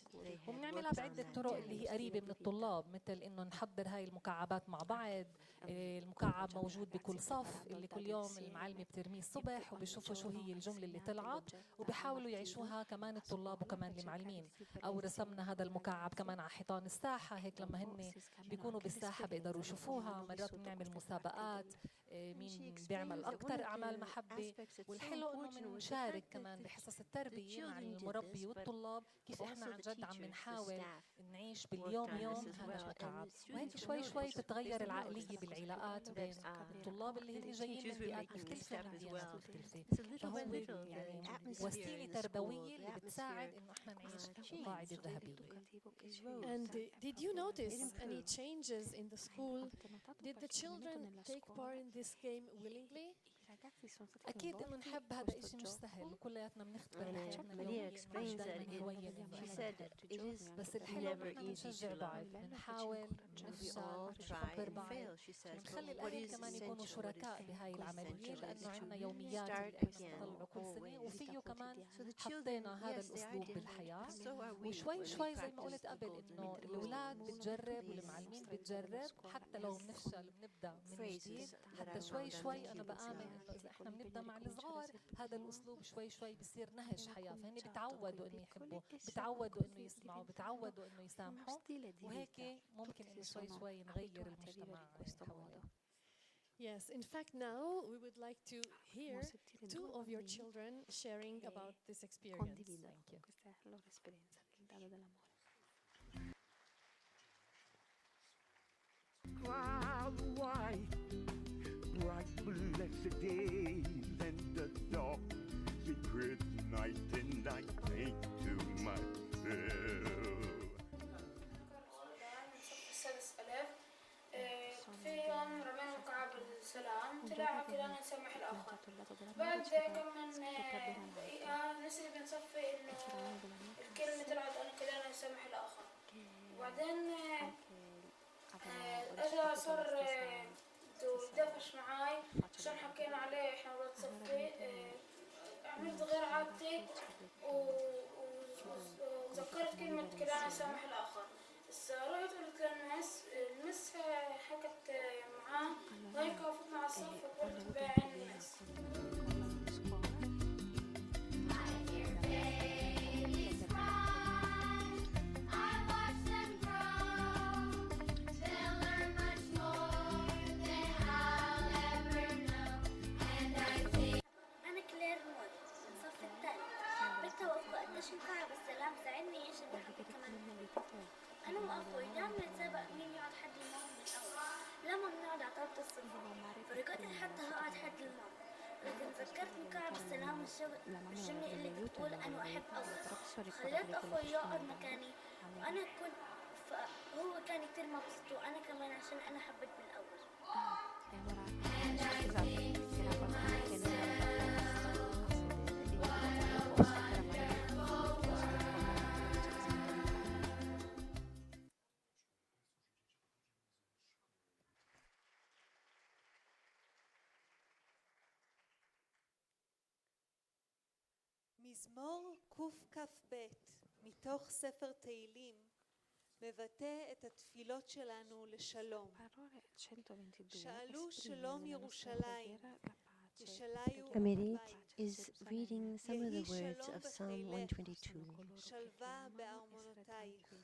وبنعملها بعدة طرق اللي هي قريبة من الطلاب، مثل إنه نحضر هاي المكعبات مع بعض. المكعب موجود بكل صف اللي كل يوم المعلمة بترميه الصبح وبيشوفوا شو هي الجملة اللي طلعت وبيحاولوا يعيشوها كمان الطلاب وكمان المعلمين. أو رسمنا هذا المكعب كمان على حيطان الساحة، هيك لما هن بيكونوا بالساحة بيقدروا يشوفوها. مرات بنعمل مسابقات مين بيعمل أكثر أعمال محبة، والحلو إنه بنشارك كمان بحصص التربية مع المربي والطلاب كيف إحنا عن جد عم بنحاول نعيش باليوم يوم هذا المكعب. وهيك شوي شوي تتغير العقلية بالعلاقات بين الطلاب اللي هن جايين من بيئات مختلفة ومن ديانات مختلفة. فهو يعني وسيلة تربوية اللي بتساعد إنه إحنا نعيش القاعدة الذهبية. And did you notice any changes in the school? Did the children take part in this game willingly? أكيد إنه نحب هذا إشي مش سهل وكلياتنا بنختبر بحياتنا اليومية، مش دايما هواية بس الحلو إنه إحنا بنشجع بعض، بنحاول نفشل، نخبر بعض، ونخلي الأهل كمان يكونوا شركاء بهاي العملية، لأنه عندنا يوميات بنطلعوا كل سنة، وفيه كمان حطينا هذا الأسلوب بالحياة. وشوي شوي زي ما قلت قبل إنه الأولاد بتجرب والمعلمين بتجرب، حتى لو بنفشل بنبدأ من جديد. حتى شوي شوي أنا بآمن إذا إحنا بنبدأ مع الصغار هذا الأسلوب شوي شوي بصير نهج حياة، فهن بتعودوا إنه يحبوا، بتعودوا إنه يسمعوا، بتعودوا إنه يسامحوا، وهيك ممكن إنه شوي شوي نغير المجتمع حوالينا. Yes, in fact now we would like to hear 2 of your children sharing about this experience. Cloud white, bright blessed days and the dark secret night, and I think to myself. السادس ألف في يوم رمينا مكعب السلام، طلع كلنا نسامح الآخر. بعد كم من دقيقة نسي بنصفي إنه الكلمة طلعت إنه كلنا نسامح الآخر. وبعدين أجا صار يدفش معاي عشان حكينا عليه إحنا ولاد صفي. عملت غير عادتي وذكرت كلمة كلنا نسامح الآخر. بس رحت قلت للمس، المس حكت معاه وهيك وقفتنا على الصف وقلت بعين المس. أنا كلير مول من صف الثالث. بالتوقع قديش مكعب السلام ساعدني أعيش المحبة كمان. أنا وأخوي دائما نتسابق مين يقعد حد الماما من الأول. لما بنقعد على طاولة الصفر فرقت حتى هقعد حد الماما، لكن تذكرت مكعب السلام والجملة اللي بتقول أنا أحب الله. خليت أخوي يقعد مكاني وأنا كنت هو كان كتير مبسوط وأنا كمان عشان أنا حبيت من الأول. מזמור קכ"ב מתוך ספר תהילים מבטא את התפילות שלנו לשלום. שאלו שלום ירושלים, ישליו הבית. is reading some of the words of Psalm 122.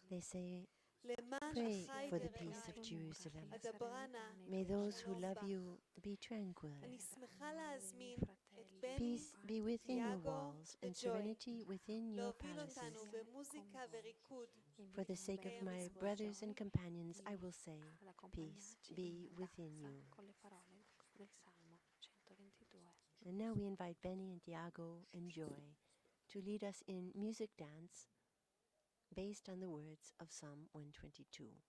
They say, "Pray for the peace of Jerusalem. May those who love you be tranquil. Peace be within your walls and serenity within your palaces. For the sake of my brothers and companions, I will say, peace be within you." And now we invite Benny and Tiago and Joy to lead us in music dance based on the words of Psalm 122.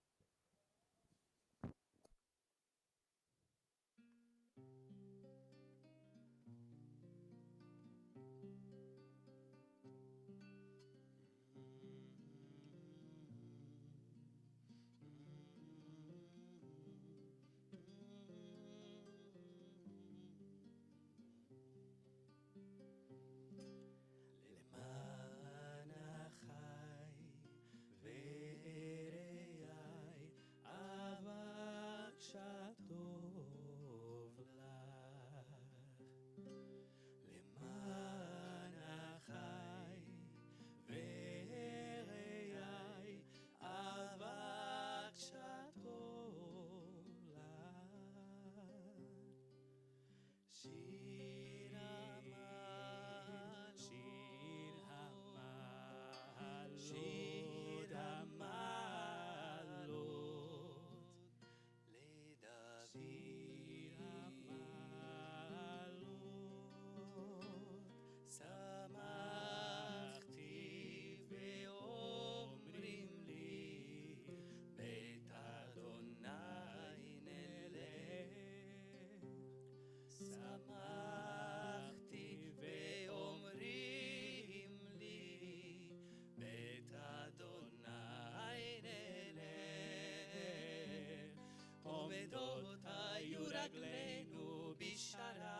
רגלינו בשערייך,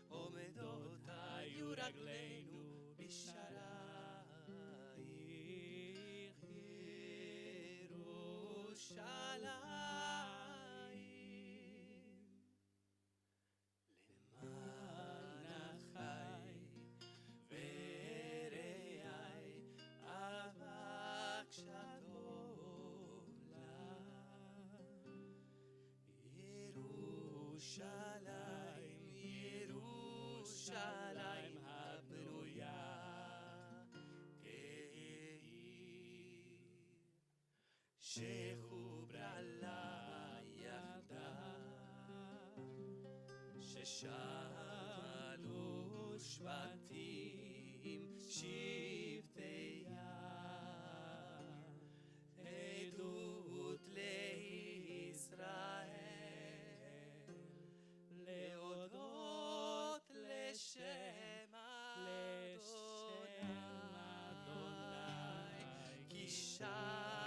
עומדות היו רגלינו בשערייך, ירושלים. למען החי ורעי אבק שטוב ירושלים, ירושלים הבנויה כעיר שחוברה לה יחדיו, ששאלו שבטים שבטיה עדות לישראל, להודות לשם אדוני, כי שמה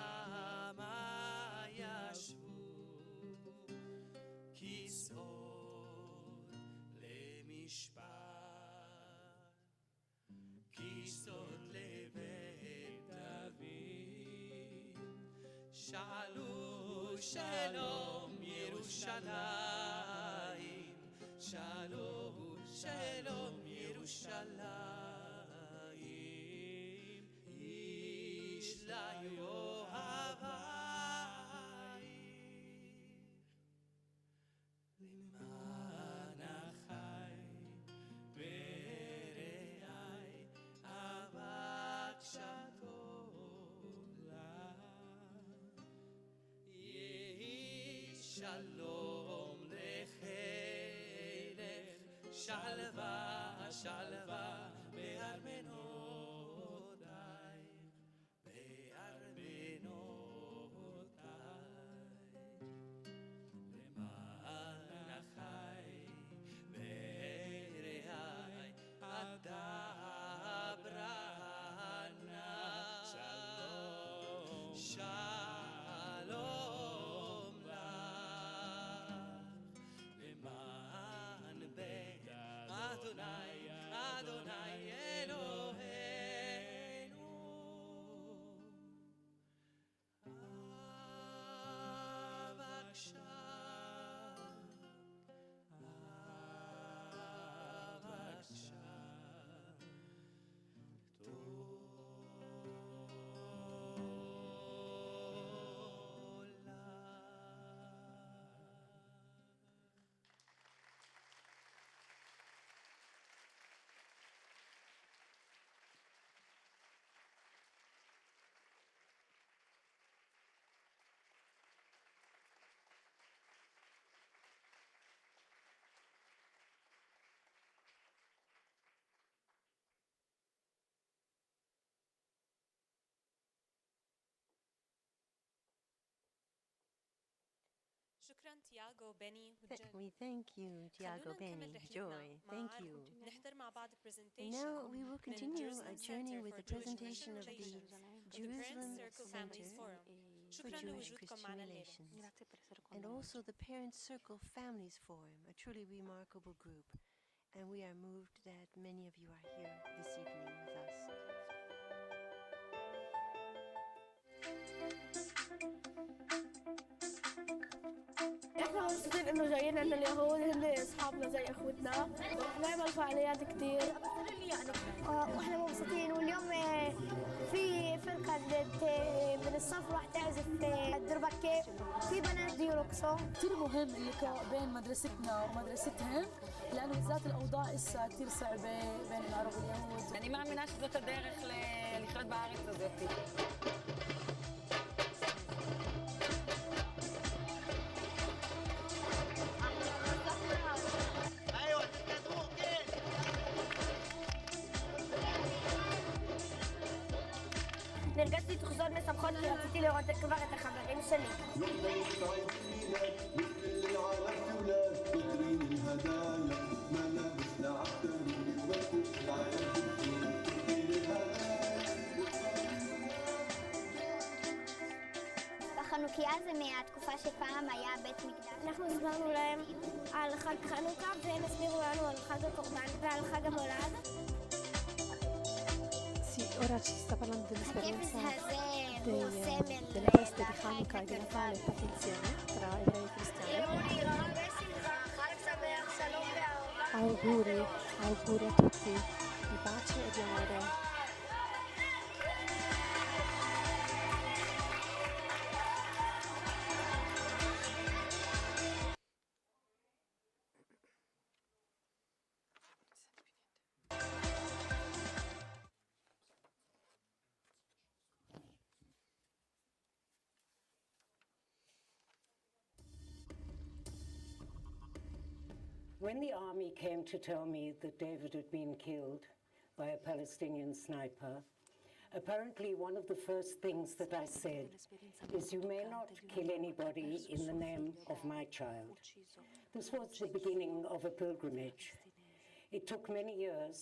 ישבו כיסאות למשפט, כיסאות לבית דוד. שאלו שלום ירושלים, שלום שלום ירושלים, איש לא יאהבייך. למען החי ורעי אבק שטוב לה, יהי שלום לחילך, שלווה שלווה בארמנותייך, בארמנותייך. למען החי ורעי אדברה נא, שלום שלום לך. למען בית אדוני, אדוני شكرا تياغو بني وجن. We thank you, Tiago, Benny, Joy. Thank you. نحضر مع بعض And presentation now we will من continue Jerusalem a journey Center with for the Jewish presentation of Christian the Relations Jerusalem of the Parents Circle Families Center Forum. for شكرا Jewish لوجودكم Christian معنا الليلة. Relations, and also the Parents Circle Families Forum, a truly remarkable group. And we are moved that many of you are here this evening with us. احنا مبسوطين انه جايين عند اليهود هن اصحابنا زي اخوتنا بنعمل فعاليات كتير واحنا مبسوطين واليوم في فرقة من الصف راح تعزف الدربكة في بنات يرقصوا. كثير مهم اللقاء بين مدرستنا ومدرستهم لأنه بالذات الأوضاع إسا كثير صعبة بين العرب واليهود. אני מאמינה שזאת הדרך לחיות בארץ הזאת. נרגשתי תחזור משמחות כי רציתי לראות כבר את החברים שלי. החנוכיה זה מהתקופה שפעם היה בית מקדש. אנחנו הסברנו להם על חג חנוכה והם הסבירו לנו על חג הקורבן ועל חג המולד. Sì, ora ci sta parlando dell'esperienza delle feste di Hanukkah e di Natale fatte insieme tra ebrei e cristiani. Auguri a tutti di pace e di amore. When the army came to tell me that David had been killed by a Palestinian sniper, apparently one of the first things that I said is, you may not kill anybody in the name of my child. This was the beginning of a pilgrimage. It took many years,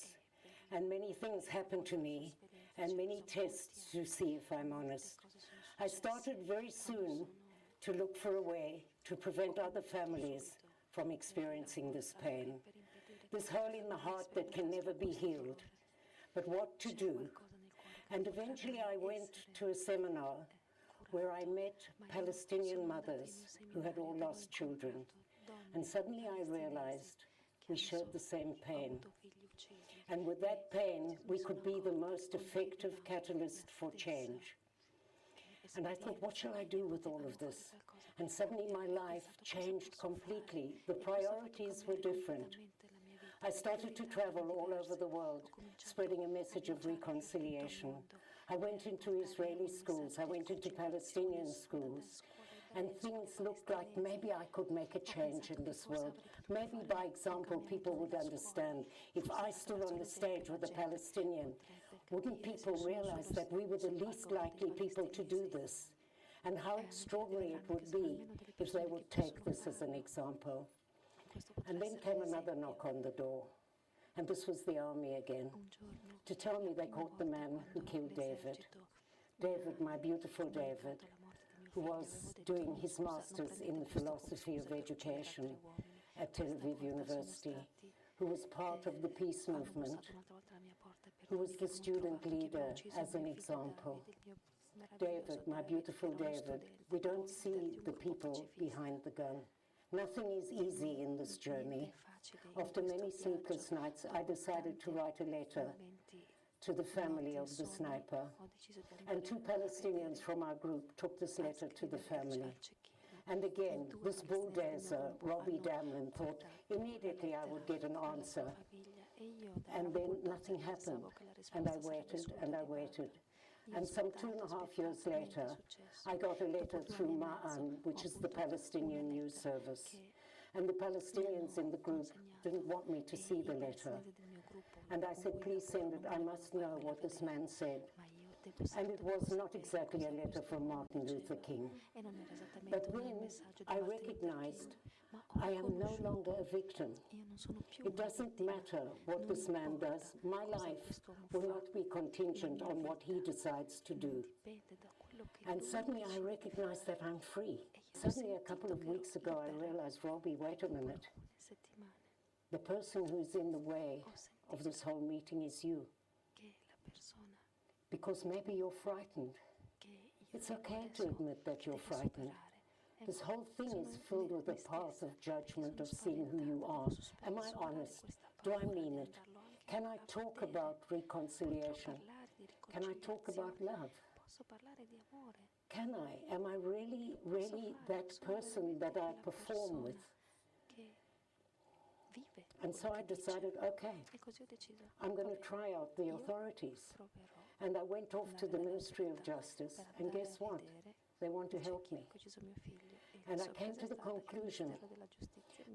and many things happened to me, and many tests to see if I'm honest. I started very soon to look for a way to prevent other families from experiencing this pain, this hole in the heart that can never be healed, but what to do. And eventually I went to a seminar where I met Palestinian mothers who had all lost children, and suddenly I realized we shared the same pain. And with that pain, we could be the most effective catalyst for change. And I thought, what shall I do with all of this? And suddenly my life changed completely. The priorities were different. I started to travel all over the world, spreading a message of reconciliation. I went into Israeli schools, I went into Palestinian schools, and things looked like maybe I could make a change in this world. Maybe by example, people would understand. If I stood on the stage with a Palestinian, wouldn't people realize that we were the least likely people to do this? And how extraordinary it would be if they would take this as an example. And then came another knock on the door. And this was the army again, to tell me they caught the man who killed David. David, my beautiful David, who was doing his master's in philosophy of education at Tel Aviv University, who was part of the peace movement, who was the student leader as an example. David, my beautiful David, we don't see the people behind the gun. Nothing is easy in this journey. After many sleepless nights, I decided to write a letter to the family of the sniper. And 2 Palestinians from our group took this letter to the family. And again, this bulldozer, Robbie Damlin, thought immediately I would get an answer. And then nothing happened. And I waited and I waited. And some 2.5 years later, I got a letter through Ma'an, which is the Palestinian news service. And the Palestinians in the group didn't want me to see the letter. And I said, please send it. I must know what this man said. and it was not exactly a letter from Martin Luther King. But then I recognized I am no longer a victim. It doesn't matter what this man does. My life will not be contingent on what he decides to do. And suddenly I recognized that I'm free. Suddenly a couple of weeks ago I realized, Robbie, wait a minute. The person who's in the way of this whole meeting is you. Because maybe you're frightened. It's okay to admit that you're frightened. This whole thing is filled with a path of judgment, of seeing who you are. Am I honest? Do I mean it? Can I talk about reconciliation? Can I talk about love? Can I? Am I really that person that I perform with? And so I decided, okay, I'm going to try out the authorities. And I went off to the Ministry of Justice, and guess what? They want to help me. And I came to the conclusion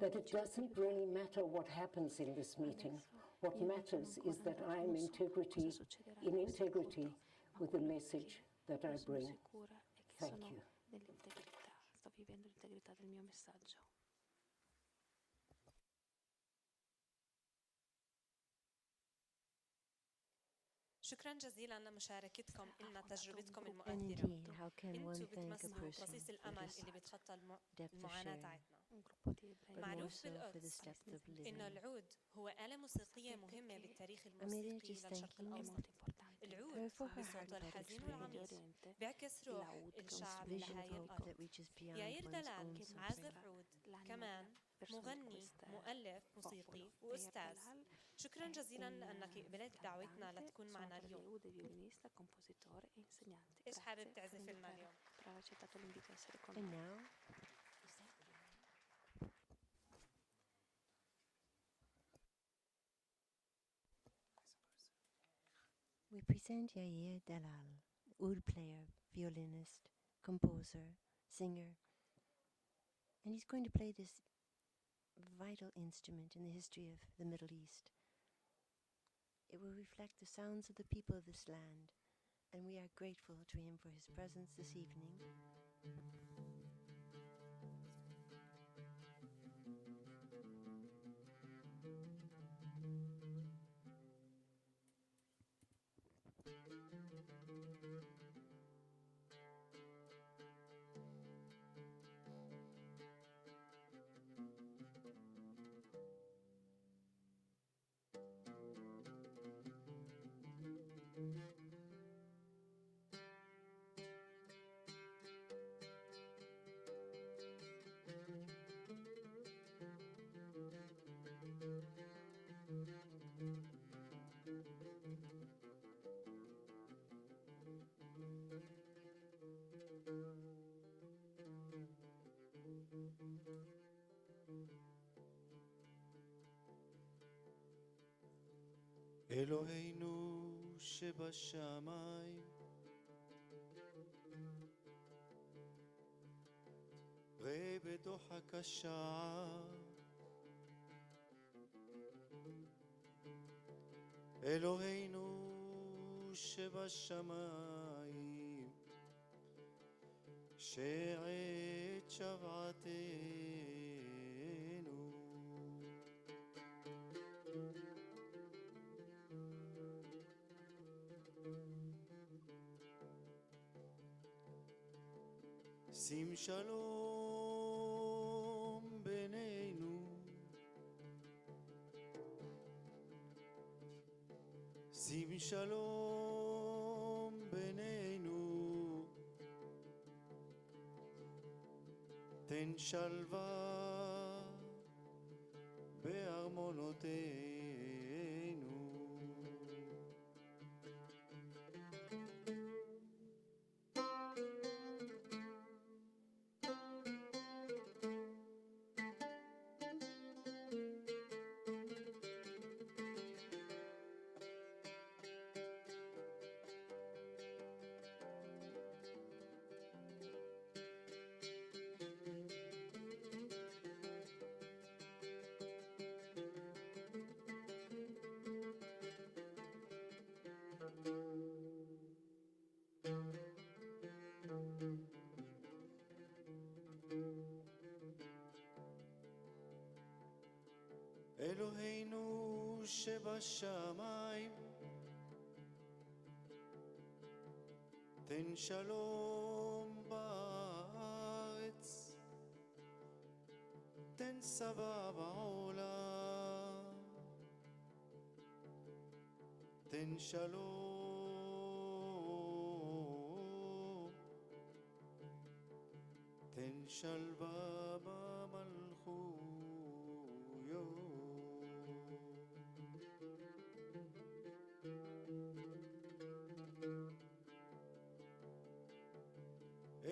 that it doesn't really matter what happens in this meeting. What matters is that I am in integrity with the message that I bring. Thank you. Sto vivendo l'integrità del mio messaggio. شكرا جزيلا لمشاركتكم لنا تجربتكم And المؤثرة. indeed, how can one انتوا thank a بتمثلوا person رصيص for الأمل his اللي بتخطى depth of المعاناة sharing, تاعتنا. but more معروف so for this بالقدس depth of living? إنه العود هو آلة موسيقية مهمة بالتاريخ Amelia الموسيقي just للشرق thanking الأوسط. العود her for her بصوته heartfelt الحزين والعميق experience, بيعكس روح this الشعب vision of لهاي hope الأرض. that reaches beyond ياير one's دلال own عازف suffering. عود كمان مغني مؤلف موسيقي وأستاذ. شكرا جزيلا لأنك قبلت دعوتنا لتكون معنا اليوم. إيش حابب تعزف لنا اليوم؟ And now, we present Yair Dalal, oud player, violinist, composer, singer, and he's going to play this vital instrument in the history of the Middle East. It will reflect the sounds of the people of this land, and we are grateful to him for his presence this evening. אלוהינו שבשמיים, ראה בדוחק השעה, אלוהינו שבשמיים, שעת שובעתנו. שים שלום בינינו, שים שלום בינינו, תן שלווה בארמונותינו. אלוהינו שבשמיים, תן שלום בארץ, תן צבא בעולם, תן שלום, תן שלווה במלכויות.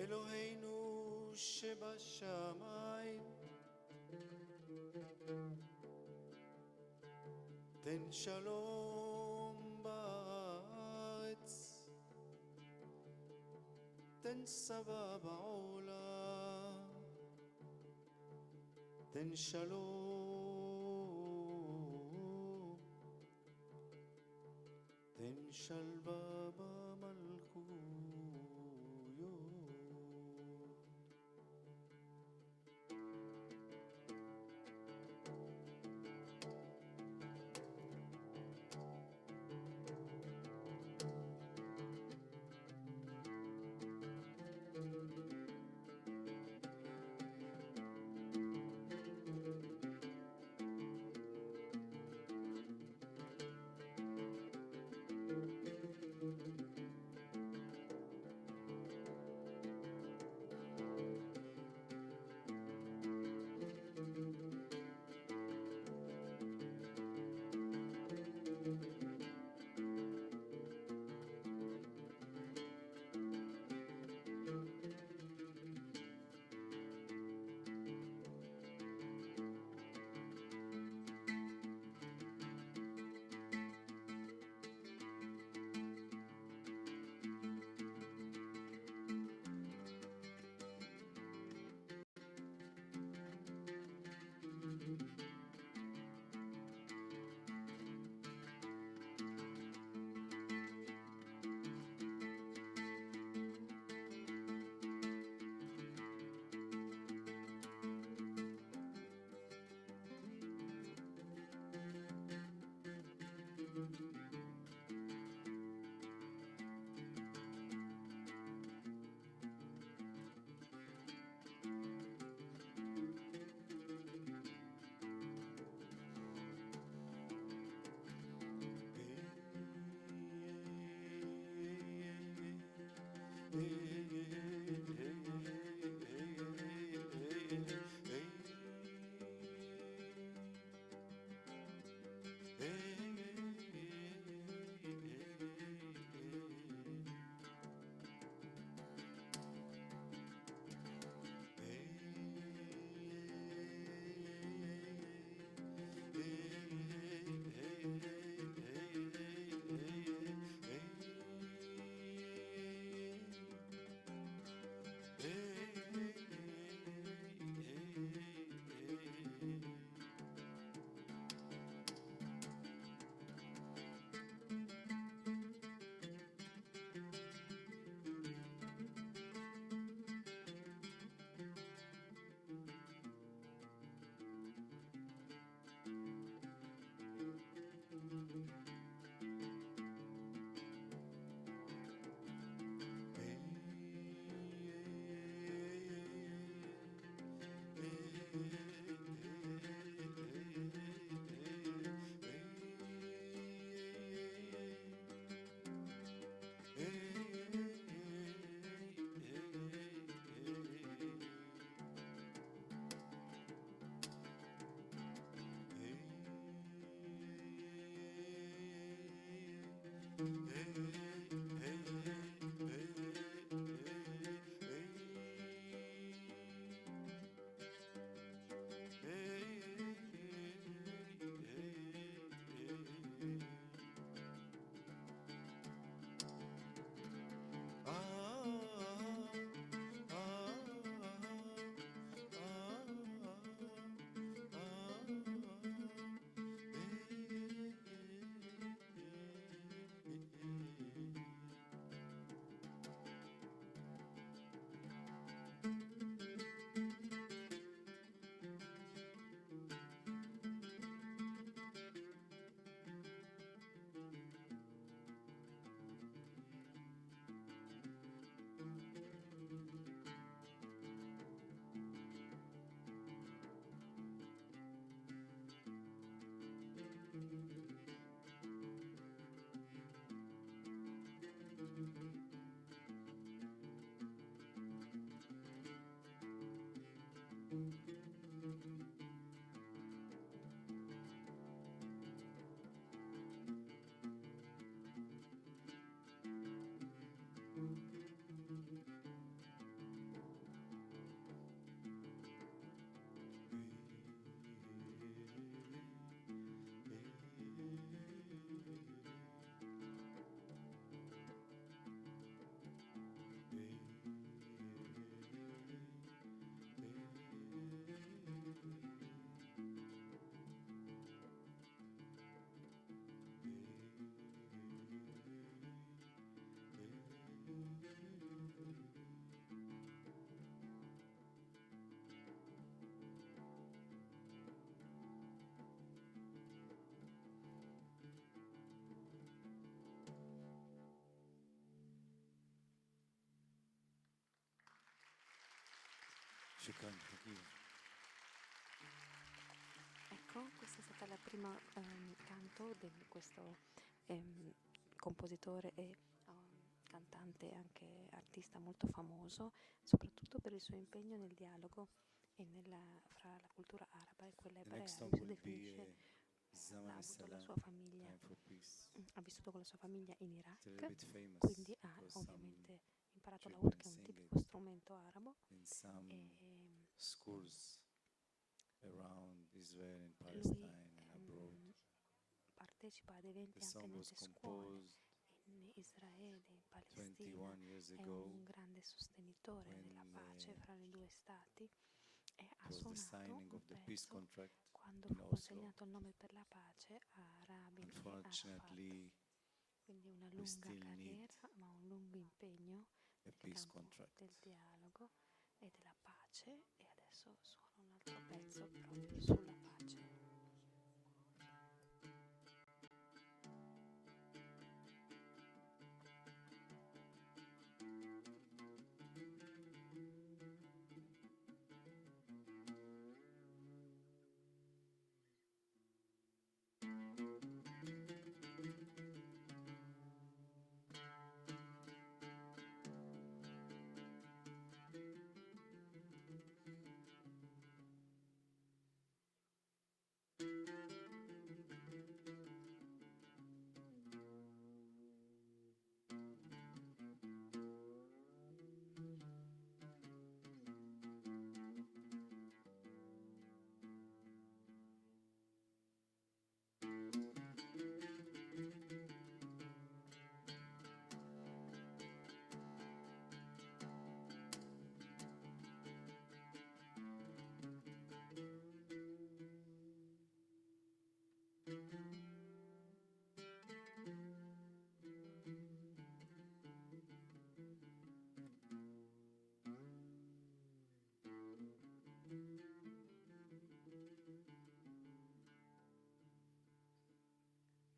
אלוהינו שבשמיים, תן שלום בארץ, תן צבא בעולם, תן שלום, תן שלווה במלכויות. Ecco, questa è stata la prima canto di questo compositore e cantante, anche artista molto famoso, soprattutto per il suo impegno nel dialogo e fra la cultura araba e quella ebrea. Si definisce ha avuto la sua famiglia, ha vissuto con la sua famiglia in Iraq, quindi ha ovviamente imparato l'oud, che è un tipico strumento arabo, schools around Israel and lui Palestine and abroad. partecipa ad eventi The anche song nelle was scuole composed in Israele e in 21 Palestina, years è ago un grande sostenitore della pace fra le due stati e ha was the suonato signing un of the peace pezzo contract quando in fu Oslo. consegnato il Nobel per la pace a Rabin e Arafat. Unfortunately, Quindi una we lunga still need carriera, ma un lungo impegno a nel peace campo contract. del dialogo e della pace, e adesso suona un altro pezzo proprio sulla pace.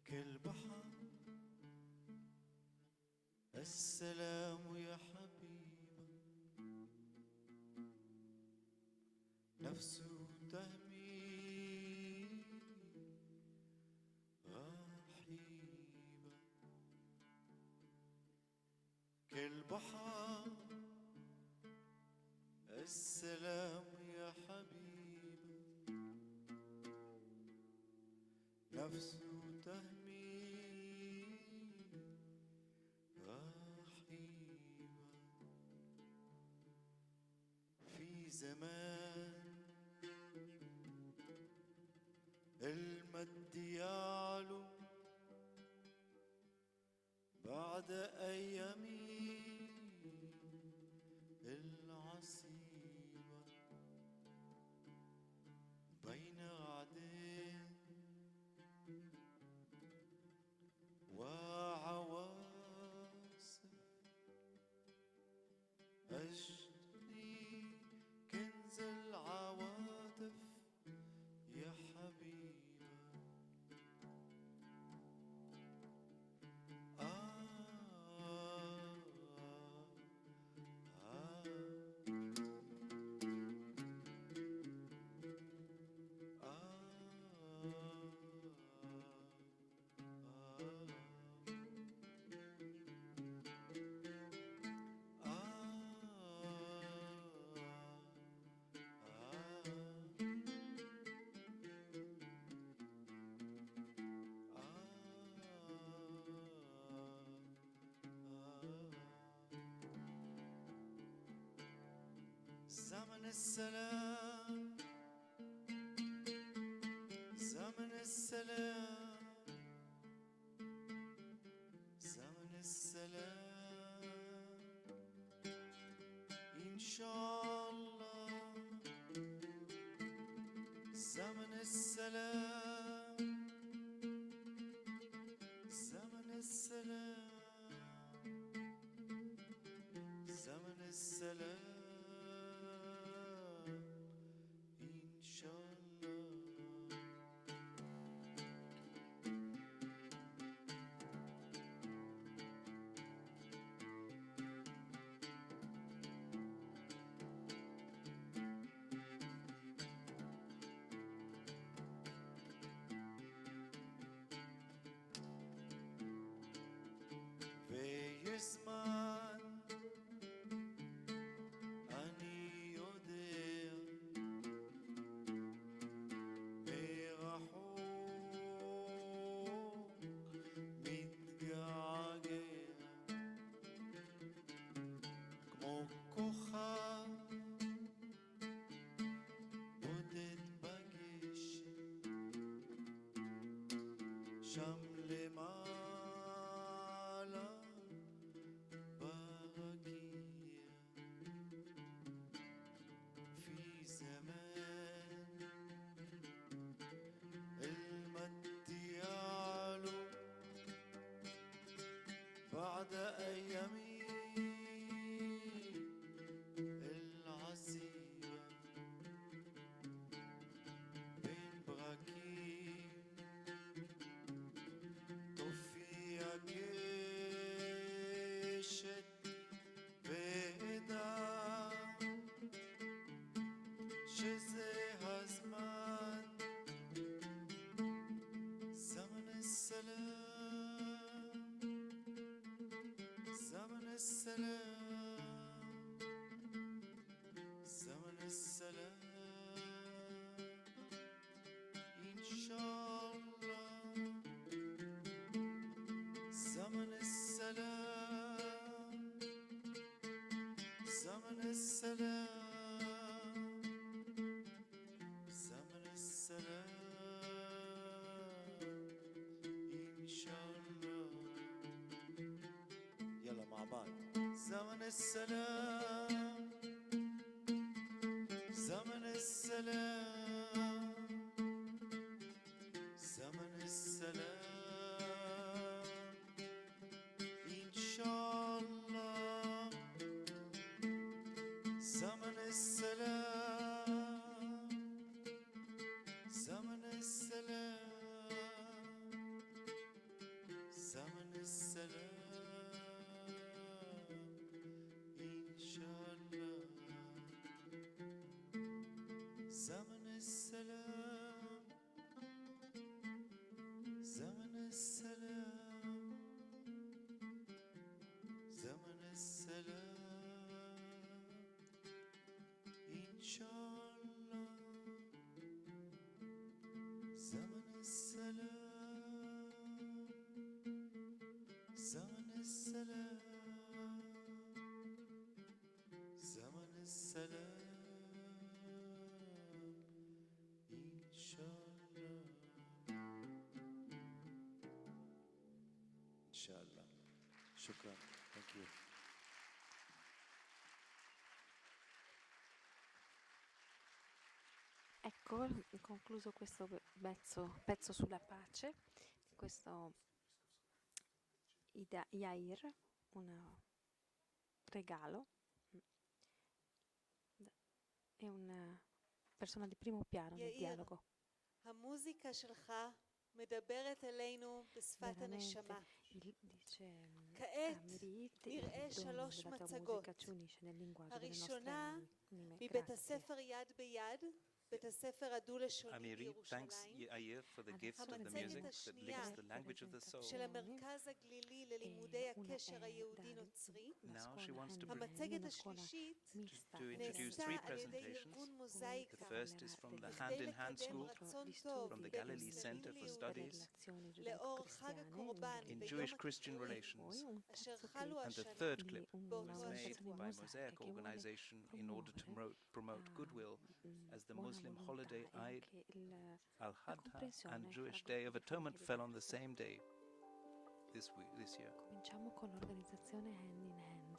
كالبحر السلام يا حبيبة نفسه تهمي رحيبة كالبحر السلام يا حبيبة نفسه تهمي رحيبة في زمان المد يعلو بعد أيامي العصيبة بين عدن وعواصف أجني كنز العواطف يا حبيبة السلام زمن السلام زمن السلام إن شاء الله زمن السلام زمن السلام زمن السلام إن شاء الله ויזמן אני יודע מרחוק מתגעגע כמו כוכב בודד בגשם שם למעלה برقية في زمان المد يعلو بعد أيامي العسيرة بين براكين طفي كشت וידע שזה הזמן זמן السلام زمن السلام زمن السلام إن شاء الله زمن السلام زمن السلام زمن السلام إن شاء الله يلا مع بعض زمن السلام زمن السلام زمن السلام إن شاء الله زمن السلام زمن السلام زمن السلام إن شاء الله زمن السلام زمن السلام زمن السلام إن شاء الله زمن السلام زمن السلام زمن السلام إن شاء الله إن شاء الله شكرا Thank you. Ecco, concluso questo pezzo sulla pace, questo Yair, un regalo, è una persona di primo piano nel dialogo. המוזיקה שלך מדברת אלינו בשפת הנשמה. כעת נראה 3 מצגות. הראשונה מבית הספר יד ביד, בית הספר הדו-לשוני Amirit thanks בירושלים. Yair for the gift of the music that links the language of the soul. של המרכז הגלילי ללימודי הקשר היהודי-נוצרי. Now she wants to המצגת השלישית introduce נעשתה three על ידי presentations. ארגון מוזאיקה. The first is from the כדי Hand in Hand לקדם School רצון טוב from the Galilee Center for Studies לאור חג הקורבן in ביום Jewish Christian relations. אשר חלו And the השנה third clip באותו was made השבוע. by Mosaic organization in order to promote goodwill as the Muslim holiday Eid al-Adha and Jewish Day of Atonement fell on the same day this year. Cominciamo con l'organizzazione Hand in Hand.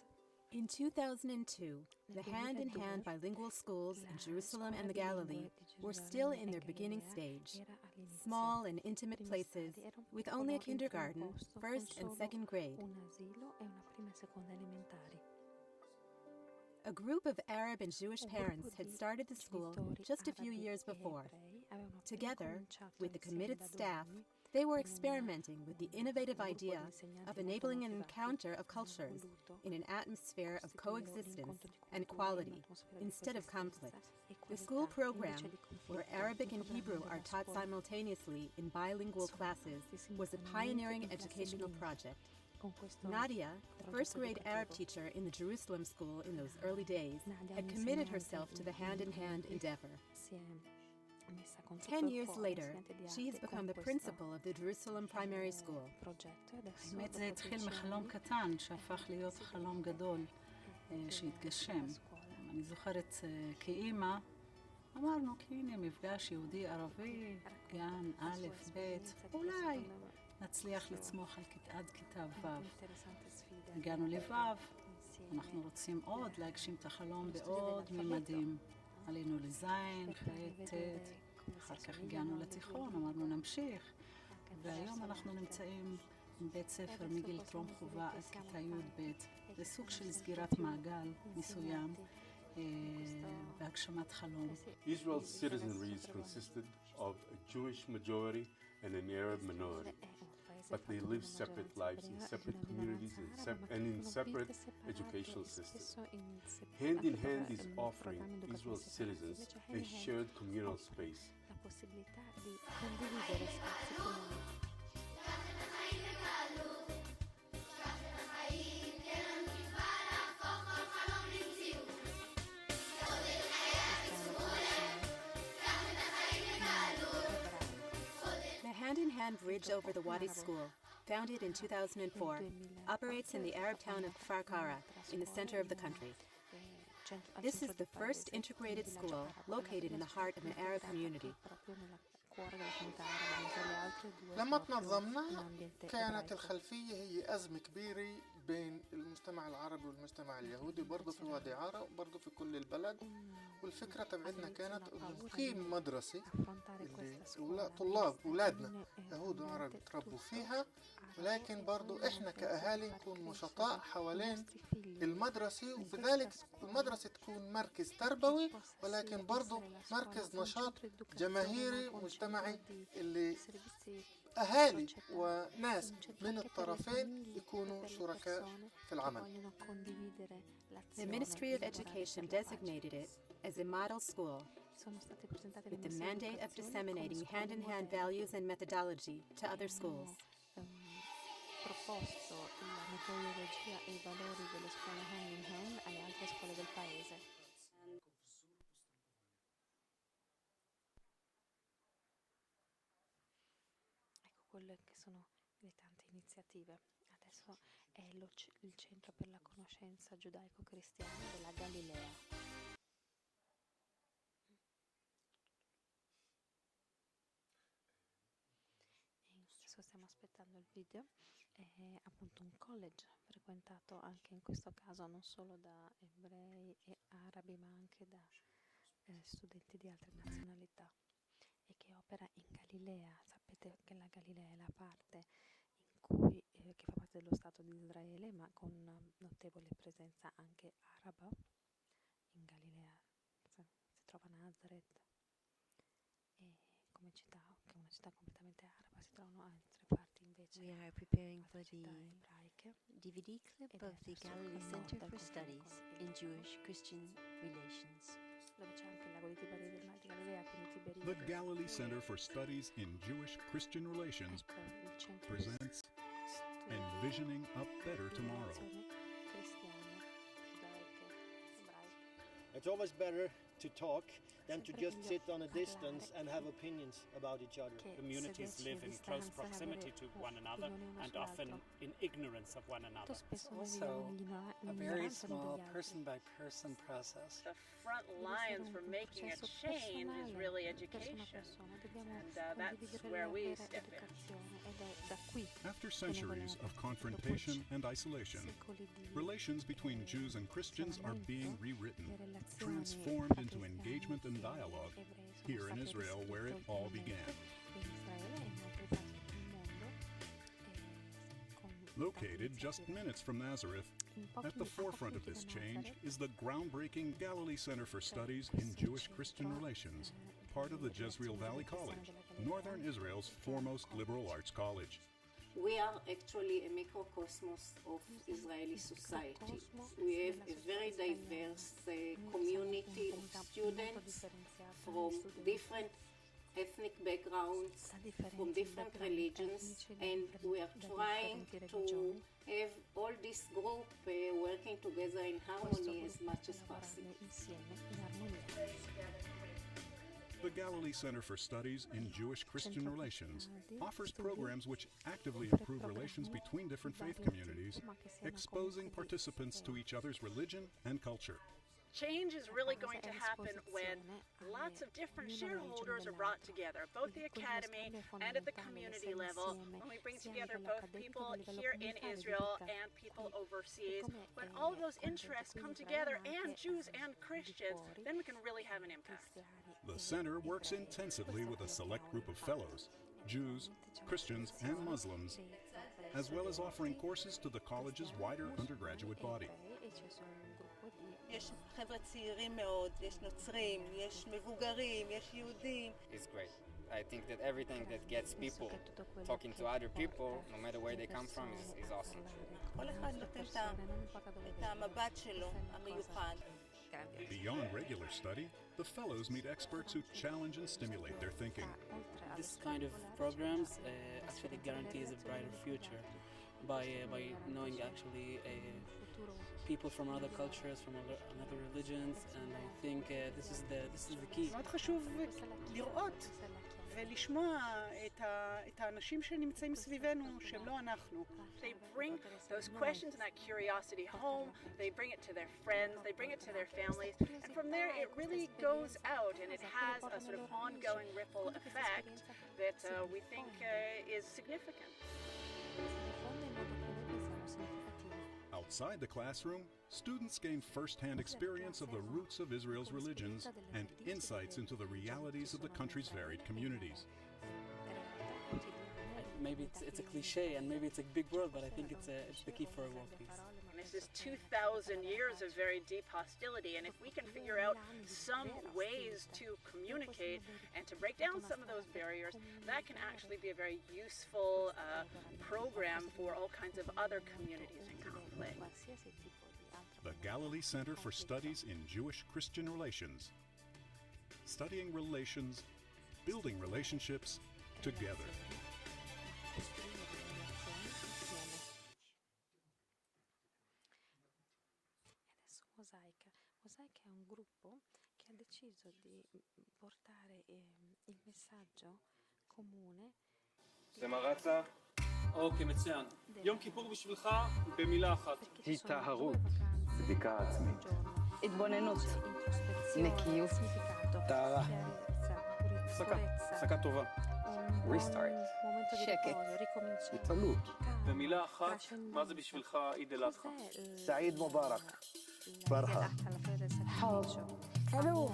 In 2002, the hand-in-hand bilingual schools in Jerusalem and the Galilee were still in their beginning stage, small and intimate places with only a kindergarten, first and second grade. Un asilo e una prima e seconda elementari. A group of Arab and Jewish parents had started the school just a few years before. Together, with the committed staff, they were experimenting with the innovative idea of enabling an encounter of cultures in an atmosphere of coexistence and equality instead of conflict. The school program, where Arabic and Hebrew are taught simultaneously in bilingual classes, was a pioneering educational project. Nadia, the first-grade Arab teacher in the Jerusalem school in those early days, had committed herself to the hand-in-hand endeavor. 10 years later, she has become the principal of the Jerusalem Primary School. האמת זה התחיל מחלום קטן שהפך להיות חלום גדול שהתגשם. אני זוכרת כאימא, אמרנו כי הנה מפגש יהודי-ערבי, גן א', ב', אולי נצליח לצמוח עד כיתה ו'. הגענו לו', אנחנו רוצים עוד להגשים את החלום בעוד ממדים. עלינו לזין, ח', ט', אחר כך הגענו לתיכון, אמרנו נמשיך, והיום אנחנו נמצאים בבית ספר מגיל טרום חובה עד כיתה י' ב', זה סוג של סגירת מעגל מסוים והגשמת חלום. Israel's citizenry consisted of a Jewish majority and an Arab minority, but they live separate lives in separate communities and in separate educational systems. Hand in Hand is offering Israel's citizens a shared communal space. The Hand-in-Hand Bridge over the Wadi School, founded in 2004, operates in the Arab town of Kfar Kara, in the center of the country. This is the first integrated school located in the heart of an Arab community. لما تنظمنا كانت الخلفية هي أزمة كبيرة بين المجتمع العربي والمجتمع اليهودي برضه في وادي عارة وبرضه في كل البلد والفكرة تبعتنا كانت إنه نقيم مدرسة اللي طلاب أولادنا يهود وعرب يتربوا فيها ولكن برضه إحنا كأهالي نكون نشطاء حوالين المدرسة وبذلك المدرسة تكون مركز تربوي ولكن برضه مركز نشاط جماهيري ومجتمعي اللي أهالي وناس من الطرفين يكونوا شركاء في العمل. The Ministry of Education designated it as a model school with the mandate of disseminating hand-in-hand values and methodology to other schools. Proposto la metodologia e i valori delle scuole hand in hand alle altre scuole del paese. Ecco quelle che sono le tante iniziative. Adesso è il Centro per la Conoscenza Giudaico-Cristiana della Galilea. Adesso stiamo aspettando il video. È appunto un college frequentato anche in questo caso non solo da ebrei e arabi ma anche da studenti di altre nazionalità e che opera in Galilea. Sapete che la Galilea è la parte in cui, che fa parte dello Stato di Israele ma con notevole presenza anche araba. In Galilea si trova Nazareth e come città, che è una città completamente araba, si trovano altre parti invece. We are preparing for the DVD clip of the Galilee Center for Studies in Jewish-Christian Relations. Dove c'è anche il lago di Tiberia del Mar di Galilea. The Galilee Center for Studies in Jewish-Christian Relations presents Envisioning a Better Tomorrow. It's always better to talk than to just sit on a distance and have opinions about each other. Communities live in close proximity to one another and often in ignorance of one another. Also, a very small person-by-person process. The front lines for making a change is really education, and that's where we step in. After centuries of confrontation and isolation, relations between Jews and Christians are being rewritten, transformed into engagement and dialogue here in Israel, where it all began. Located just minutes from Nazareth, at the forefront of this change is the groundbreaking Galilee Center for Studies in Jewish-Christian Relations, part of the Jezreel Valley College, Northern Israel's foremost liberal arts college. We are actually a microcosmos of Israeli society. We have a very diverse community of students from different ethnic backgrounds, from different religions, and we are trying to have all this group working together in harmony as much as possible. The Galilee Center for Studies in Jewish-Christian Relations offers programs which actively improve relations between different faith communities, exposing participants to each other's religion and culture. Change is really going to happen when lots of different shareholders are brought together, both the academy and at the community level, when we bring together both people here in Israel and people overseas. When all of those interests come together, and Jews and Christians, then we can really have an impact. The center works intensively with a select group of fellows, Jews, Christians, and Muslims, as well as offering courses to the college's wider undergraduate body. יש חבר'ה צעירים מאוד, יש נוצרים, יש מבוגרים, יש יהודים. It's great. I think that everything that gets people talking to other people, no matter where they come from, is awesome. כל אחד נותן את המבט שלו, המיוחד. Beyond regular study, the fellows meet experts who challenge and stimulate their thinking. This kind of programs actually guarantees a brighter future by knowing actually people from other cultures, from other religions, and I think this is the key. מאוד חשוב לראות ולשמוע את האנשים שנמצאים סביבנו שהם לא אנחנו. They bring those questions and that curiosity home, they bring it to their friends, they bring it to their families, and from there it really goes out and it has a sort of ongoing ripple effect that we think is significant. Outside the classroom, students gain first-hand experience of the roots of Israel's religions and insights into the realities of the country's varied communities. Maybe it's a cliche and maybe it's a big word, but I think it's the key for a world peace. This is 2,000 years of very deep hostility, and if we can figure out some ways to communicate and to break down some of those barriers, that can actually be a very useful program for all kinds of other communities in conflict. The Galilee Center for Studies in Jewish-Christian Relations. Studying relations, building relationships together. Mosaica. Mosaica è un gruppo che ha deciso di portare il messaggio comune. סמרצה? אוקיי, מצוין. יום כיפור בשבילך במילה אחת. היטהרות, בדיקה עצמית. התבוננות, נקיות, טהרה. הפסקה טובה. ריסטארט. שקט. התעלות. במילה אחת, מה זה בשבילך עיד אל אדחא? סעיד מובארק. فرحة حلو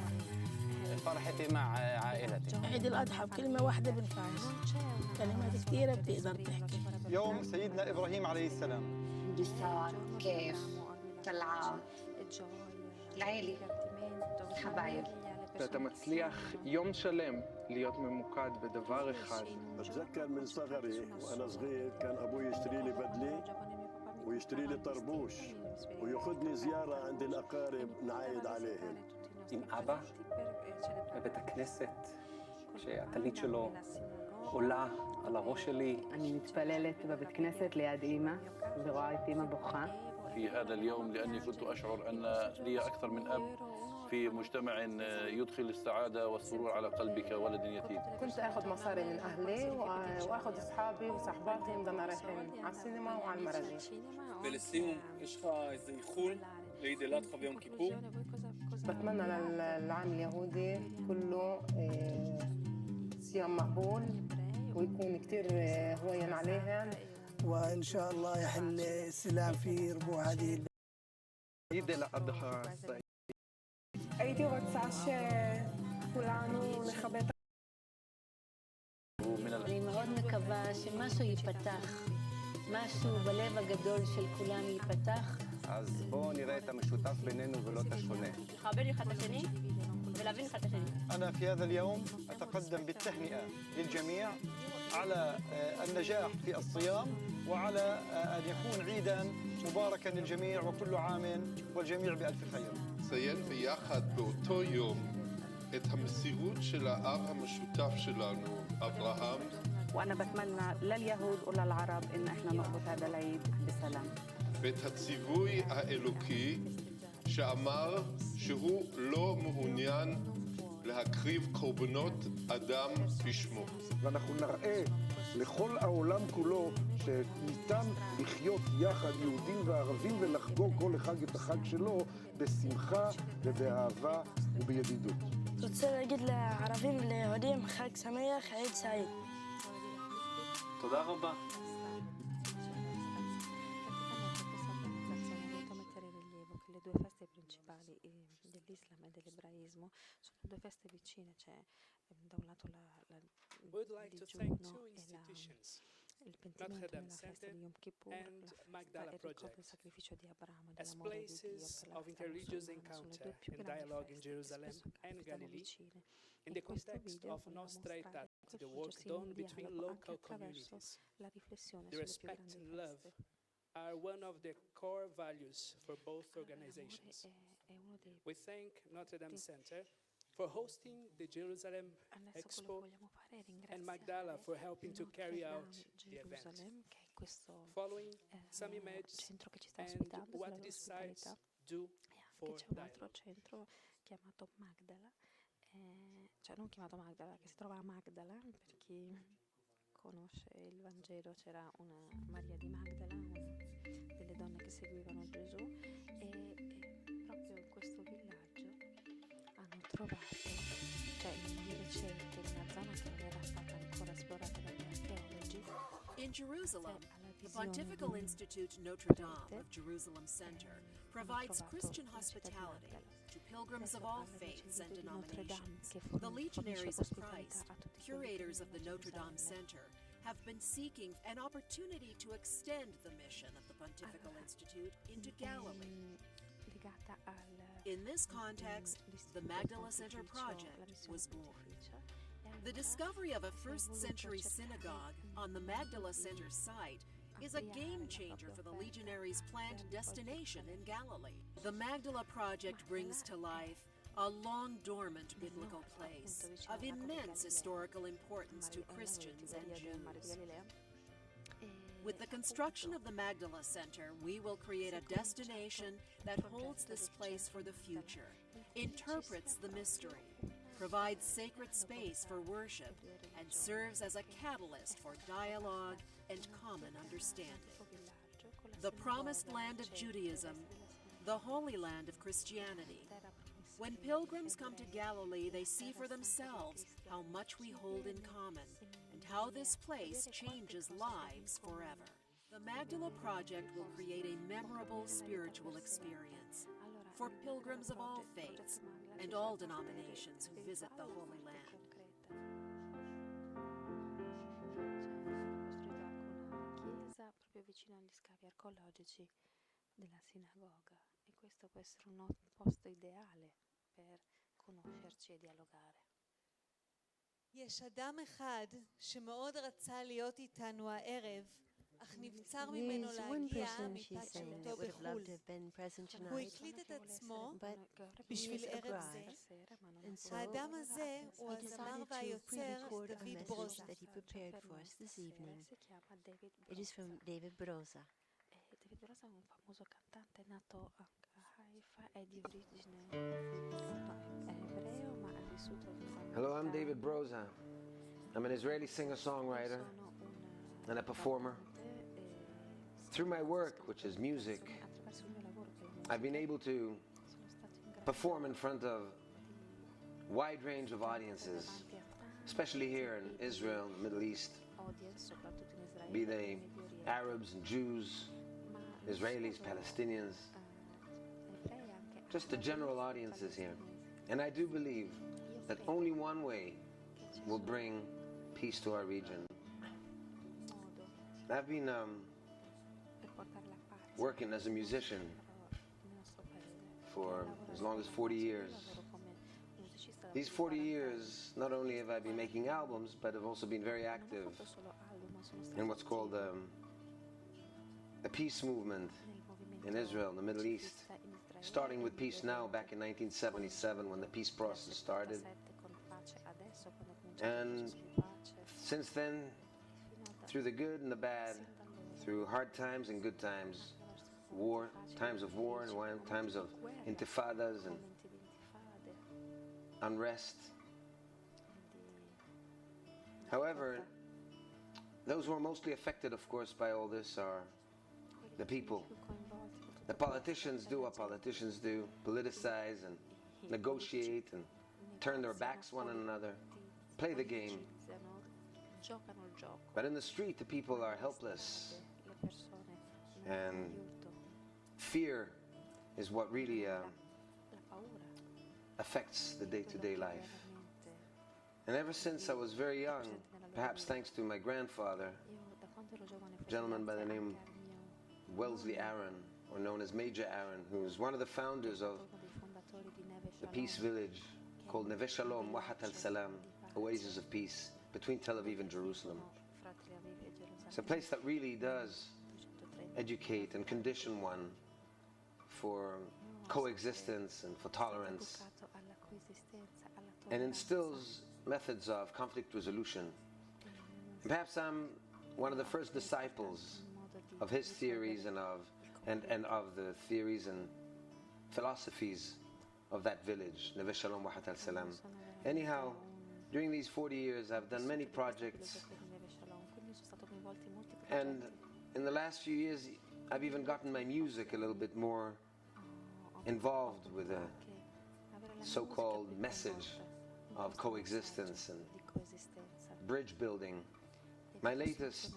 فرحتي مع عائلتي عيد الأضحى بكلمة واحدة بالفارس كلمات كثيرة بتقدر تحكي يوم سيدنا إبراهيم عليه السلام انبساط كيف طلعة العيلة الحبايب אתה מצליח יום שלם להיות ממוקד בדבר אחד. بتذكر من صغري وأنا صغير كان أبوي يشتري لي بدلة ويشتري لي طربوش وياخذني زيارة عند الأقارب نعايد عليهم. עם אבא בבית כנסת, כשהטלית שלו עולה על הראש שלי. אני מתפללת בבית כנסת ליד אימא, ורואה את אימא בוכה. في هذا اليوم لأني كنت أشعر أن لي أكثر من أب في مجتمع يدخل السعادة والسرور على قلب كولد يتيم. كنت أخذ مصاري من أهلي وأخذ أصحابي وصحباتي ضلنا رايحين على السينما وعلى المراجيح. ולסיום, יש לך איזה איחול לעיד אל-אדחא ויום כיפור? بتمنى للعام اليهودي كله صيام مقبول ويكون كتير هوين عليهم وإن شاء الله يحل السلام في ربوع هذه عيد الأضحى سعيد. הייתי רוצה שכולנו נכבד. אני מאוד מקווה שמשהו ייפתח, משהו בלב הגדול של כולנו ייפתח. אז בואו נראה את המשותף בינינו ולא את השונה. לכבד אחד את השני ולהבין אחד את השני. أنا في هذا اليوم أتقدم بالتهنئة للجميع على النجاح في الصيام وعلى أن يكون عيداً مباركاً للجميع وكل عام والجميع بألف خير. ציין ביחד באותו יום את המסירות של האב המשותף שלנו, אברהם. وأنا بتمنى لليهود وللعرب إن إحنا نقضي هذا العيد بسلام. ואת הציווי האלוקי שאמר שהוא לא מעוניין להקריב קורבנות אדם בשמו. ואנחנו נראה לכל העולם כולו שניתן לחיות יחד יהודים וערבים ולחגוג כל אחד את החג שלו בשמחה ובאהבה ובידידות. רוצה להגיד לערבים וליהודים חג שמח, עיד סעיד. תודה רבה. Due feste principali dell'Islam e dell'ebraismo sono due feste vicine, c'è da un lato il digiuno e il pentimento nella festa di Yom Kippur, il ricordo del sacrificio di Abramo e dell'amore di Dio per la festa musulmana. Sono le due più grandi feste che spesso capitano vicine. In the context of Nostra Aetate, the work done between local communities, the respect and love are one of the core values for both organizations. We thank Notre Dame Center for hosting the Jerusalem Expo and Magdala for helping to carry out the event. Following some images and what these sites do for dialogue. C'è un altro centro chiamato Magdala, cioè non chiamato Magdala, che si trova a Magdala, per chi conosce il Vangelo c'era una Maria di Magdala, delle donne che seguivano Gesù e proprio in questo villaggio hanno trovato, cioè di recente in una zona che non era stata ancora esplorata dagli archeologi. In Jerusalem, the Pontifical Institute Notre Dame of Jerusalem Center provides Christian hospitality to pilgrims of all faiths and denominations. The Legionaries of Christ, curators of the Notre Dame Center, have been seeking an opportunity to extend the mission of the Pontifical Institute into Galilee. In this context, the Magdala Center project was born. The discovery of a first-century synagogue on the Magdala Center site is a game changer for the Legionaries' planned destination in Galilee. The Magdala project brings to life a long-dormant biblical place of immense historical importance to Christians and Jews. With the construction of the Magdala Center, we will create a destination that holds this place for the future, interprets the mystery, provides sacred space for worship, and serves as a catalyst for dialogue and common understanding. The promised land of Judaism, the Holy Land of Christianity. When pilgrims come to Galilee, they see for themselves how much we hold in common and how this place changes lives forever. The Magdala Project will create a memorable spiritual experience for pilgrims of all faiths and all denominations who visit the Holy Land. Chiesa proprio vicino agli scavi archeologici della sinagoga, e questo può essere un posto ideale per conoscerci e dialogare. יש אדם אחד שמאוד רצה להיות איתנו הערב, אך נבצר There's ממנו one להגיע person, she's מפאת saying, שהותו that would have בחו"ל. loved to have been present הוא tonight, הקליט את עצמו but he בשביל is ערב זה. abroad. And so האדם הזה הוא he הזמר decided to והיוצר pre-record a דוד message ברוזה. that he prepared for us this evening. It is from David Broza. David Broza è un famoso cantante nato a Haifa, è di origine ebreo ma ha vissuto in Hello, I'm David Broza. I'm an Israeli singer-songwriter and a performer. Through my work, which is music, I've been able to perform in front of a wide range of audiences, especially here in Israel, the Middle East, be they Arabs and Jews, Israelis, Palestinians, just the general audiences here. And I do believe that only one way will bring peace to our region. I've been working as a musician for as long as 40 years. These 40 years, not only have I been making albums, but I've also been very active in what's called the peace movement in Israel, in the Middle East, starting with Peace Now back in 1977 when the peace process started. And since then, through the good and the bad, through hard times and good times, times of war and times of intifadas and unrest. However, those who are mostly affected, of course, by all this are the people. The politicians do what politicians do, politicize and negotiate and turn their backs one on another, play the game. But in the street, the people are helpless, and fear is what really affects the day-to-day life. And ever since I was very young, perhaps thanks to my grandfather, a gentleman by the name of Wellesley Aaron, or known as Major Aaron, who's one of the founders of the peace village called Neve Shalom, Wahat al-Salam, Oasis of Peace, between Tel Aviv and Jerusalem. It's a place that really does educate and condition one for coexistence and for tolerance, and instills methods of conflict resolution. Perhaps I'm one of the first disciples of his theories and of the theories and philosophies of that village, Neve Shalom Wahat al-Salam. Anyhow, during these 40 years, I've done many projects, and in the last few years, I've even gotten my music a little bit more involved with a so-called message of coexistence and bridge building. My latest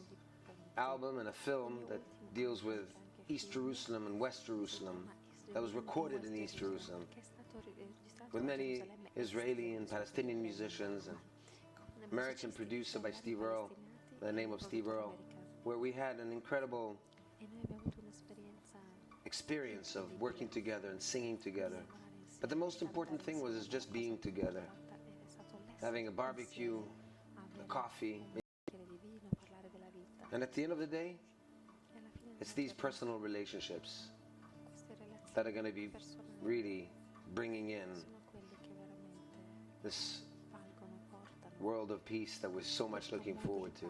album and a film that deals with East Jerusalem and West Jerusalem, that was recorded in East Jerusalem with many Israeli and Palestinian musicians, and American producer by Steve Earle, by the name of Steve Earle, where we had an incredible experience of working together and singing together. But the most important thing was just being together, having a barbecue, a coffee. And at the end of the day, it's these personal relationships that are going to be really bringing in this world of peace that we're so much looking forward to.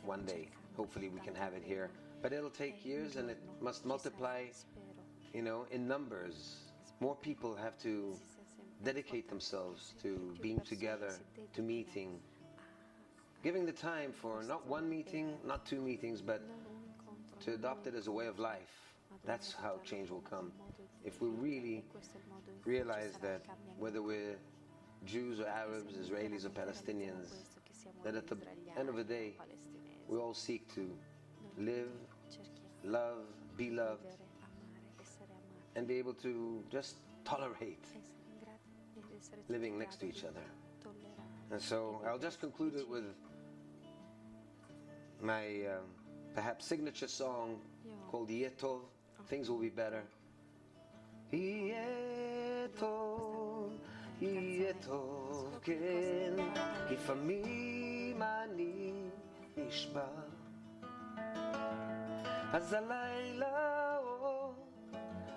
One day, hopefully we can have it here. But it'll take years, and it must multiply, in numbers. More people have to dedicate themselves to being together, to meeting, giving the time for not one meeting, not two meetings, but to adopt it as a way of life. That's how change will come. If we really realize that whether we're Jews or Arabs, Israelis or Palestinians, that at the end of the day, we all seek to live, love, be loved, and be able to just tolerate living next to each other. And so I'll just conclude it with my perhaps signature song called Yeh Tov, Things Will Be Better. Yeh Tov, Yeh Tov, כן, לפעמים אני נשבר. אז הלילה,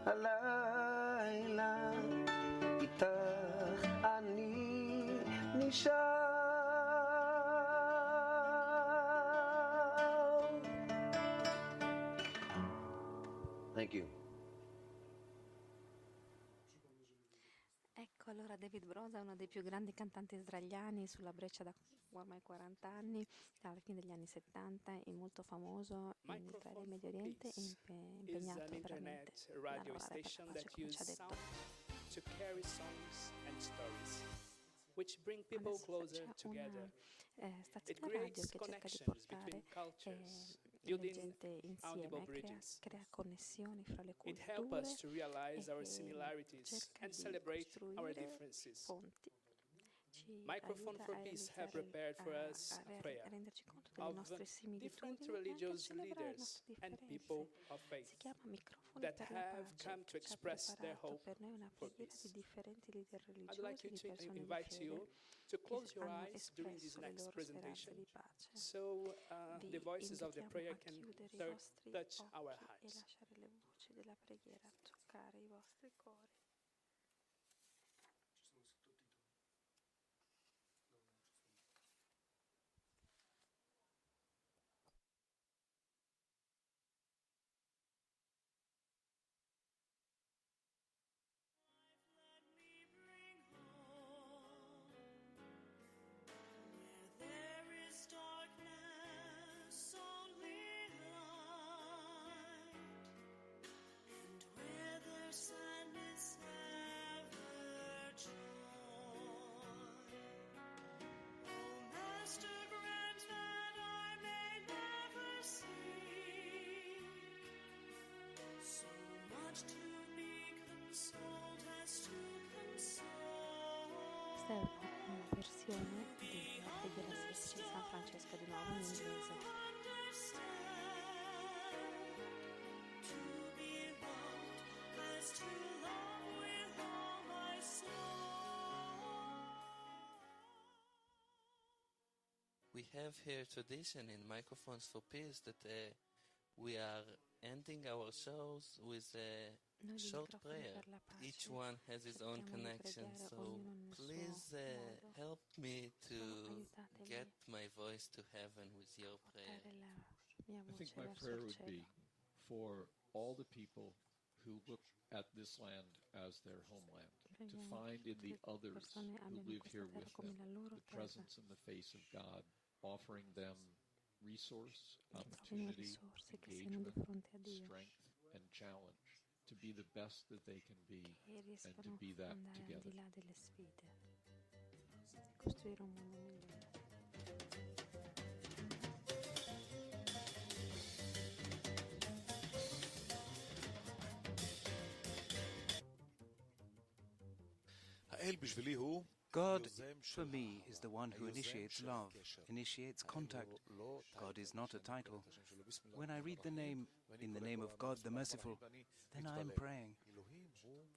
הלילה, איתך אני נשאר. Thank you. Ecco, allora David Broza è uno dei più grandi cantanti israeliani sulla breccia da ormai 40 anni, alla fine degli anni 70, è molto famoso in Israele e Medio Oriente e impegnato veramente a lavorare per la pace, come ci ha detto. To carry songs and stories which bring people closer together. It creates connections between cultures, building audible crea connessioni fra le It culture helps us to realize our similarities and celebrate our differences. Microphone for Peace have prepared for us a prayer of different religious leaders and people of faith that have come to express their hope for peace. I'd like you to invite you to close your eyes during this next presentation so the voices of the prayer can touch our hearts. Questa è una versione della preghiera di San Francesco di nuovo in inglese. We have here tradition in Microphones for Peace that we are ending our shows with a short prayer. Each one has his own connection, so please help me to get my voice to heaven with your prayer. I think my prayer would be for all the people who look at this land as their homeland, to find in the others who live here with them the presence and the face of God, offering them resource, opportunity, engagement, strength, and challenge to be the best that they can be and to be that together. Costruire un mondo migliore. God, for me, is the one who initiates love, initiates contact. God is not a title. When I read the name, in the name of God the Merciful, then I am praying.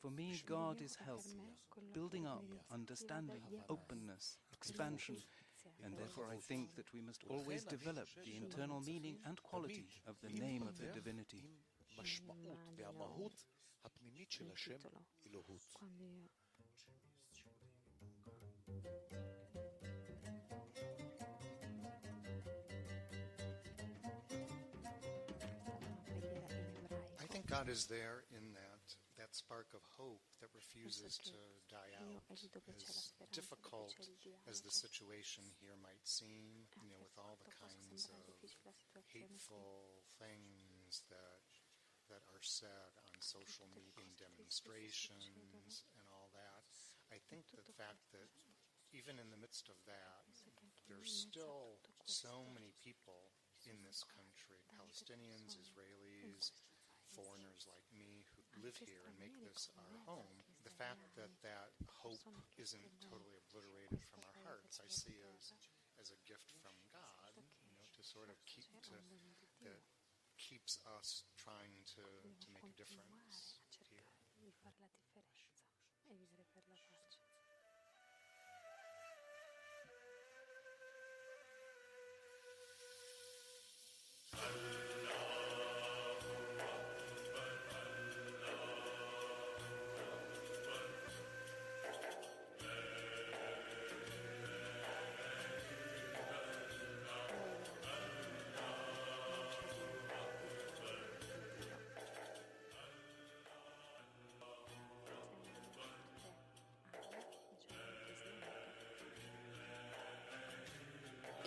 For me, God is help, building up, understanding, openness, expansion, and therefore I think that we must always develop the internal meaning and quality of the name of the divinity. I think God is there in that spark of hope that refuses to die out. As difficult as the situation here might seem, with all the kinds of hateful things that are said on social media, demonstrations and all that, I think the fact that even in the midst of that, there's still so many people in this country, Palestinians, Israelis, foreigners like me who live here and make this our home. The fact that that hope isn't totally obliterated from our hearts, I see as a gift from God, to sort of that keeps us trying to make a difference here.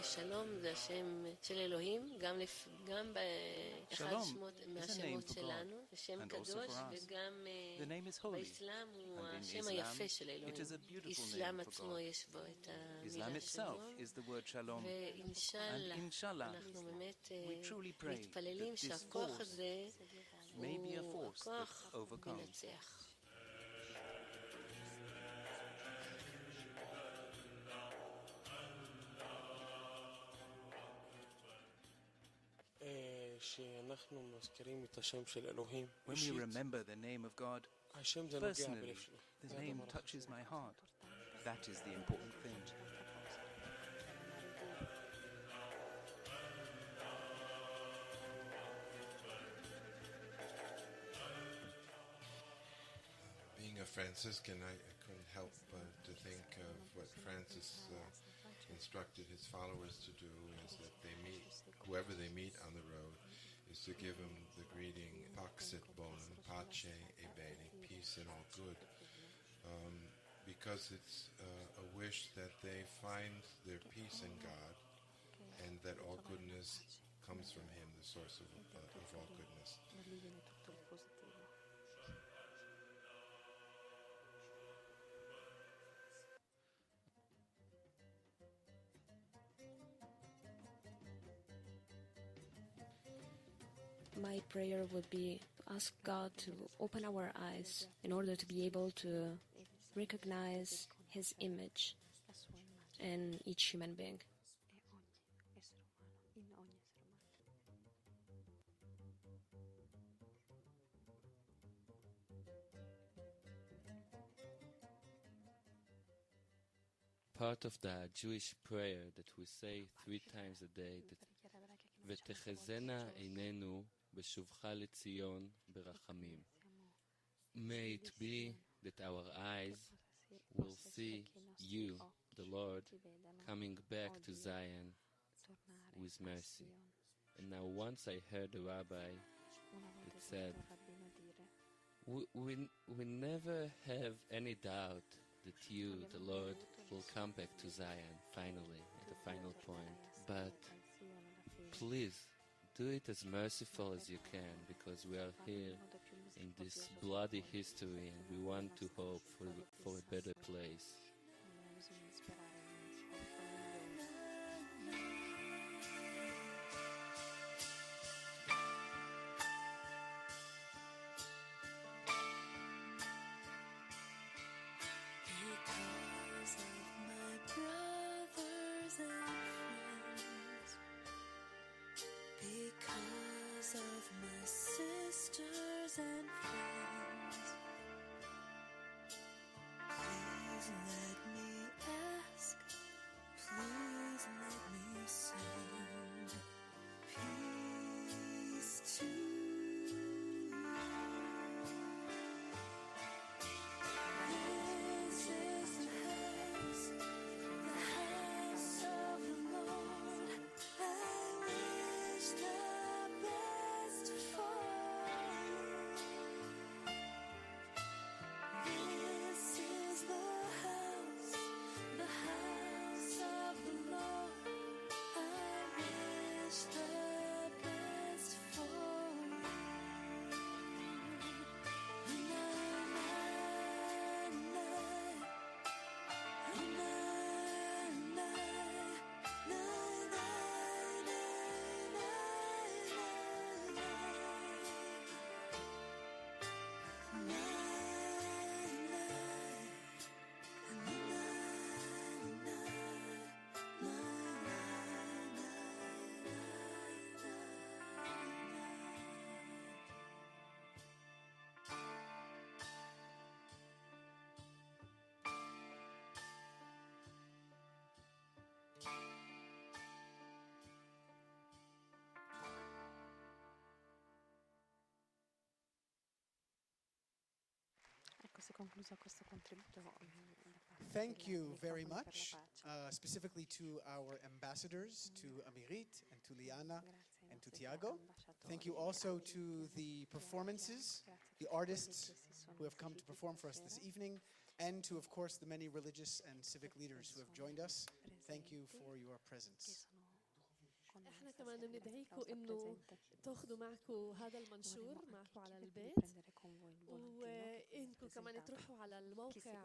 שלום זה השם של אלוהים, גם באחד מהשמות שלנו, זה שם קדוש, וגם באסלאם הוא השם היפה של אלוהים. אסלאם עצמו יש בו את המילה שלום, ואינשאללה אנחנו באמת מתפללים שהכוח הזה הוא הכוח מנצח. שאנחנו מזכירים את השם של אלוהים. When we remember the name of God, personally, the name touches my heart. That is the important thing. Being a Franciscan, I couldn't help to think of what Francis instructed his followers to do, is that they meet, whoever they meet on the road, is to give him the greeting Pax et Bonum, Pace e Bene, peace and all good, because it's a wish that they find their peace in God, and that all goodness comes from Him, the source of all goodness. My prayer would be to ask God to open our eyes in order to be able to recognize His image in each human being. Part of the Jewish prayer that we say 3 times a day, that ותחזינה עינינו בשובך לציון ברחמים. May it be that our eyes will see you, the Lord, coming back to Zion with mercy. And now once I heard a rabbi that said, we never have any doubt that you, the Lord, will come back to Zion finally, at the final point. But please, do it as merciful as you can, because we are here in this bloody history and we want to hope for a better place. Because of my sisters and friends, please let me ask, please let me sing peace to you. This is the house of the Lord. I wish the best for you. This is the house of the Lord. I wish the best for you. Thank you very much, specifically to our ambassadors, to Amirit and to Liana and to Tiago. Thank you also to the performances, the artists who have come to perform for us this evening, and to, of course, the many religious and civic leaders who have joined us. Thank you for your presence. احنا كمان بندعيكم انه تاخذوا معكم هذا المنشور معكم على البيت وانكم كمان تروحوا على الموقع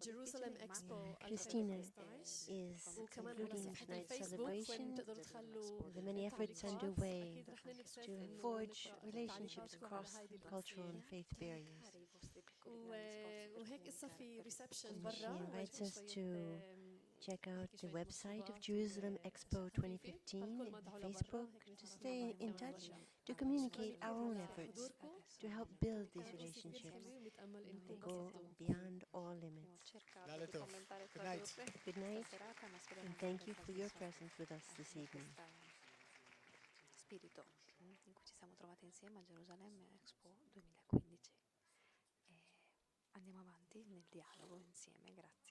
جيروسالم اكسبو Christina 2015 is وكمان على concluding صفحة tonight's الفيسبوك وين celebration. بتقدروا تخلوا The many efforts تعليقات. underway أكيد رح ننبسط to إنه forge نقرأ relationships تعليقاتكم على across هيدي cultural and القصة. faith barriers. وهيك قصة في ريسبشن And she برا invites us to check out the website of Jerusalem Expo 2015 and Facebook to stay in touch, to communicate our own efforts, to help build these relationships and go beyond all limits. Good night. Good night, and thank you for your presence with us this evening. Spirito in cui ci siamo trovati insieme a Gerusalemme Expo 2015 e andiamo avanti nel dialogo insieme, grazie.